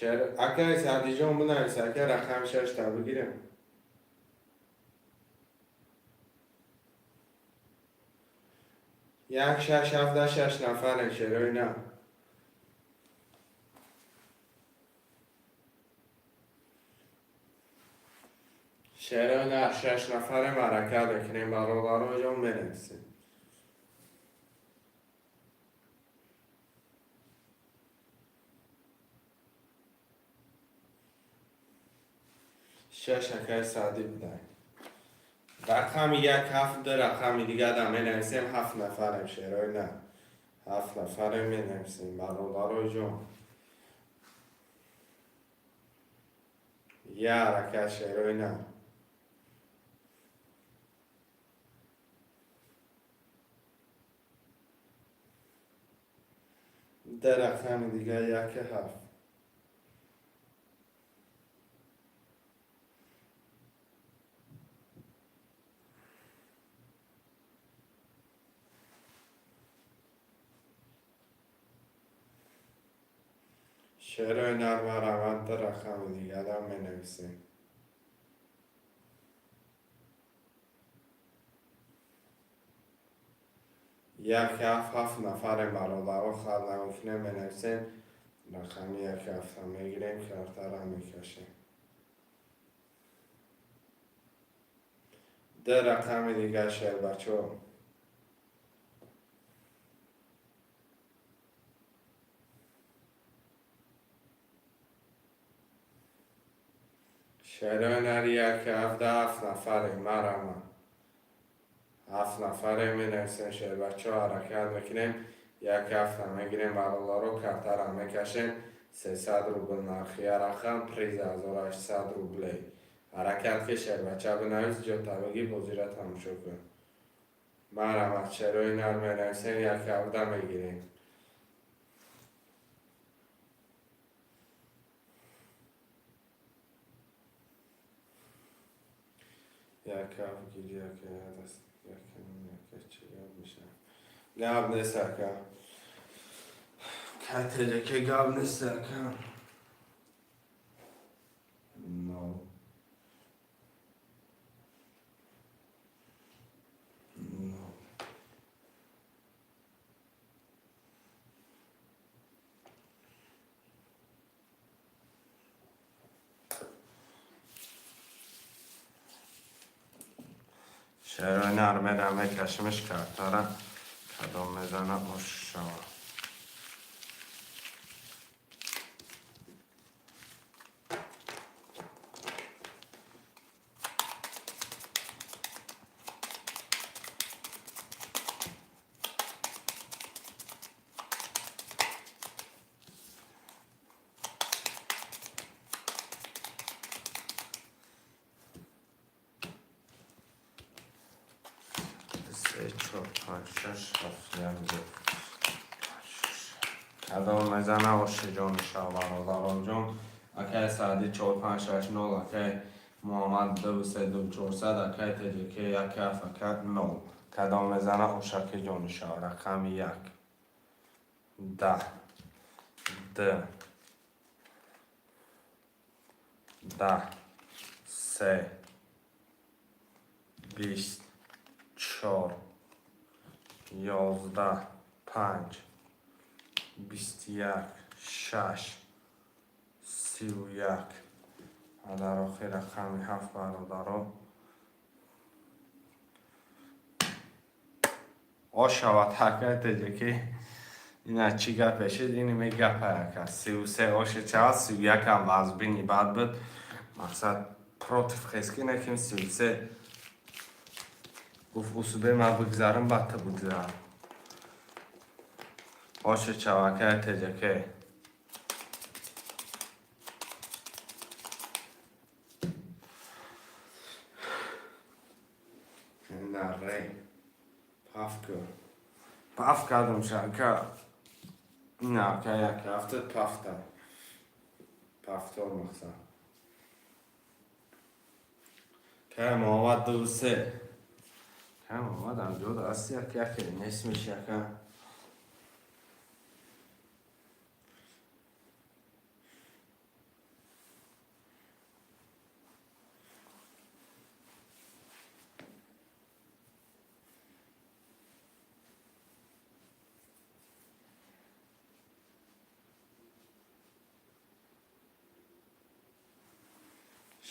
شعر اکه سردی جون بنویسه اکه رقم 6 تن بگیریم 1 6 7 6 نفر شعرهای نه شعرهای نه 6 نفر مرکه بکنیم برادرها جون بنویسیم 6 اکه سردی بدهیم رقم 1 7 رقم دیگه در بنویسیم 7 نفر شعرهای نه 7 نفر بنویسیم برادرها جون یه حرکت شعرهای نه در رقم دیگه 1 7 شعرهای نرم و روند در رقم دیگه در بنویسیم 1 7 7 نفر برادرها خلق نمیکنیم بنویسیم رقم 1 7 هم میگیریم کرتر هم میکشیم در رقم دیگه شعر بچه ها شعرهای نر 1 7 7 نفر مرمه 7 نفر می‌نویسیم شعر بچه ها حرکت میکنیم 1 7 هم میگیریم برادرها کرتر هم میکشیم 300 روبل نرخی رقم پریز 1800 روبلی حرکت که شعر بچه بنویس جو طبقی بزیرت هم شو کن مرمت شعرهای نر می‌نویسیم 1 7 میگیریم 1 7 گیری 1 هست چه یاد میشه گاب نیست که کتره که گاب نیست که نو شعرهای نرمه نمه کشمش کرد دارم کدام میزنه مشا کدام میزنه آشی جان برادران جان اکه سعدی 4 5 6 9 اکه محمد 2 3 2 400 اکه تجیکی 1 7 اکه 9 کدام میزنه آشکی جان رقم 1 10 3 20 4 11 5 21 6 31 در آخر رقم 7 برادرها آشا و تکت که این چی گپشید اینی می گپه که 33 آش چه 31 هم وزبینی بعد بود مقصد پروتف خیسکی نکیم 33 گفت اصوبه ما بگذارم بطه بگذارم آش چوکه تجکه در ری پف کردم شرکه نه که یک هفته پفتار مقصد که محمد دوسته که محمد هم جود استی که نسمش یکه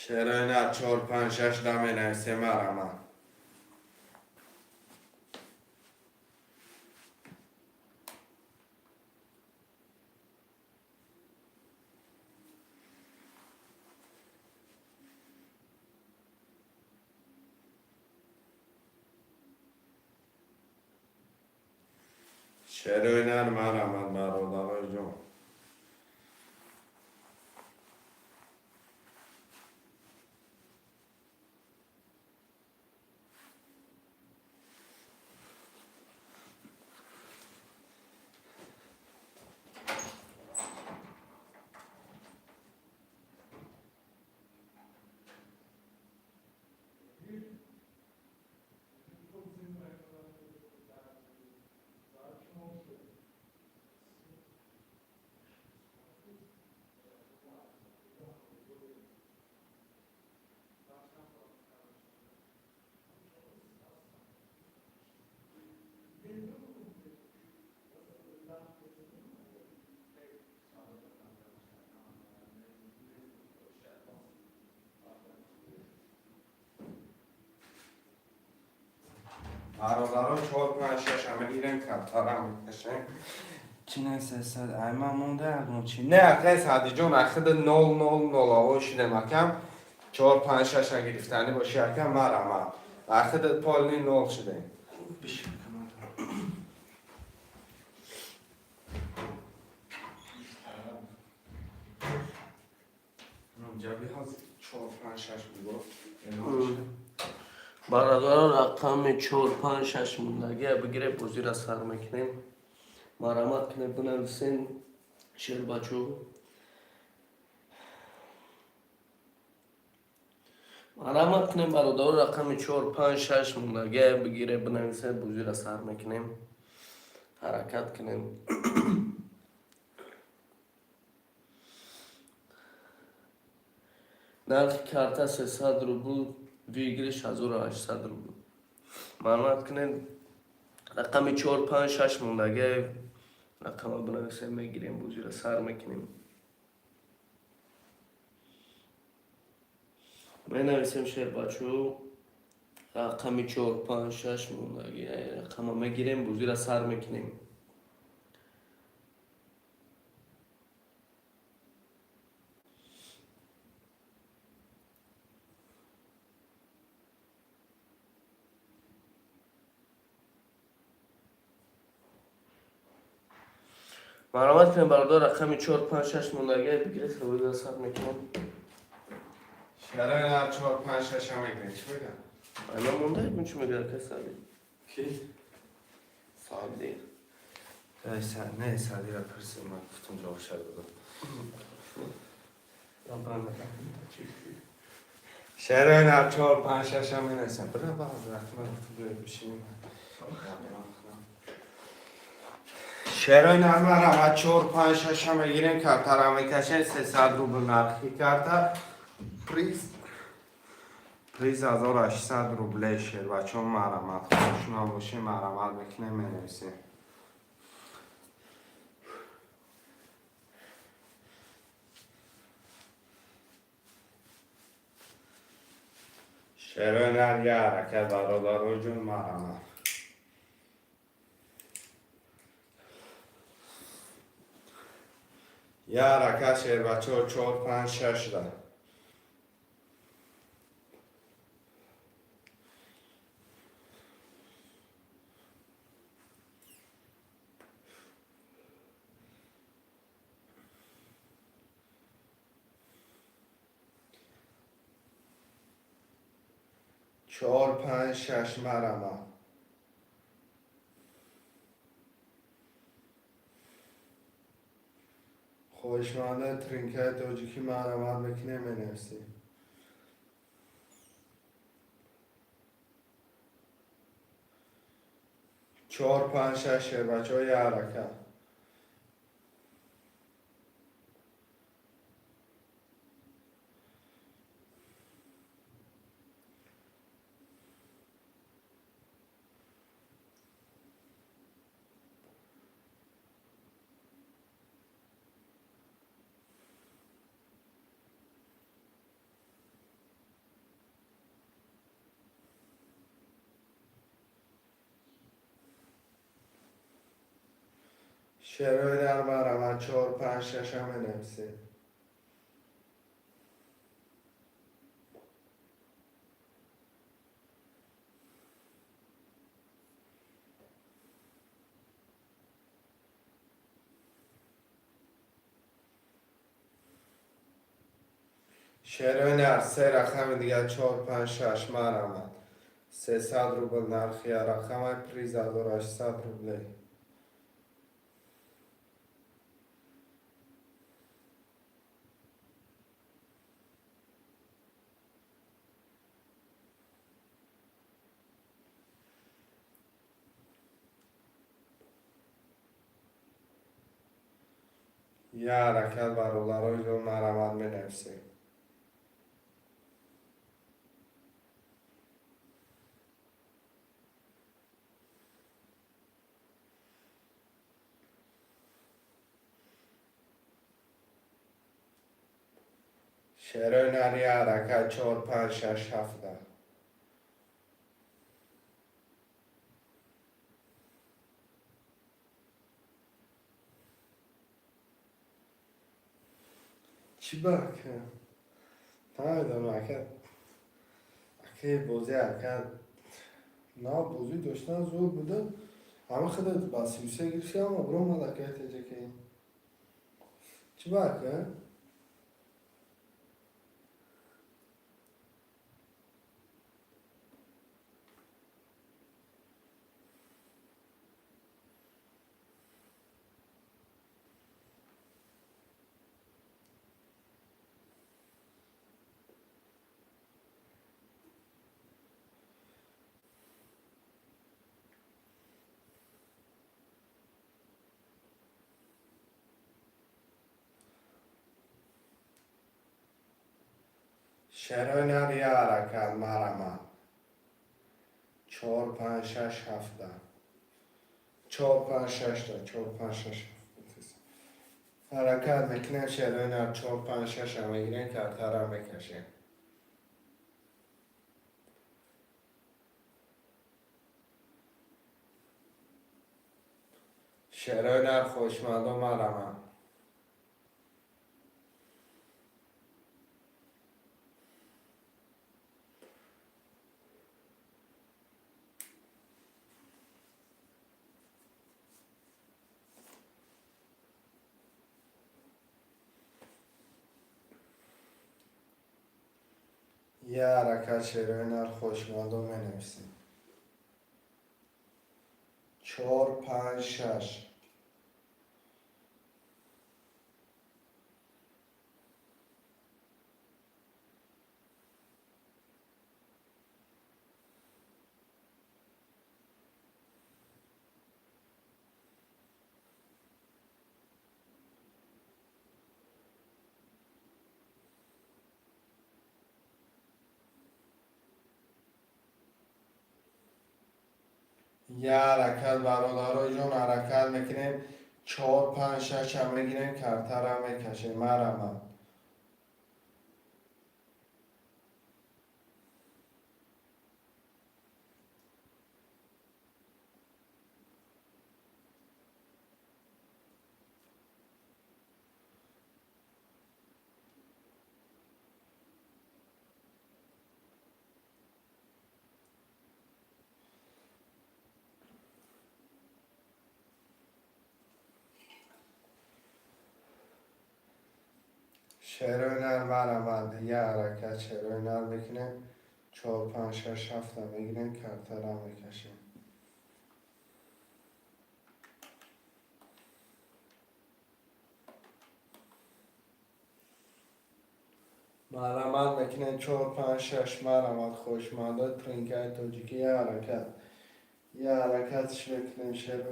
شعرهای نه 4 5 6 دمه نویسه مرمه شعرهای نه مرمه برادرای جان برادرها 4 5 6 همه ایران کفتارم میکشن چی نسه سد ایما مونده اگرون چی نه قیس هدی جون اخد 0 0 0 آوشیده مکم 4 5 6 گرفتنی باشی اکم مرمه اخد پالنی 0 شده بشه جبی هست 4 5 6 بگو برادران رقم 4 5 6 موندگی بگیره بازی را سر میکنیم مرامت کنه بنویسین شیر بچو مرامت کنیم برادران رقم 4 5 6 موندگی بگیره بنویسین بازی را سر میکنیم حرکت کنیم نرخ کارت 300 روبل ویگرش 1800 روبل معلومات کنید رقم 4 5 6 موندگی رقم بنویسیم میگیریم بوزی را سر میکنیم می نویسیم شیر بچو رقم 4 5 6 موندگی رقم میگیریم بوزی را سر میکنیم مرامت کنیم برادر رقم 4 5 6 موندگی بگیره بوزی را سر میکنیم شعرهای نه 4 5 6 همه ایران چی بگم الان مونده کن چی میگه که سالی کی؟ سالی نه سالی را پرسیم من گفتم جواب شد بودم شعرهای نه 4 5 6 همه نیستم برای بعض رقم گفتم بشینیم شعرهای نه مرمت 4 5 6 همه گیریم کفتر همه کشن 300 روبل نرخی کرده پریز 1800 روبله شیر بچه هم مرمت خوشون هم باشه مرمت بکنه می نویسیم شعرهای نر یه حرکت برادرای جون مرمر. یه حرکت شعر بچه ها 4 5 6 ده. چهار پنج شش مرمه. خوشمانده ترینکه توجیکی مرمه بکنه منفسی. 4 5 6 بچه های حرکت. شعرهای در مرمه 4 5 6 هم منفسی. شعرهای نر 3 رقم دیگه 4 5 6 مرمه. 300 روبل نرخی رقم پریز 1800 روبله. یه حرکت برادرای جون مرمت منفسی. شعرهای نر یه حرکت 4 5 6 7 ده. چی باکه؟ نمیدونم اکه بازی اکه نه بازی داشتن زور بوده همه خدا با 33 گیرشی اما برو مدکه تجه که این چی باکه؟ شعرهای نر یه حرکت مرمه 4 5 6 7 ده. 4 5 6 ده 4 5 6 حرکت میکنه شعرهای نر 4 5 6 هم میگیرن کرتر هم میکشه. شعرهای نر خوشمند و مرمه. یه حرکت شعرهای نر خوشمند و منویسیم. 4 5 6 یه حرکت برادرای جون حرکت میکنیم 4 5 6 هم میگیریم کرتر هم میکشیم مرمت. شعر مرمد یه حرکت شعر بکنه 4 5 6 7 میگیریم کرتر هم میکشیم. مرمد میکنه 4 5 6 مرمد خوشمانده ترنکای توجیکی یه حرکتش بکنیم شعر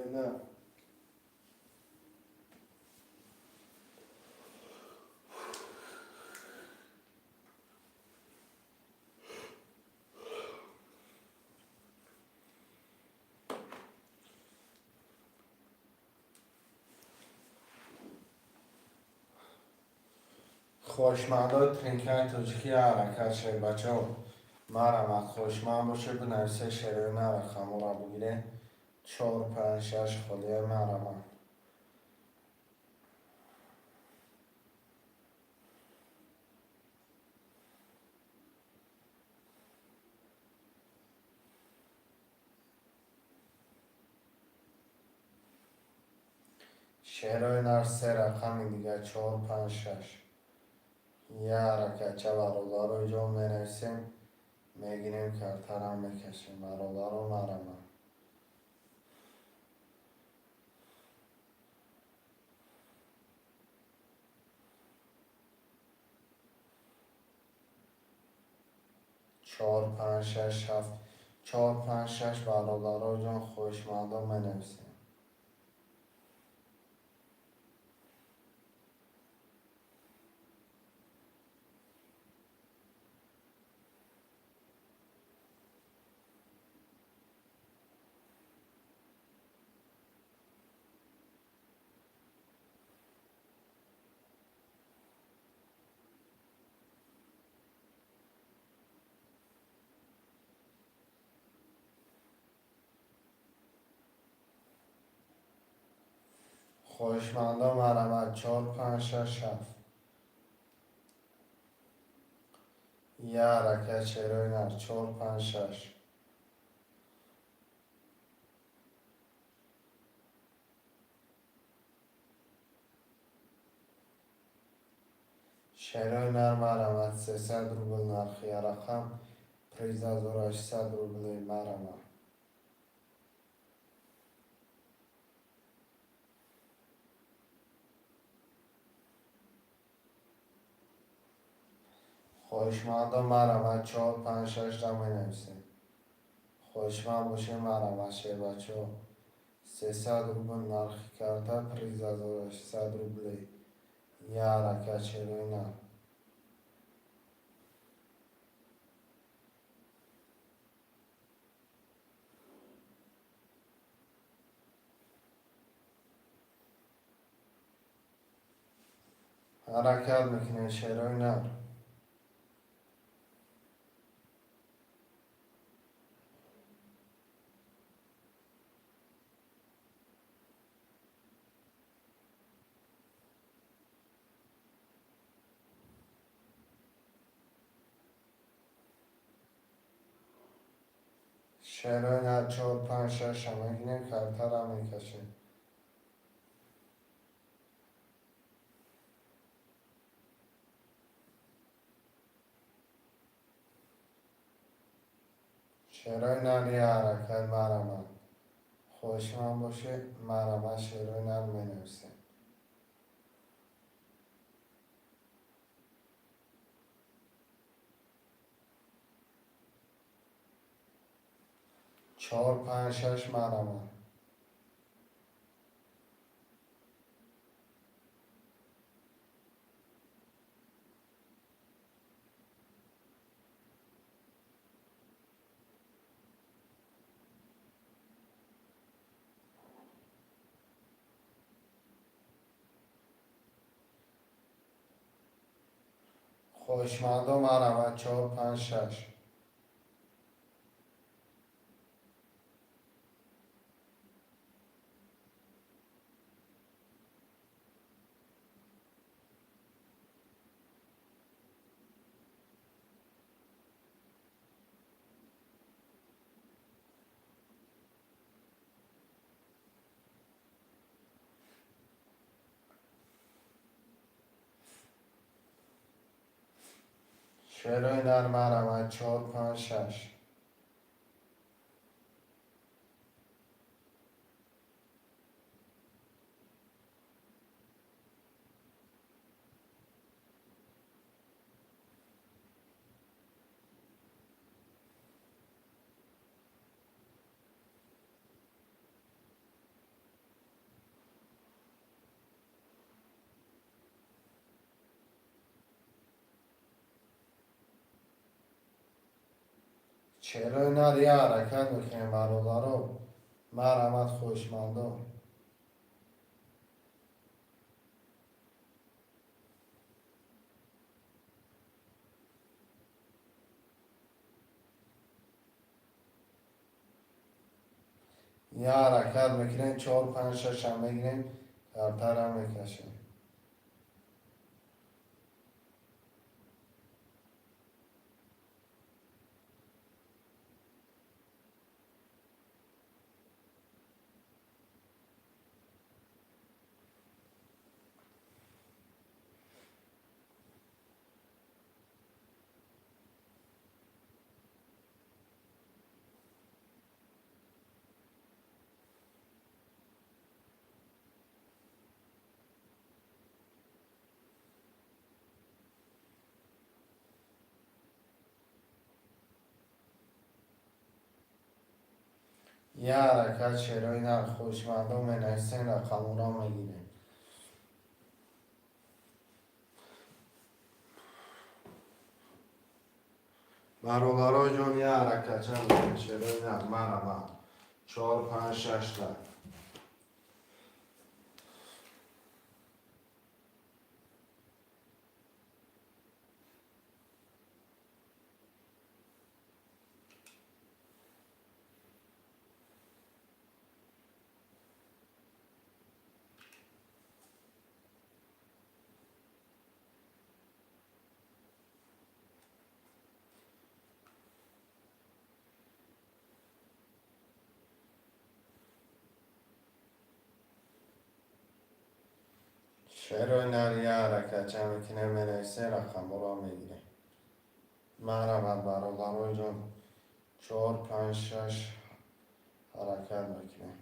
خوشمانده ترنکای توجیکی حرکت شد بچه ها. مرمد خوشمند باشه بنویسه شعر رقم را بگیره 4 5 6 خلیه مرمد. شعر هنر 3 رقم دیگه 4 5 6 یه حرکت چه برادر رو اینجا می‌نویسیم میگیریم کرتر هم میکشیم برادر و مرمد. چهار پنج شش هفت 4 5 6 برادر جان خوشمندا می‌نویسیم. خوشمندا مرمد 4 5 6 7 یه حرکت شعر هنر 4 5 6 شعر هنر مرمد 300 روبل نرخی رقم 13800 روبل مرمد. خوشمندا مرمد 4 5 6 را می‌نویسیم. خوشمند باشه مرمد شه بچه ها. 300 روبل نرخی کرده 13800 روبل یه حرکت شعر هنر. حرکت میکنه شعر هنر. شعر هنر 4 5 6 هم میگیریم کرتر هم میکشیم. شعر هنر یه حرکت مرمد خوشمند باشه مرمد شعر هنر مینویسیم. 4 5 6 مرمد خوشمندا مرمد 4 5 6 شعرهای نرم مرمت 4 5 6. شعرهای نر یه حرکت میکنیم برادرها. مرمت خوشمندم. یه حرکت میکنیم 4 5 6 هم میگیریم کمتر هم میکشیم. یه حرکت شعرهای نر خوشمندم منویسین رقمونا میگیریم. برادرها جان یه حرکت چند شعرهای نر مرمت 4 5 6 تا. شعرهای نر یه حرکت چند میکنه منویسین رقمونا میگیریم. مرمت برادرها جان 4 5 6 حرکت میکنیم.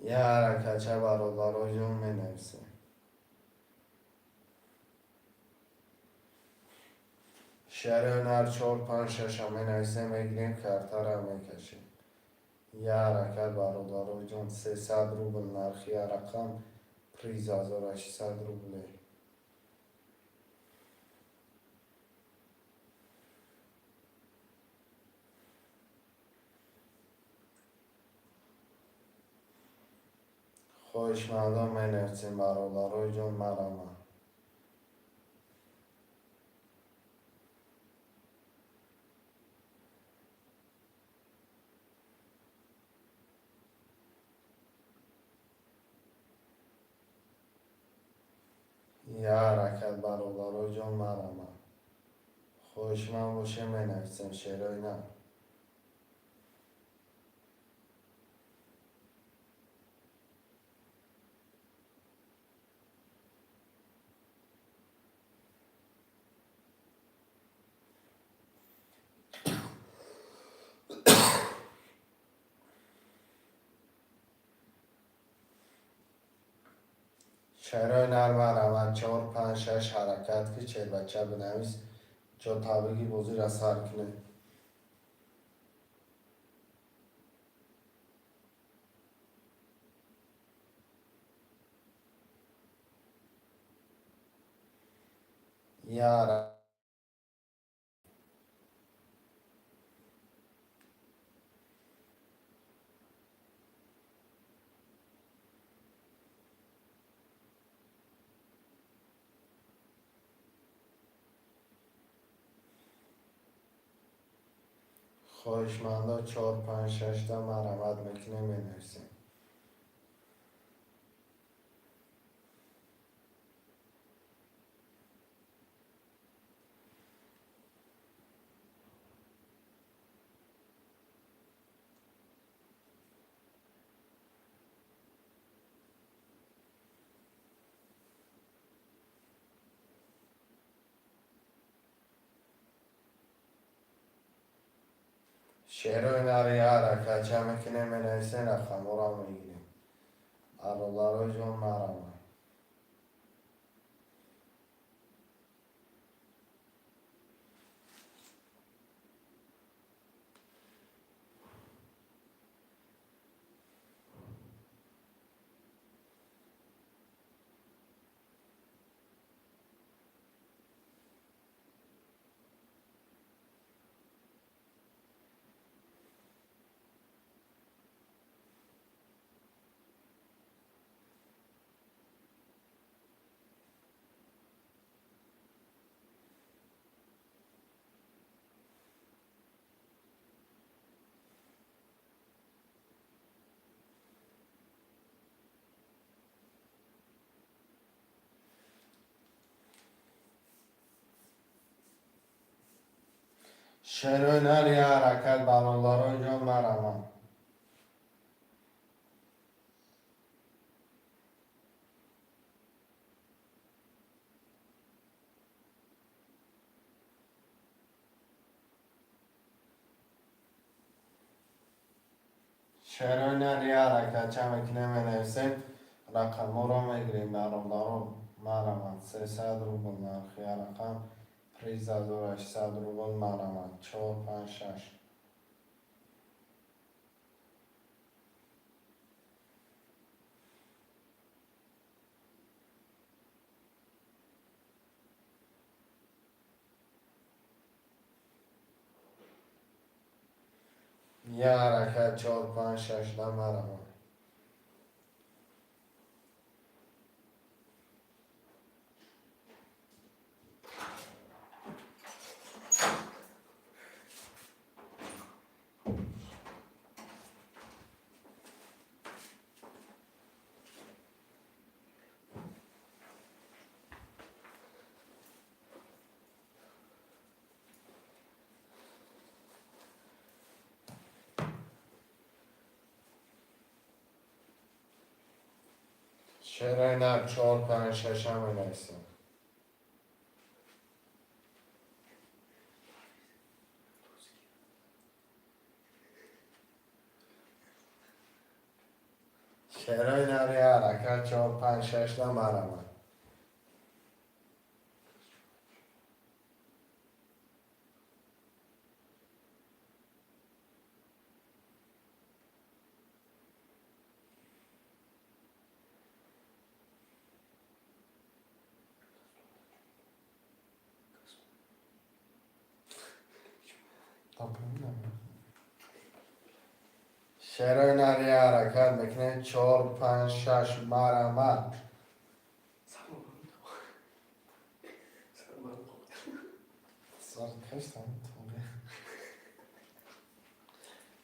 یه حرکت چه برادرها جان منویسیم. شعرهای نر 4 5 6 هم منویسیم میگیریم کمتر هم میکشیم. یه حرکت برادرها جان 300 روبل نرخی رقم 13800 روبله. خوشمندم منویسیم برادرها جان مرمت. یه حرکت برادرها جان مرمت. خوشمند باشه منویسیم شعرهای نر. شعرهای نر مرمت 4 5 6 حرکت که چه بچه بنویس جا طبقی بازی را سر کنه. یه حرکت خواهشمندا 4 5 6 تا مرمت میکنه منویسیم. شعر هنری حرکت چه میکنه می نویسین رقم را میگیریم. عرالارو جون مرمه. شعر هنری حرکت عرالارو جون مرمه. شعر هنری حرکت چه میکنه می نویسین رقم را میگیریم. عرالارو مرمه. 300 روبل نرخی رقم 13800 روبل مرمه. 4 5 6 یه حرکت 4 5 6 مرمه. شعر هنر 4 5 6 می نویسین. شعر هنری حرکت 4 5 6 مرمه. شعر هنری حرکت میکنه 4 5 6 مرمه. سر کشتم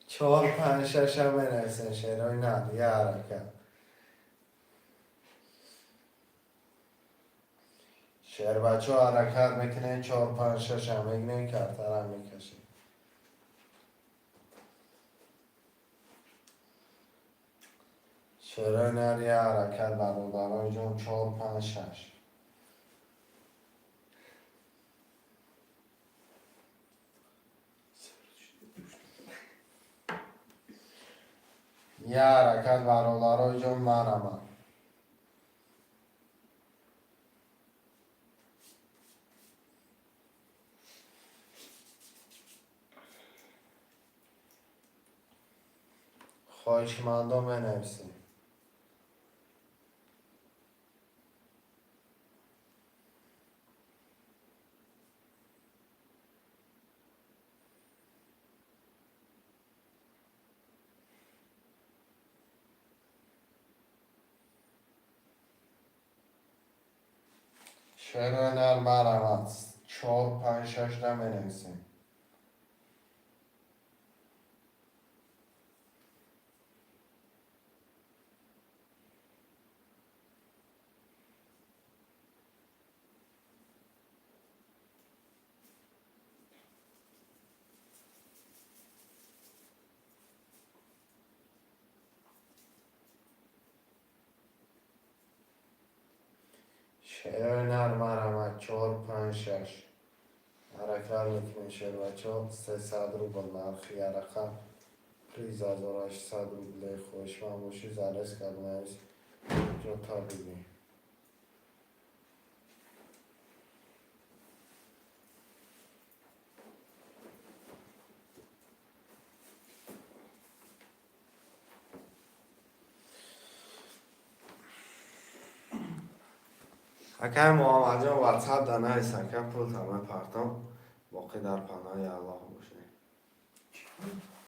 4 5 6 می نویسین. شعر هنری حرکت. شعر بچه ها حرکت میکنه 4 5 6 میگنه کرتر هم میکشه. شعر هنری حرکت برادرای جون 4 5 6 یه حرکت برادرای جون مرمه. خواهشمندم بنویسین. شعر هنر مرمت 4 5 6 بنویسین. شعر هنر مرمت 4 5 6 حرکت میکنیم شیر بچه ها 300 روبل نرخی رقم پریز 1800 روبل خوش من باشی زرس کردن هست جا تا ببین اکه محمد جان واتساپ دانه سکه پول تمام پرتم باقی در پناه الله باشه